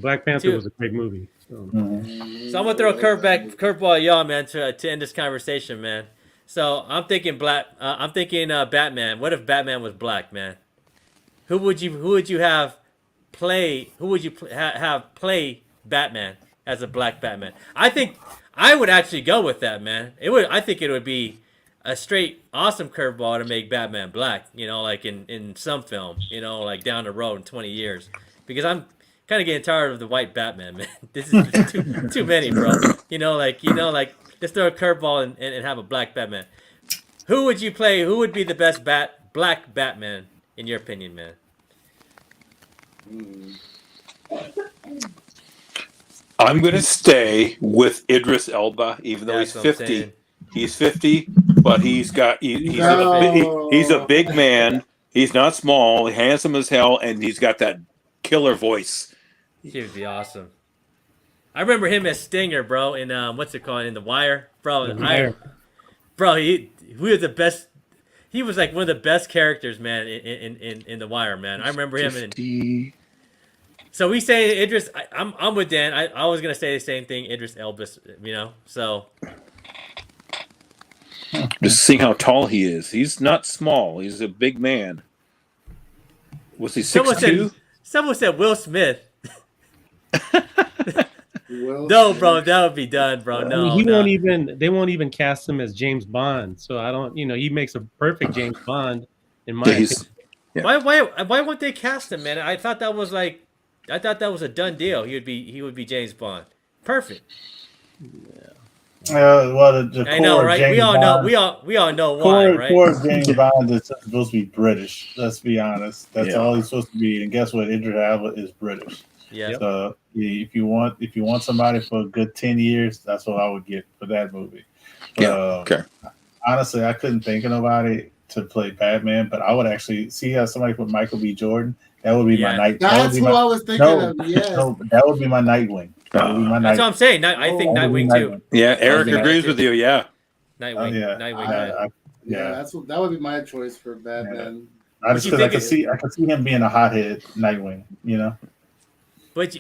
Black Panther Two- was a great movie. So. Mhm. So I'm gonna throw a curveball at y'all, man, to end this conversation, man. So I'm thinking Batman. What if Batman was black, man? Who would you have play? Who would you have play Batman as a black Batman? I think I would actually go with that, man. I think it would be a straight awesome curveball to make Batman black. Like in some film. Like down the road in 20 years, because I'm kind of getting tired of the white Batman, man. This is too many, bro. Let's throw a curveball and have a black Batman. Who would you play? Who would be the best black Batman in your opinion, man? I'm going to stay with Idris Elba, even though That's he's what I'm 50. saying. He's 50, but he's a big man. He's not small, handsome as hell, and he's got that killer voice. He would be awesome. I remember him as Stinger, bro, in what's it called, in The Wire, bro. He was the best. He was like one of the best characters, man, in The Wire, man. I remember him in. So we say Idris. I'm with Dan. I was gonna say the same thing. Idris Elba, So Just seeing how tall he is. He's not small. He's a big man. Was he 6'2"? Someone said Will Smith. Will No, Smith. bro, that would be done, bro. No, he no. won't even. They won't even cast him as James Bond. So I don't. He makes a perfect James Bond in my opinion. Yeah. Why won't they cast him, man? I thought that was a done deal. He would be James Bond. Perfect. Well, the I know, core right? James We all Bond, know. We all know why, right? Core James Bond is supposed to be British. Let's be honest. That's Yeah. all he's supposed to be. And guess what? Idris Elba is British. Yeah. So if you want somebody for a good 10 years, that's what I would get for that movie. But, Yeah. Okay. honestly, I couldn't think of nobody to play Batman, but I would actually see how somebody put Michael B. Jordan. That would be my night. That's who I was thinking of. Yes. No, that would be my Nightwing. That would be my That's what I'm saying. I think That would be Nightwing too. Yeah, Eric Okay. agrees with you. Yeah. Nightwing. Nightwing. man. Yeah, that would be my choice for Batman. I just you because think I could see him being a hothead Nightwing. But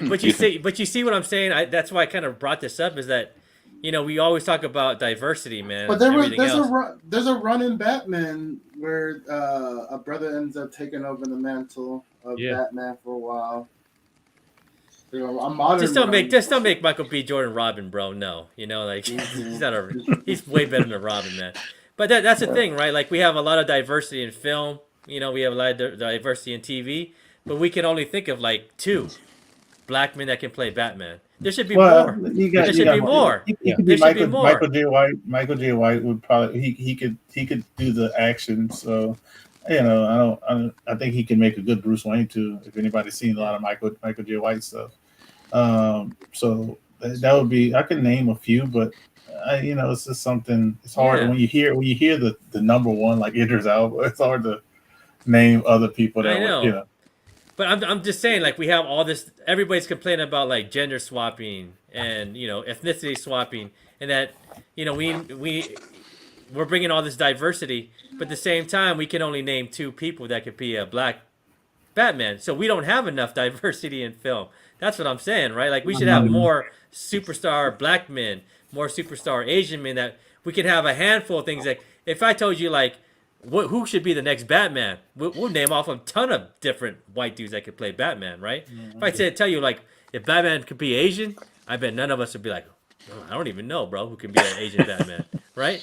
you see what I'm saying. That's why I kind of brought this up. Is that we always talk about diversity, man. But there's a run in Batman where a brother ends up taking over the mantle of Batman for a while. A modern Just don't make Michael B. Jordan Robin, bro. No, he's not he's way better than Robin, man. But that's the thing, right? Like, we have a lot of diversity in film. We have a lot of diversity in TV, but we can only think of like 2 black men that can play Batman. There should be more. There should be more. He could be Michael J. White. Michael J. White would probably he could do the action. So I think he can make a good Bruce Wayne too. If anybody's seen a lot of Michael J. White stuff, so that would be. I can name a few, but it's just something. It's hard when you hear the number one like Idris Elba. It's hard to name other people that I know. But I'm just saying, like, we have all this. Everybody's complaining about like gender swapping and ethnicity swapping, and that we're bringing all this diversity, but at the same time we can only name 2 people that could be a black Batman. So we don't have enough diversity in film. That's what I'm saying, right? Like, we should have more superstar black men, more superstar Asian men. That we can have a handful of things. Like, if I told you like, who should be the next Batman? We'll name off a ton of different white dudes that could play Batman, right? If I tell you like, if Batman could be Asian, I bet none of us would be like, oh, I don't even know, bro, who can be an Asian Batman, right?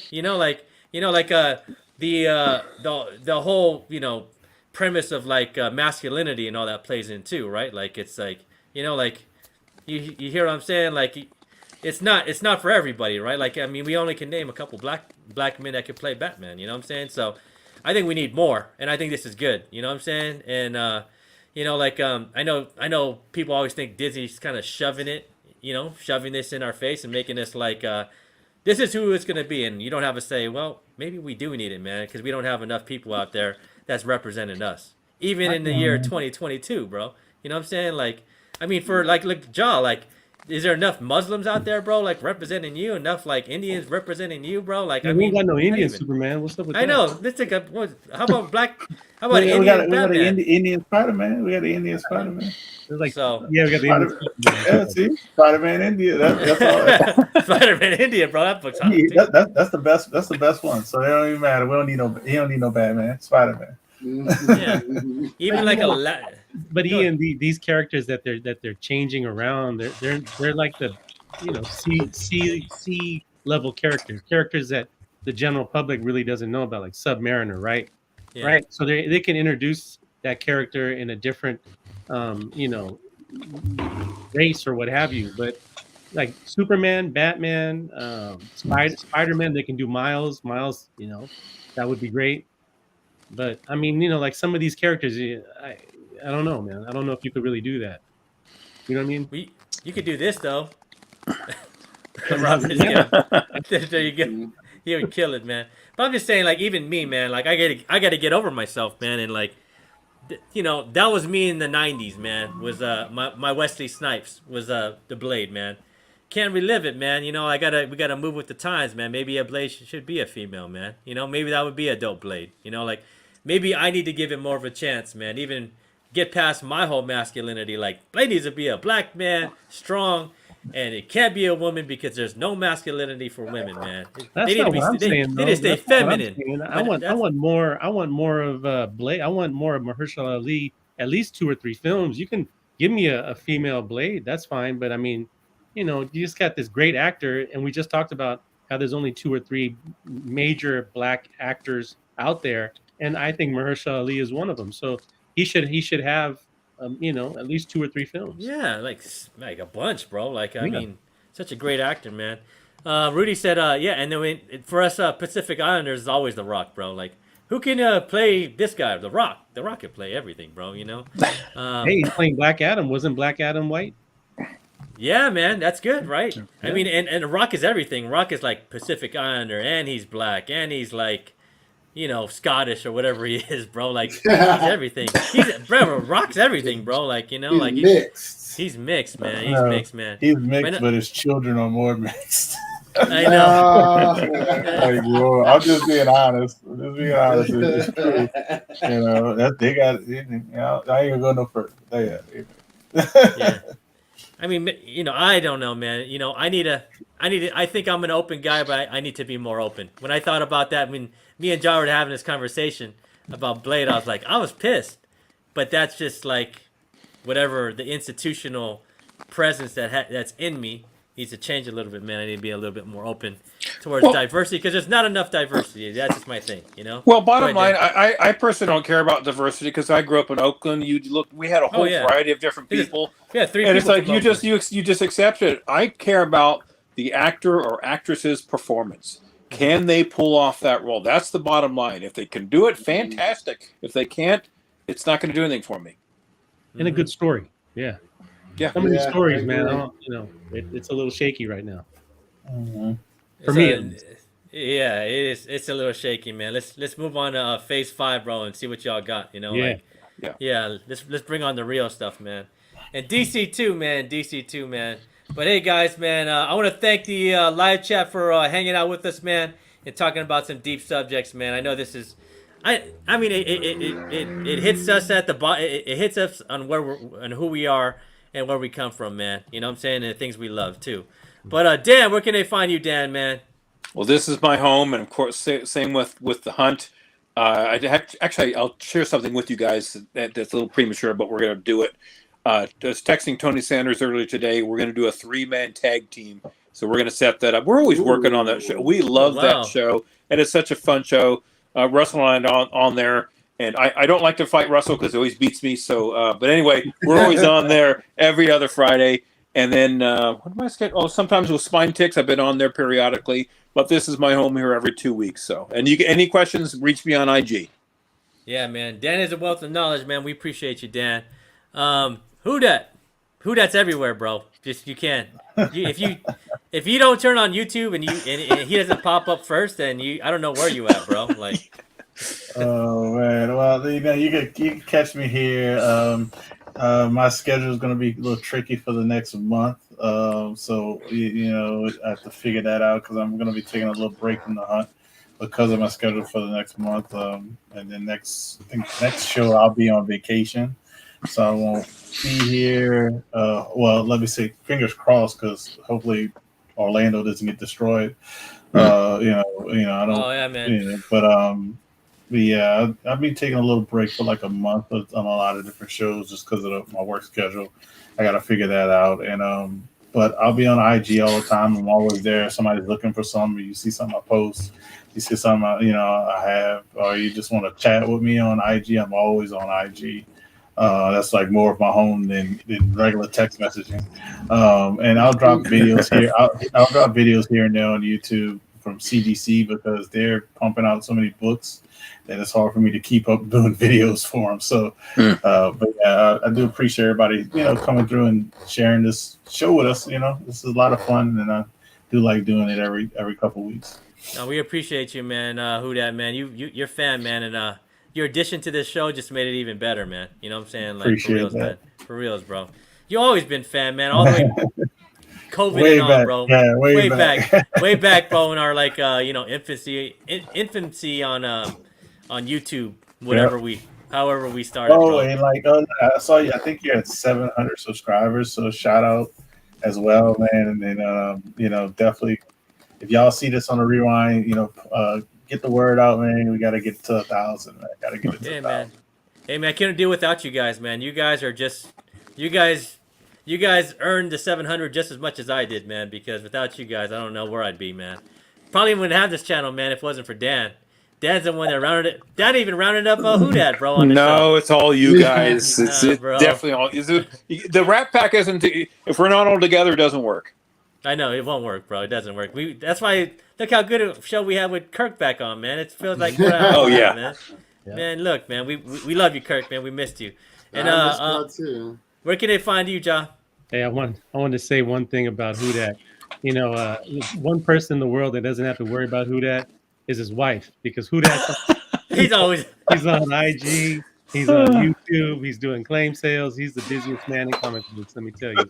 The whole premise of like masculinity and all that plays in too, right? Like it's like like you hear what I'm saying? Like it's not for everybody, right? Like I mean, we only can name a couple black men that could play Batman. You know what I'm saying? So I think we need more, and I think this is good. You know what I'm saying? And I know people always think Disney's kind of shoving it, shoving this in our face and making us like this is who it's gonna be, and you don't have to say, well, maybe we do need it, man, because we don't have enough people out there that's representing us, even in the year 2022, bro. You know what I'm saying? Like, I mean, for like, look, Jaw, like, is there enough Muslims out there, bro, like representing you? Enough like Indians representing you, bro? Like, Yeah, I we mean, ain't got no not Indian even. Superman. What's up with I that? know. Let's take how about black? How about We Indian got an Batman? Indian Spider-Man. We got an Indian Spider-Man. It's like, So yeah, we got the Indian Yeah, Superman. see, Spider-Man India. That's all. Spider-Man India, bro. That book's hot. Yeah, Too. that's the best. That's the best one. So it don't even matter. We don't need no. He don't need no Batman. Spider-Man. Yeah. Even like But Go Ian, these characters that they're changing around, they're like the C level characters that the general public really doesn't know about, like Submariner, right? Yeah. Right. So they can introduce that character in a different race or what have you. But like Superman, Batman, Spider-Man, they can do Miles, that would be great. But I mean, like some of these characters, I don't know, man. I don't know if you could really do that. You know what I mean? You could do this though. Robert, There you go. He would kill it, man. But I'm just saying, like, even me, man, like I gotta get over myself, man, and like, that was me in the '90s, man. Was my Wesley Snipes was the Blade, man. Can't relive it, man. We gotta move with the times, man. Maybe a Blade should be a female, man. Maybe that would be a dope Blade. Like maybe I need to give it more of a chance, man. Even get past my whole masculinity. Like Blade needs to be a black man, strong, and it can't be a woman because there's no masculinity for women, man. That's They need not to be. what I'm saying. They need to stay That's not what I'm feminine. saying. But I want more. I want more of Blade. I want more of Mahershala Ali. At least 2 or 3 films. You can give me a female Blade. That's fine. But I mean, you just got this great actor, and we just talked about how there's only 2 or 3 major black actors out there, and I think Mahershala Ali is one of them. So he should have at least 2 or 3 films. Yeah, like a bunch, bro. Like I Yeah. mean, such a great actor, man. Rudy said, yeah, and then for us Pacific Islanders, is always The Rock, bro. Like, who can play this guy? The Rock. The Rock can play everything, bro. Hey, he's playing Black Adam. Wasn't Black Adam white? Yeah, man, that's good, right? I mean, and The Rock is everything. Rock is like Pacific Islander, and he's black, and he's like, Scottish or whatever he is, bro. Like, he's everything. Bro, Rock's everything, bro. Like, like mixed. he's mixed, man. He's mixed, man. He's mixed, but his children are more mixed. I know. Like, bro, I'm just being honest. Just being honest. It's true. That they got. I ain't gonna go no further. Yeah. I mean, I don't know, man. I think I'm an open guy, but I need to be more open. When I thought about that, I mean, me and John were having this conversation about Blade. I was like, I was pissed, but that's just like whatever the institutional presence that's in me needs to change a little bit, man. I need to be a little bit more open towards diversity because there's not enough diversity. That's just my thing, Well, bottom line, I personally don't care about diversity because I grew up in Oakland. We had a whole variety of different people. Yeah, 3 and people. it's like you just accept it. I care about the actor or actress's performance. Can they pull off that role? That's the bottom line. If they can do it, fantastic. If they can't, it's not going to do anything for me. And a good story. Yeah. Yeah. Some of these stories, man, it's a little shaky right now. Mm-hmm. For me, yeah, it is. It's a little shaky, man. Let's move on to Phase 5, bro, and see what y'all got. Let's bring on the real stuff, man. And DC too, man. But hey, guys, man, I want to thank the live chat for hanging out with us, man, and talking about some deep subjects, man. I know this is, I mean, it hits us at the it hits us on who we are and where we come from, man. You know what I'm saying? And the things we love too. But Dan, where can they find you, Dan, man? Well, this is my home, and of course, same with the hunt. Actually, I'll share something with you guys that's a little premature, but we're gonna do it. I was texting Tony Sanders earlier today. We're going to do a 3-man tag team. So we're going to set that up. We're always working on that show. We love that show, and it's such a fun show. Russell and I on there, and I don't like to fight Russell because he always beats me. So, but anyway, we're always on there every other Friday. And then what am I scheduled? Oh, sometimes with Spine Ticks, I've been on there periodically. But this is my home here every 2 weeks. So, and you any questions? Reach me on IG. Yeah, man. Dan is a wealth of knowledge, man. We appreciate you, Dan. Who that's everywhere, bro. Just you can't. If you don't turn on YouTube and he doesn't pop up first, then I don't know where you at, bro. Like. Oh man, well you can catch me here. My schedule is going to be a little tricky for the next month, so I have to figure that out because I'm going to be taking a little break from the hunt because of my schedule for the next month. And then next show I'll be on vacation, so I won't be here. Well, let me say fingers crossed because hopefully Orlando doesn't get destroyed. I don't. Oh yeah, man. But yeah, I've been taking a little break for like a month on a lot of different shows just because of my work schedule. I got to figure that out. And but I'll be on IG all the time. I'm always there. Somebody's looking for something. You see something I post. You see something I have, or you just want to chat with me on IG. I'm always on IG. That's like more of my home than regular text messaging. And I'll drop videos here. I'll drop videos here and there on YouTube from CDC because they're pumping out so many books that it's hard for me to keep up doing videos for them. So, but yeah, I do appreciate everybody, coming through and sharing this show with us. This is a lot of fun, and I do like doing it every couple of weeks. No, we appreciate you, man. Who that, man? You're fan, man, and your addition to this show just made it even better, man. You know what I'm saying? Like appreciate for reals, that. man. For reals, bro. You always been fan, man. All the way. COVID way and back, on, bro. yeah, way back, way back, bro. In our infancy on YouTube, however we started. Oh, bro. and I saw you. I think you're at 700 subscribers. So shout out as well, man. And then definitely, if y'all see this on the rewind, get the word out, man. We got to get to 1,000. Man. Got to get it to 1,000. Man. Hey, man, I couldn't do without you guys, man. You guys are just, you guys earned the 700 just as much as I did, man. Because without you guys, I don't know where I'd be, man. Probably wouldn't have this channel, man, if it wasn't for Dan. Dan's the one that rounded it. Dan even rounded up Who Dat, bro. On the show. It's all you guys. It's bro. definitely all. The Rat Pack isn't. If we're not all together, it doesn't work. I know it won't work, bro. It doesn't work. That's why. Look how good a show we have with Kirk back on, man. It feels like oh yeah, man. Yeah. Man, look, man. We love you, Kirk, man. We missed you. And too. Where can they find you, John? Hey, I want to say one thing about Who Dat. One person in the world that doesn't have to worry about Who Dat is his wife, because Who Dat he's on IG, he's on YouTube, he's doing claim sales, he's the busiest man in comic books. Let me tell you.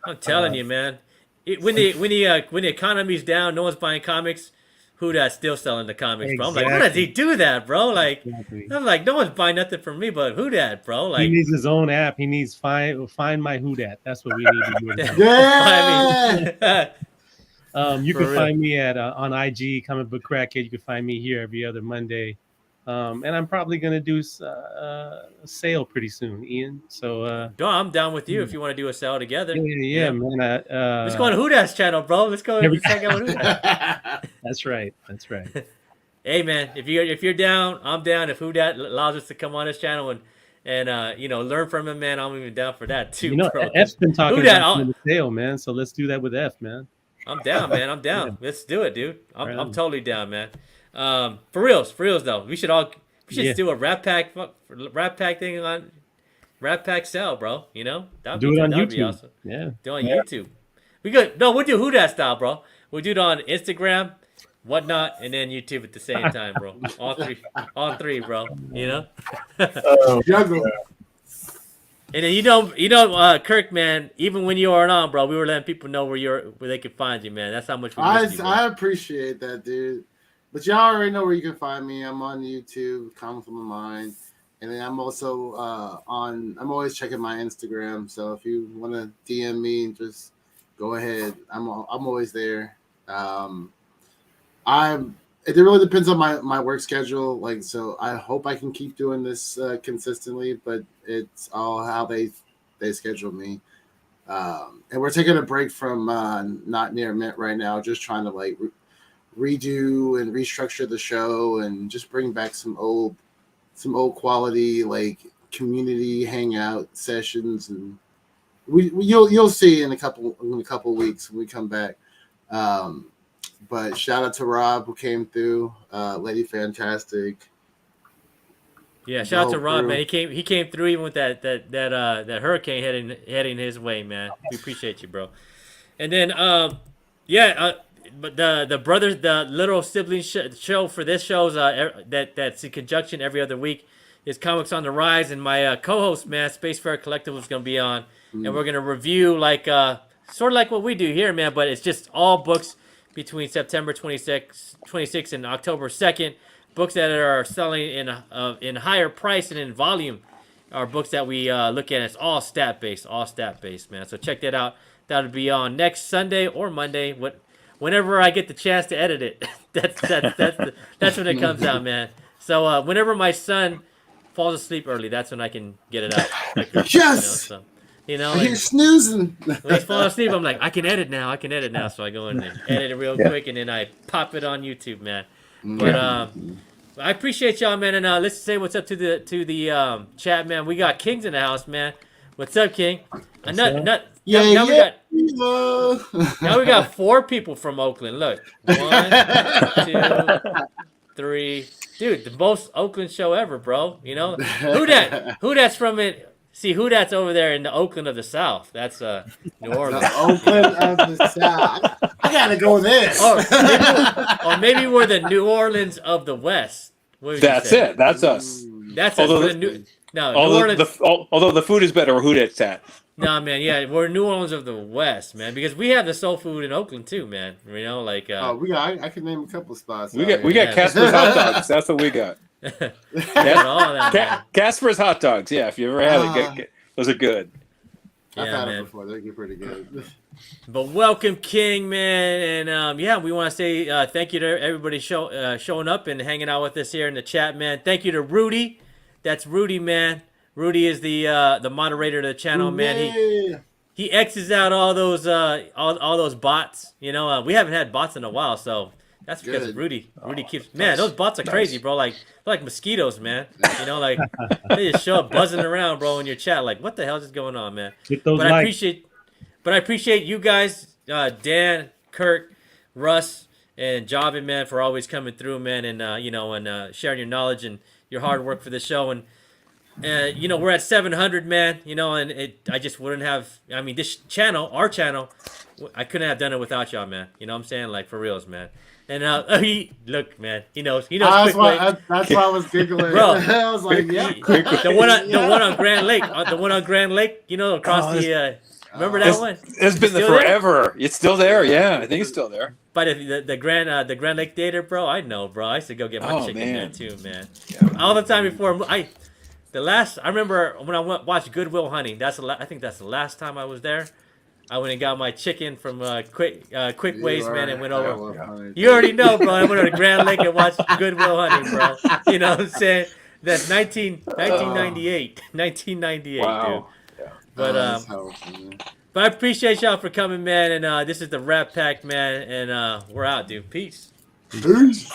I'm telling you, man. When the economy's down, no one's buying comics. Who Dat's still selling the comics, bro? I'm like, why does he do that, bro? Like, exactly. I'm like, no one's buying nothing from me, but Who Dat, bro? Like, he needs his own app. He needs find my Who Dat. That's what we need to do. Yeah. You can find me at on IG, Comic Book Crackhead. You can find me here every other Monday. And I'm probably going to do a sale pretty soon, Ian. So I'm down with you if you want to do a sale together. Yeah, man. Let's go on Who Dat's channel, bro. Let's go check out Who Dat. That's right. Hey, man, if you're down, I'm down. If Who Dat allows us to come on his channel and learn from him, man, I'm even down for that too. Bro. F's been talking about the sale, man. So let's do that with F, man. I'm down, man. I'm down. Yeah. Let's do it, dude. I'm totally down, man. For reals though. We should do a Rat Pack thing on Rat Pack sale, bro. Do it on YouTube. That'd be awesome. Yeah. Do it on YouTube. We'll do Who Dat style, bro. We'll do it on Instagram, whatnot, and then YouTube at the same time, bro. All three, bro. Juggle. And then Kirk, man. Even when you aren't on, bro, we were letting people know where they could find you, man. That's how much we miss you, I appreciate that, dude. But y'all already know where you can find me. I'm on YouTube, Comics on My Mind, and then I'm also I'm always checking my Instagram. So if you want to DM me, just go ahead. I'm always there. It really depends on my work schedule. So I hope I can keep doing this consistently, but it's all how they they scheduled me. And we're taking a break from Not Near Mint right now, just trying to like redo and restructure the show and just bring back some old quality like community hangout sessions, and you'll see in a couple weeks when we come back. But shout out to Rob who came through, Lady Fantastic. Yeah, shout out to Rob, man. He came through even with that hurricane heading his way, man. We appreciate you, bro. And then but the brothers, the little sibling show for this show is that's in conjunction every other week is Comics on the Rise, and my co-host, man, Spacefarer Collective, is gonna be on, and we're gonna review like sort of like what we do here, man, but it's just all books between September 26th and October 2nd. Books that are selling in higher price and in volume are books that we look at. It's all stat based, man. So check that out. That'll be on next Sunday or Monday, whenever I get the chance to edit it. that's when it comes out, man. So whenever my son falls asleep early, that's when I can get it out. Yes. You're snoozing. When he's falling asleep, I'm like, I can edit now. So I go in and edit it real quick, and then I pop it on YouTube, man. But I appreciate y'all, man, and let's say what's up to the chat, man. We got King's in the house, man. What's up, King? Now we got 4 people from Oakland. Look, 1, 2, 3. Dude, the most Oakland show ever, bro. You know who that's from it. See who that's over there in the Oakland of the South. That's New Orleans. The Oakland of the South. I gotta go there. Or maybe we're the New Orleans of the West. That's it. That's us. That's although us. New Orleans. Although the food is better, who that's at? No, man. Yeah, we're New Orleans of the West, man. Because we have the soul food in Oakland too, man. You know, like. I can name a couple spots. We got Casper's hot dogs. That's what we got. Casper's hot dogs. Yeah, if you ever had it, those are good. I've had it before. They're pretty good. But welcome, King, man, and we want to say thank you to everybody showing up and hanging out with us here in the chat, man. Thank you to Rudy. That's Rudy, man. Rudy is the moderator of the channel, man. He X's out all those all those bots. You know, we haven't had bots in a while, so that's because of Rudy. Rudy keeps those bots are crazy, bro. Like mosquitoes, man. You know, like they just show up buzzing around, bro, in your chat. Like, what the hell is going on, man? I appreciate you guys, Dan, Kirk, Russ, and Jive, man, for always coming through, man, and sharing your knowledge and your hard work for the show. And we're at 700, man. And I just wouldn't have. I mean, this channel, our channel, I couldn't have done it without y'all, man. You know what I'm saying? Like for reals, man. And look, man, he knows. That's why I was giggling, bro. I was like, yeah. The one on Grand Lake, across the. Remember that one? It's been there forever. It's still there. Yeah, I think it's still there. But the Grand Lake Theater, bro, I know, bro. I used to go get my chicken there too, man. Yeah. All the time before I remember when I watched Good Will Hunting. I think that's the last time I was there. I went and got my chicken from Quick Ways, man, and went over. You already know, bro. I went to the Grand Lake and watched Good Will Hunting, bro. You know what I'm saying? That's 1998. 1998, wow. Dude. But I appreciate y'all for coming, man. And this is the Rap Pack, man. And we're out, dude. Peace. Peace.